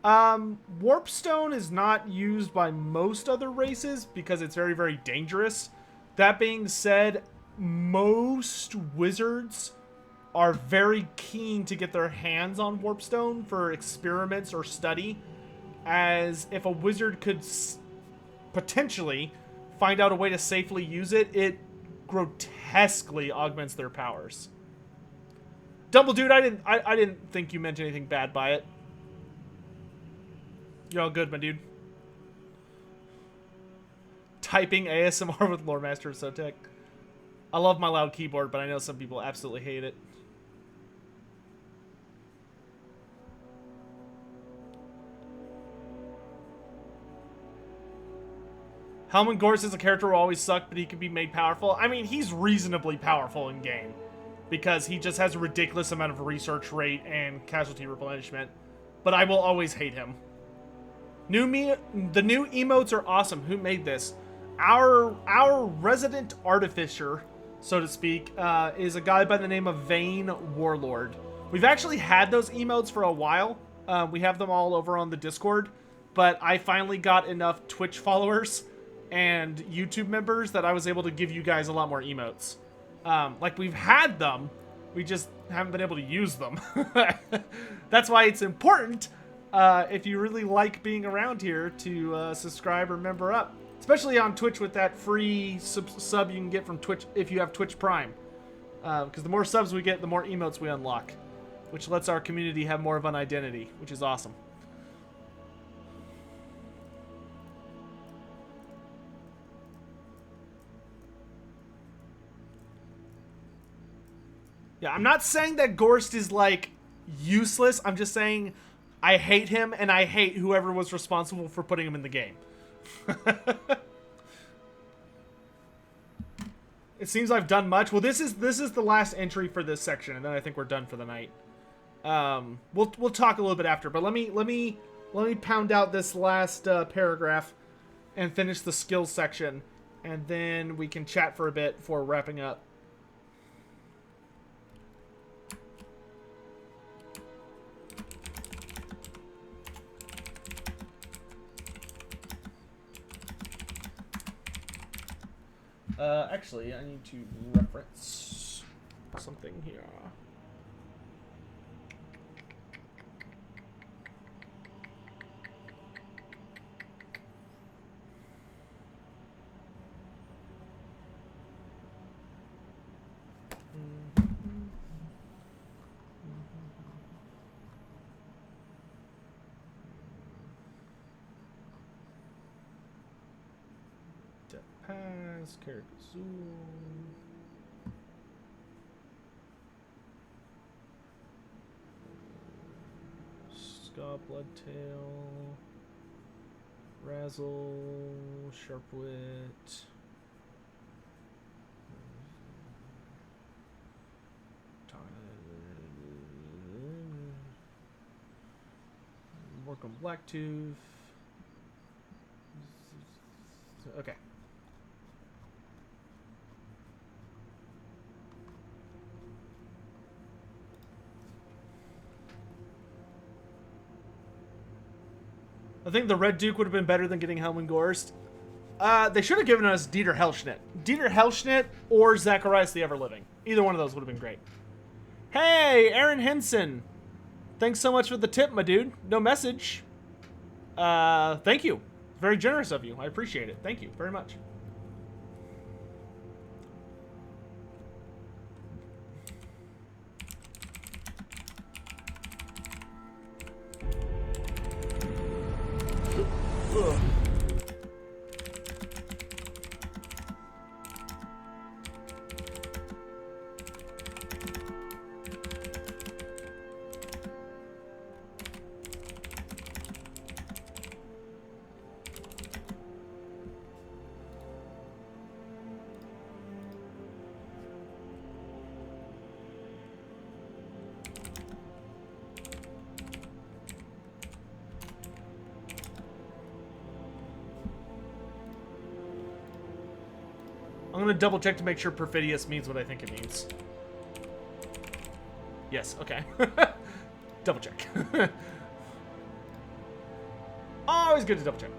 Warpstone is not used by most other races because it's very, very dangerous. That being said, most wizards are very keen to get their hands on Warpstone for experiments or study, as if a wizard could potentially find out a way to safely use it, it grotesquely augments their powers. Double Dude, I didn't think you meant anything bad by it. You're all good, my dude. Typing ASMR with Loremaster is so tech. I love my loud keyboard, but I know some people absolutely hate it. Helman Gorse as a character will always suck, but he can be made powerful. I mean, he's reasonably powerful in game, because he just has a ridiculous amount of research rate and casualty replenishment. But I will always hate him. The new emotes are awesome. Who made this? Our resident artificer, so to speak, is a guy by the name of Vane Warlord. We've actually had those emotes for a while. We have them all over on the Discord, but I finally got enough Twitch followers and YouTube members that I was able to give you guys a lot more emotes. Like, we've had them, we just haven't been able to use them. That's why it's important, if you really like being around here, to subscribe or member up. Especially on Twitch with that free sub you can get from Twitch if you have Twitch Prime. Because the more subs we get, the more emotes we unlock, which lets our community have more of an identity, which is awesome. Yeah, I'm not saying that Gorst is, like, useless. I'm just saying I hate him, and I hate whoever was responsible for putting him in the game. It seems I've done much. Well, this is the last entry for this section, and then I think we're done for the night. We'll talk a little bit after, but let me pound out this last paragraph and finish the skills section, and then we can chat for a bit before wrapping up. Actually, I need to reference something here. Pass, character zoom. Ska, Bloodtail, Razzle, Sharpwit, work on Blacktooth. Okay. I think the Red Duke would have been better than getting Helman Gorst. They should have given us Dieter Hellschnitt. Dieter Hellschnitt or Zacharias the Everliving. Either one of those would have been great. Hey, Aaron Henson. Thanks so much for the tip, my dude. No message. Thank you. Very generous of you. I appreciate it. Thank you very much. Ugh. I'm gonna double check to make sure perfidious means what I think it means. Yes, okay. Double check. Always good to double check.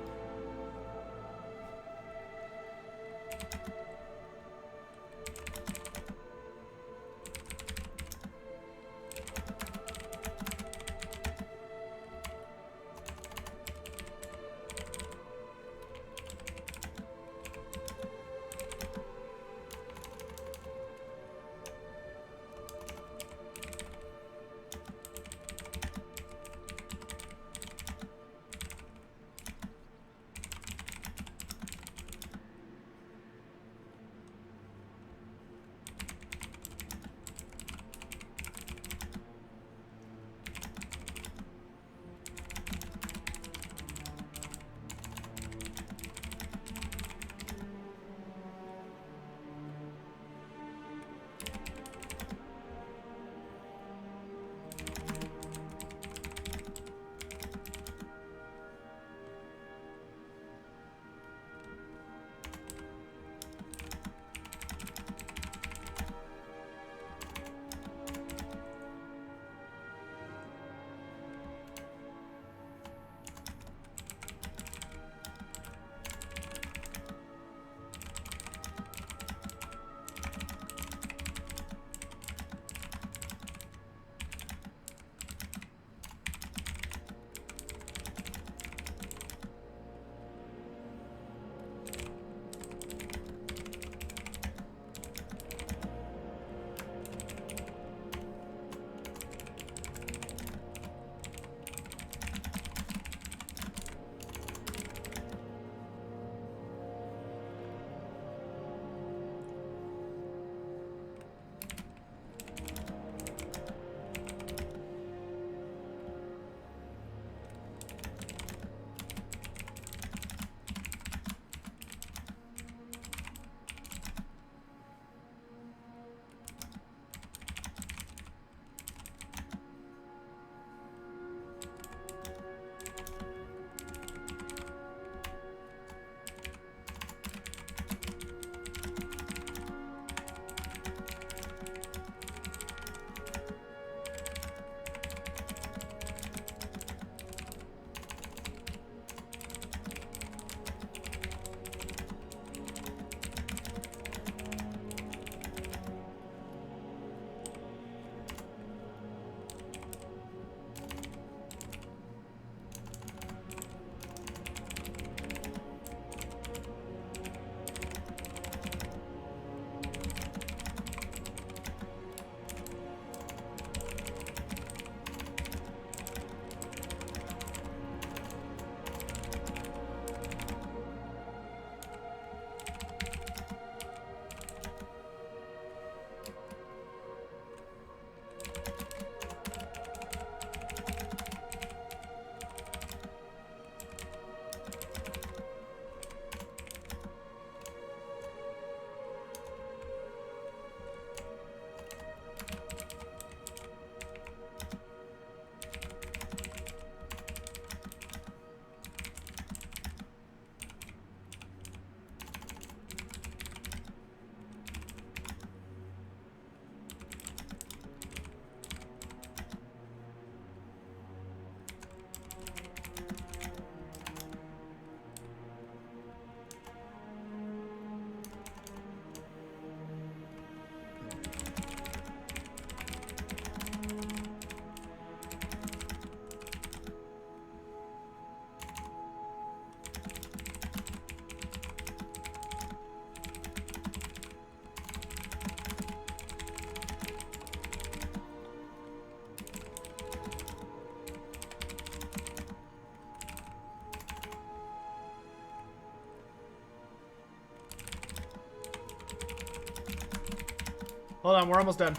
Hold on, we're almost done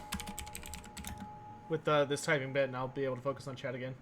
with this typing bit, and I'll be able to focus on chat again.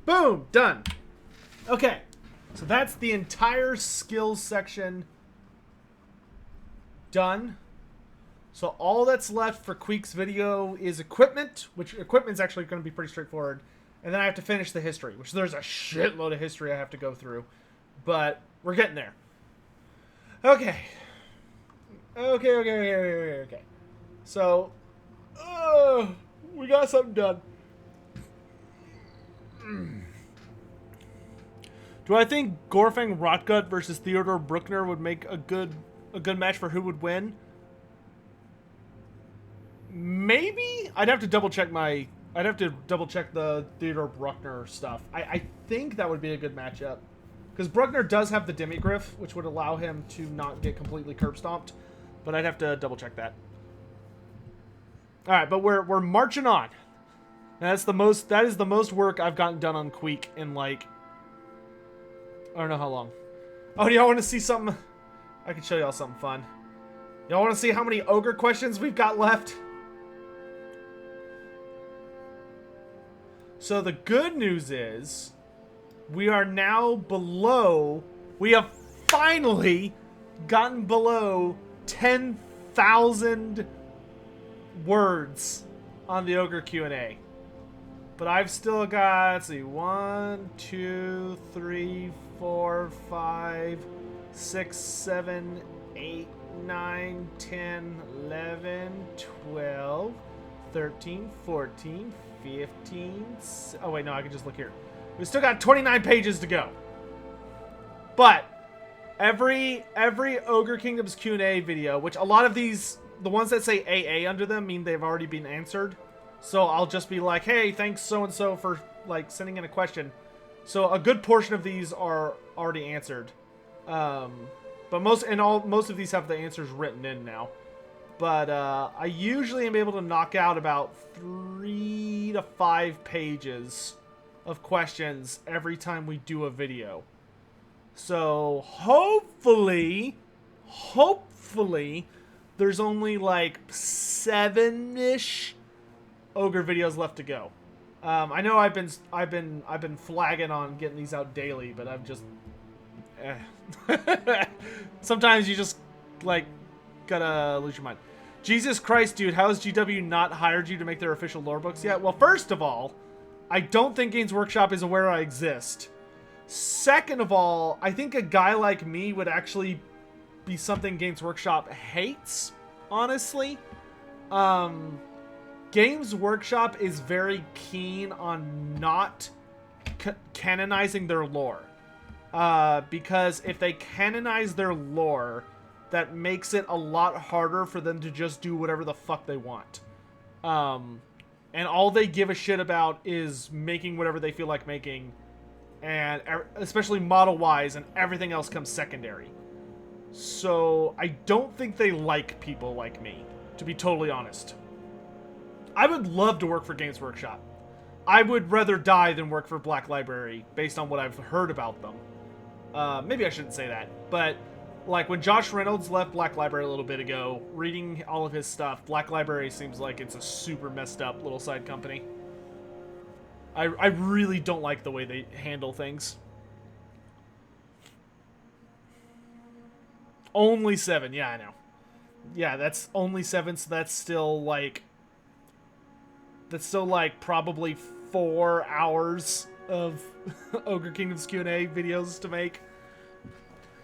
Boom! Done. Okay. So that's the entire skills section done. So all that's left for Queek's video is equipment, which equipment's actually going to be pretty straightforward. And then I have to finish the history, which there's a shitload of history I have to go through. But we're getting there. Okay. Okay. So, we got something done. Do I think Gorfang Rotgut versus Theodore Bruckner would make a good match for who would win? Maybe. I'd have to double check the Theodore Bruckner stuff. I think that would be a good matchup. Because Bruckner does have the Demigriff, which would allow him to not get completely curb stomped. But I'd have to double check that. Alright, but we're marching on. That is the most work I've gotten done on Queek in like I don't know how long. Oh, do y'all want to see something? I can show y'all something fun. Y'all want to see how many ogre questions we've got left? So the good news is we are now below. We have finally gotten below 10,000 words on the ogre Q&A. But I've still got, let's see, 1, 2, 3, 4, 5, 6, 7, 8, 9, 10, 11, 12, 13, 14, 15. Oh, wait, no, I can just look here. We still got 29 pages to go. But every Ogre Kingdoms Q&A video, which a lot of these, the ones that say AA under them mean they've already been answered. So I'll just be like, hey, thanks so-and-so for like sending in a question. So a good portion of these are already answered. But most of these have the answers written in now. But I usually am able to knock out about 3 to 5 pages of questions every time we do a video. So hopefully, there's only like 7-ish ogre videos left to go. I know I've been flagging on getting these out daily, but I'm just sometimes you just like gotta lose your mind. Jesus Christ, dude, how has GW not hired you to make their official lore books yet? Well, first of all, I don't think Games Workshop is aware I exist. Second of all, I think a guy like me would actually be something Games Workshop hates, honestly. Games Workshop is very keen on not canonizing their lore. Because if they canonize their lore, that makes it a lot harder for them to just do whatever the fuck they want. And all they give a shit about is making whatever they feel like making, and especially model-wise, and everything else comes secondary. So I don't think they like people like me, to be totally honest. I would love to work for Games Workshop. I would rather die than work for Black Library, based on what I've heard about them. Maybe I shouldn't say that, but like when Josh Reynolds left Black Library a little bit ago, reading all of his stuff, Black Library seems like it's a super messed up little side company. I really don't like the way they handle things. Only 7, yeah, I know. Yeah, that's only 7, so that's still like probably 4 hours of Ogre Kingdoms Q&A videos to make.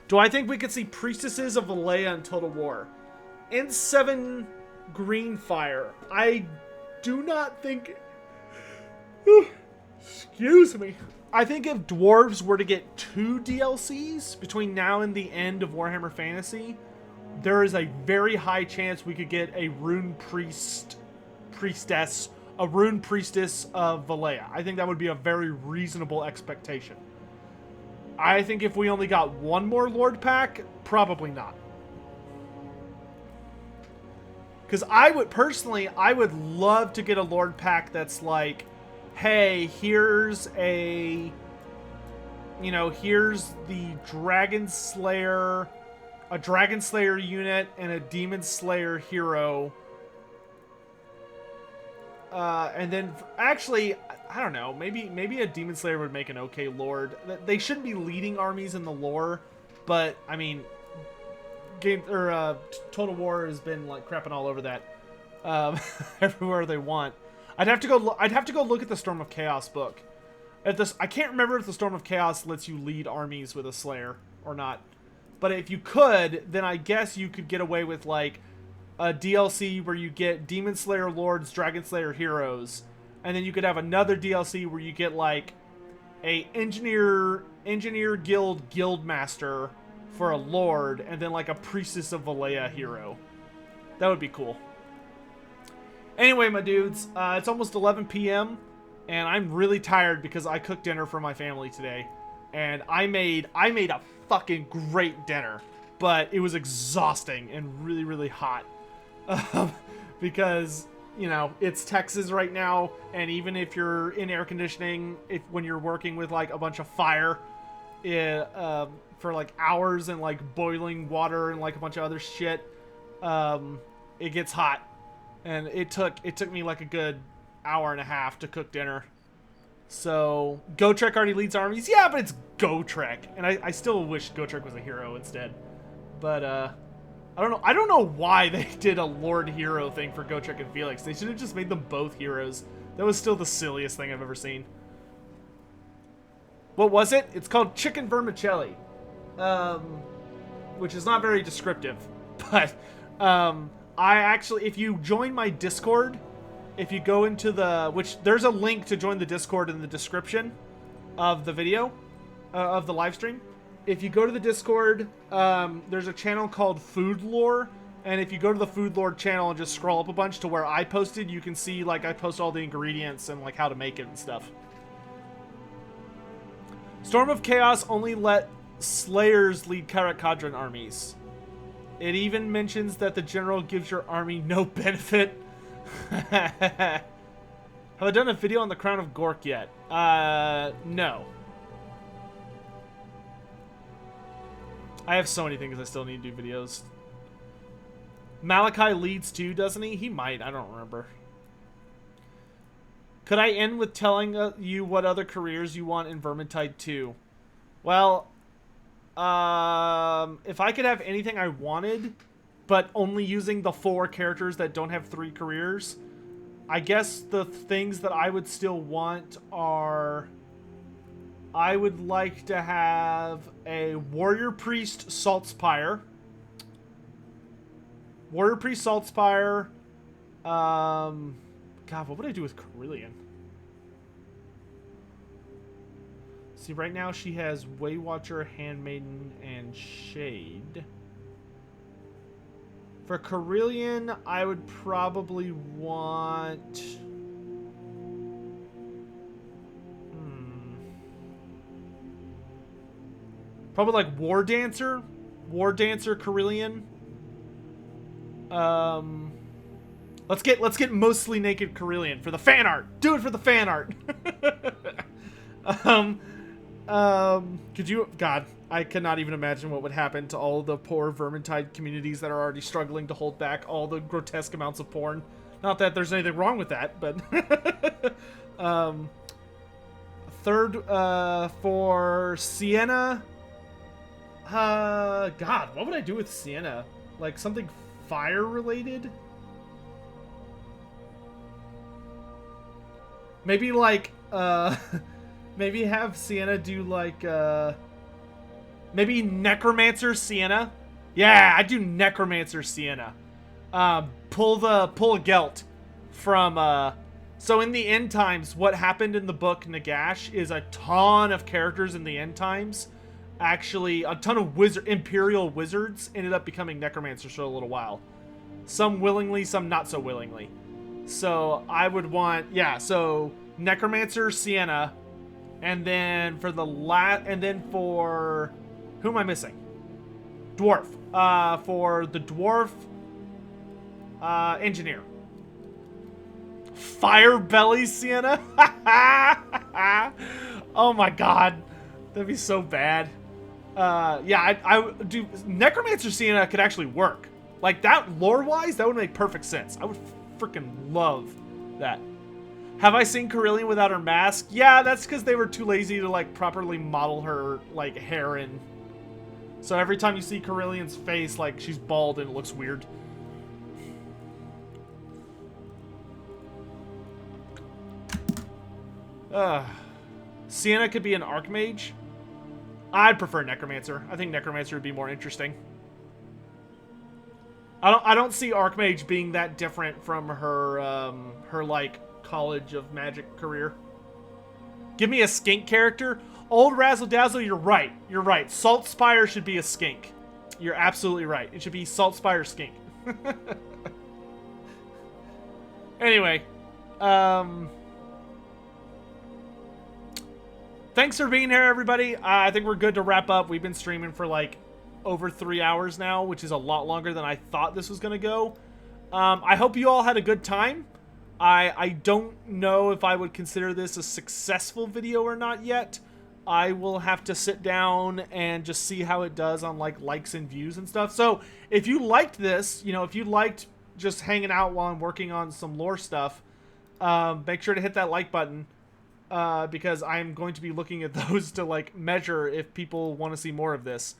Do I think we could see Priestesses of Valleya in Total War? In 7 Greenfire, I do not think... Excuse me. I think if Dwarves were to get 2 DLCs between now and the end of Warhammer Fantasy, there is a very high chance we could get a Rune Priestess of Valleya. I think that would be a very reasonable expectation. I think if we only got 1 more Lord pack, probably not. Because I would love to get a Lord pack that's like, hey, here's here's the Dragon Slayer, a Dragon Slayer unit and a Demon Slayer hero And then, actually, I don't know. Maybe a Demon Slayer would make an okay lord. They shouldn't be leading armies in the lore, but I mean, Total War has been like crapping all over that everywhere they want. I'd have to go look at the Storm of Chaos book. I can't remember if the Storm of Chaos lets you lead armies with a Slayer or not. But if you could, then I guess you could get away with like a DLC where you get Demon Slayer Lords, Dragon Slayer Heroes, and then you could have another DLC where you get like a Engineer Guild Master for a Lord, and then like a Priestess of Valea hero. That would be cool. Anyway, my dudes, it's almost 11 p.m. and I'm really tired because I cooked dinner for my family today, and I made a fucking great dinner, but it was exhausting and really, really hot. Because, you know, it's Texas right now, and even if you're in air conditioning, when you're working with like a bunch of fire for like hours and like boiling water and like a bunch of other shit, it gets hot. And it took me like a good hour and a half to cook dinner. So Gotrek already leads armies. Yeah, but it's Gotrek, and I still wish Gotrek was a hero instead. But I don't know why they did a Lord hero thing for Gotrek and Felix. They should have just made them both heroes. That was still the silliest thing I've ever seen. What was it? It's called chicken vermicelli, which is not very descriptive. But I actually, if you join my Discord, if you go into there's a link to join the Discord in the description of the video, of the live stream. If you go to the Discord, there's a channel called Food Lore, and if you go to the Food Lore channel and just scroll up a bunch to where I posted, you can see, like, I post all the ingredients and, like, how to make it and stuff. Storm of Chaos only let Slayers lead Karak Kadran armies. It even mentions that the general gives your army no benefit. Have I done a video on the Crown of Gork yet? No. I have so many things I still need to do videos. Malachi leads too, doesn't he? He might. I don't remember. Could I end with telling you what other careers you want in Vermintide 2? Well, if I could have anything I wanted, but only using the 4 characters that don't have 3 careers, I guess the things that I would still want are... I would like to have a Warrior Priest Saltspire. Warrior Priest Saltspire. God, what would I do with Carillion? See, right now she has Waywatcher, Handmaiden, and Shade. For Carillion, I would probably want... Probably like War Dancer, Carillion. Let's get mostly naked Carillion for the fan art. Do it for the fan art. Could you? God, I cannot even imagine what would happen to all the poor Vermintide communities that are already struggling to hold back all the grotesque amounts of porn. Not that there's anything wrong with that, but third for Sienna. God, what would I do with Sienna? Like something fire related? Maybe like, maybe have Sienna do like, maybe Necromancer Sienna? Yeah, I'd do Necromancer Sienna. Pull a Gelt from, so in the end times, what happened in the book Nagash is a ton of characters in the end times. Actually, a ton of Imperial wizards ended up becoming necromancers for a little while. Some willingly, some not so willingly. So I would want, yeah, so Necromancer Sienna, and then for who am I missing? Dwarf. For the dwarf, engineer. Firebelly Sienna. Oh my god, that'd be so bad. Yeah, I would do Necromancer Sienna could actually work. Like that, lore-wise, that would make perfect sense. I would freaking love that. Have I seen Carillion without her mask? Yeah, that's because they were too lazy to, like, properly model her, like, hair in. So every time you see Carillion's face, like, she's bald and it looks weird. Sienna could be an Archmage. I'd prefer Necromancer. I think Necromancer would be more interesting. I don't see Archmage being that different from her, her, like, College of Magic career. Give me a skink character. Old Razzle Dazzle, you're right. You're right. Salt Spire should be a skink. You're absolutely right. It should be Salt Spire skink. Anyway. Thanks for being here, everybody. I think we're good to wrap up. We've been streaming for, like, over 3 hours now, which is a lot longer than I thought this was going to go. I hope you all had a good time. I don't know if I would consider this a successful video or not yet. I will have to sit down and just see how it does on, like, likes and views and stuff. So, if you liked this, you know, if you liked just hanging out while I'm working on some lore stuff, make sure to hit that like button, because I'm going to be looking at those to, like, measure if people want to see more of this.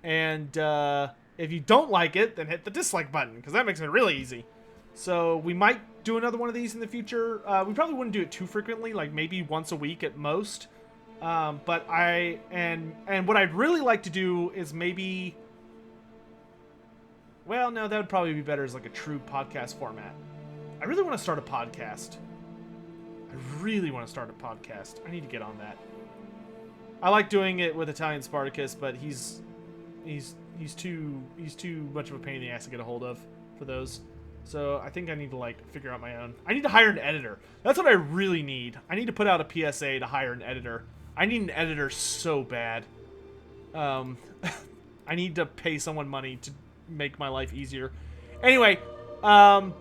And if you don't like it, then hit the dislike button, because that makes it really easy. So we might do another one of these in the future. We probably wouldn't do it too frequently, like maybe once a week at most. But what I'd really like to do is maybe... Well, no, that would probably be better as like a true podcast format. I really want to start a podcast. I really want to start a podcast. I need to get on that. I like doing it with Italian Spartacus, but he's too much of a pain in the ass to get a hold of for those. So I think I need to, like, figure out my own. I need to hire an editor. That's what I really need. I need to put out a PSA to hire an editor. I need an editor so bad. I need to pay someone money to make my life easier. Anyway,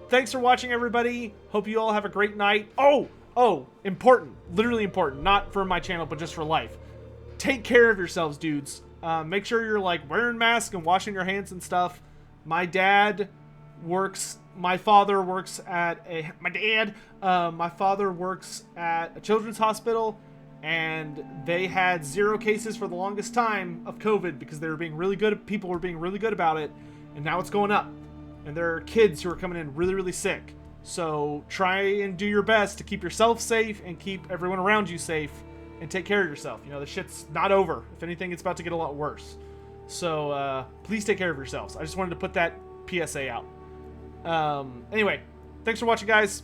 thanks for watching, everybody. Hope you all have a great night. Oh, important. Literally important. Not for my channel, but just for life. Take care of yourselves, dudes. Make sure you're, like, wearing masks and washing your hands and stuff. My father works at a children's hospital, and they had 0 cases for the longest time of COVID because they were being really good. People were being really good about it, and now it's going up. And there are kids who are coming in really, really sick. So try and do your best to keep yourself safe and keep everyone around you safe, and take care of yourself. You know, the shit's not over. If anything, it's about to get a lot worse. So please take care of yourselves. I just wanted to put that PSA out. Anyway, thanks for watching, guys.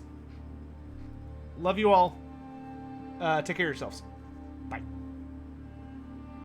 Love you all. Take care of yourselves. Bye.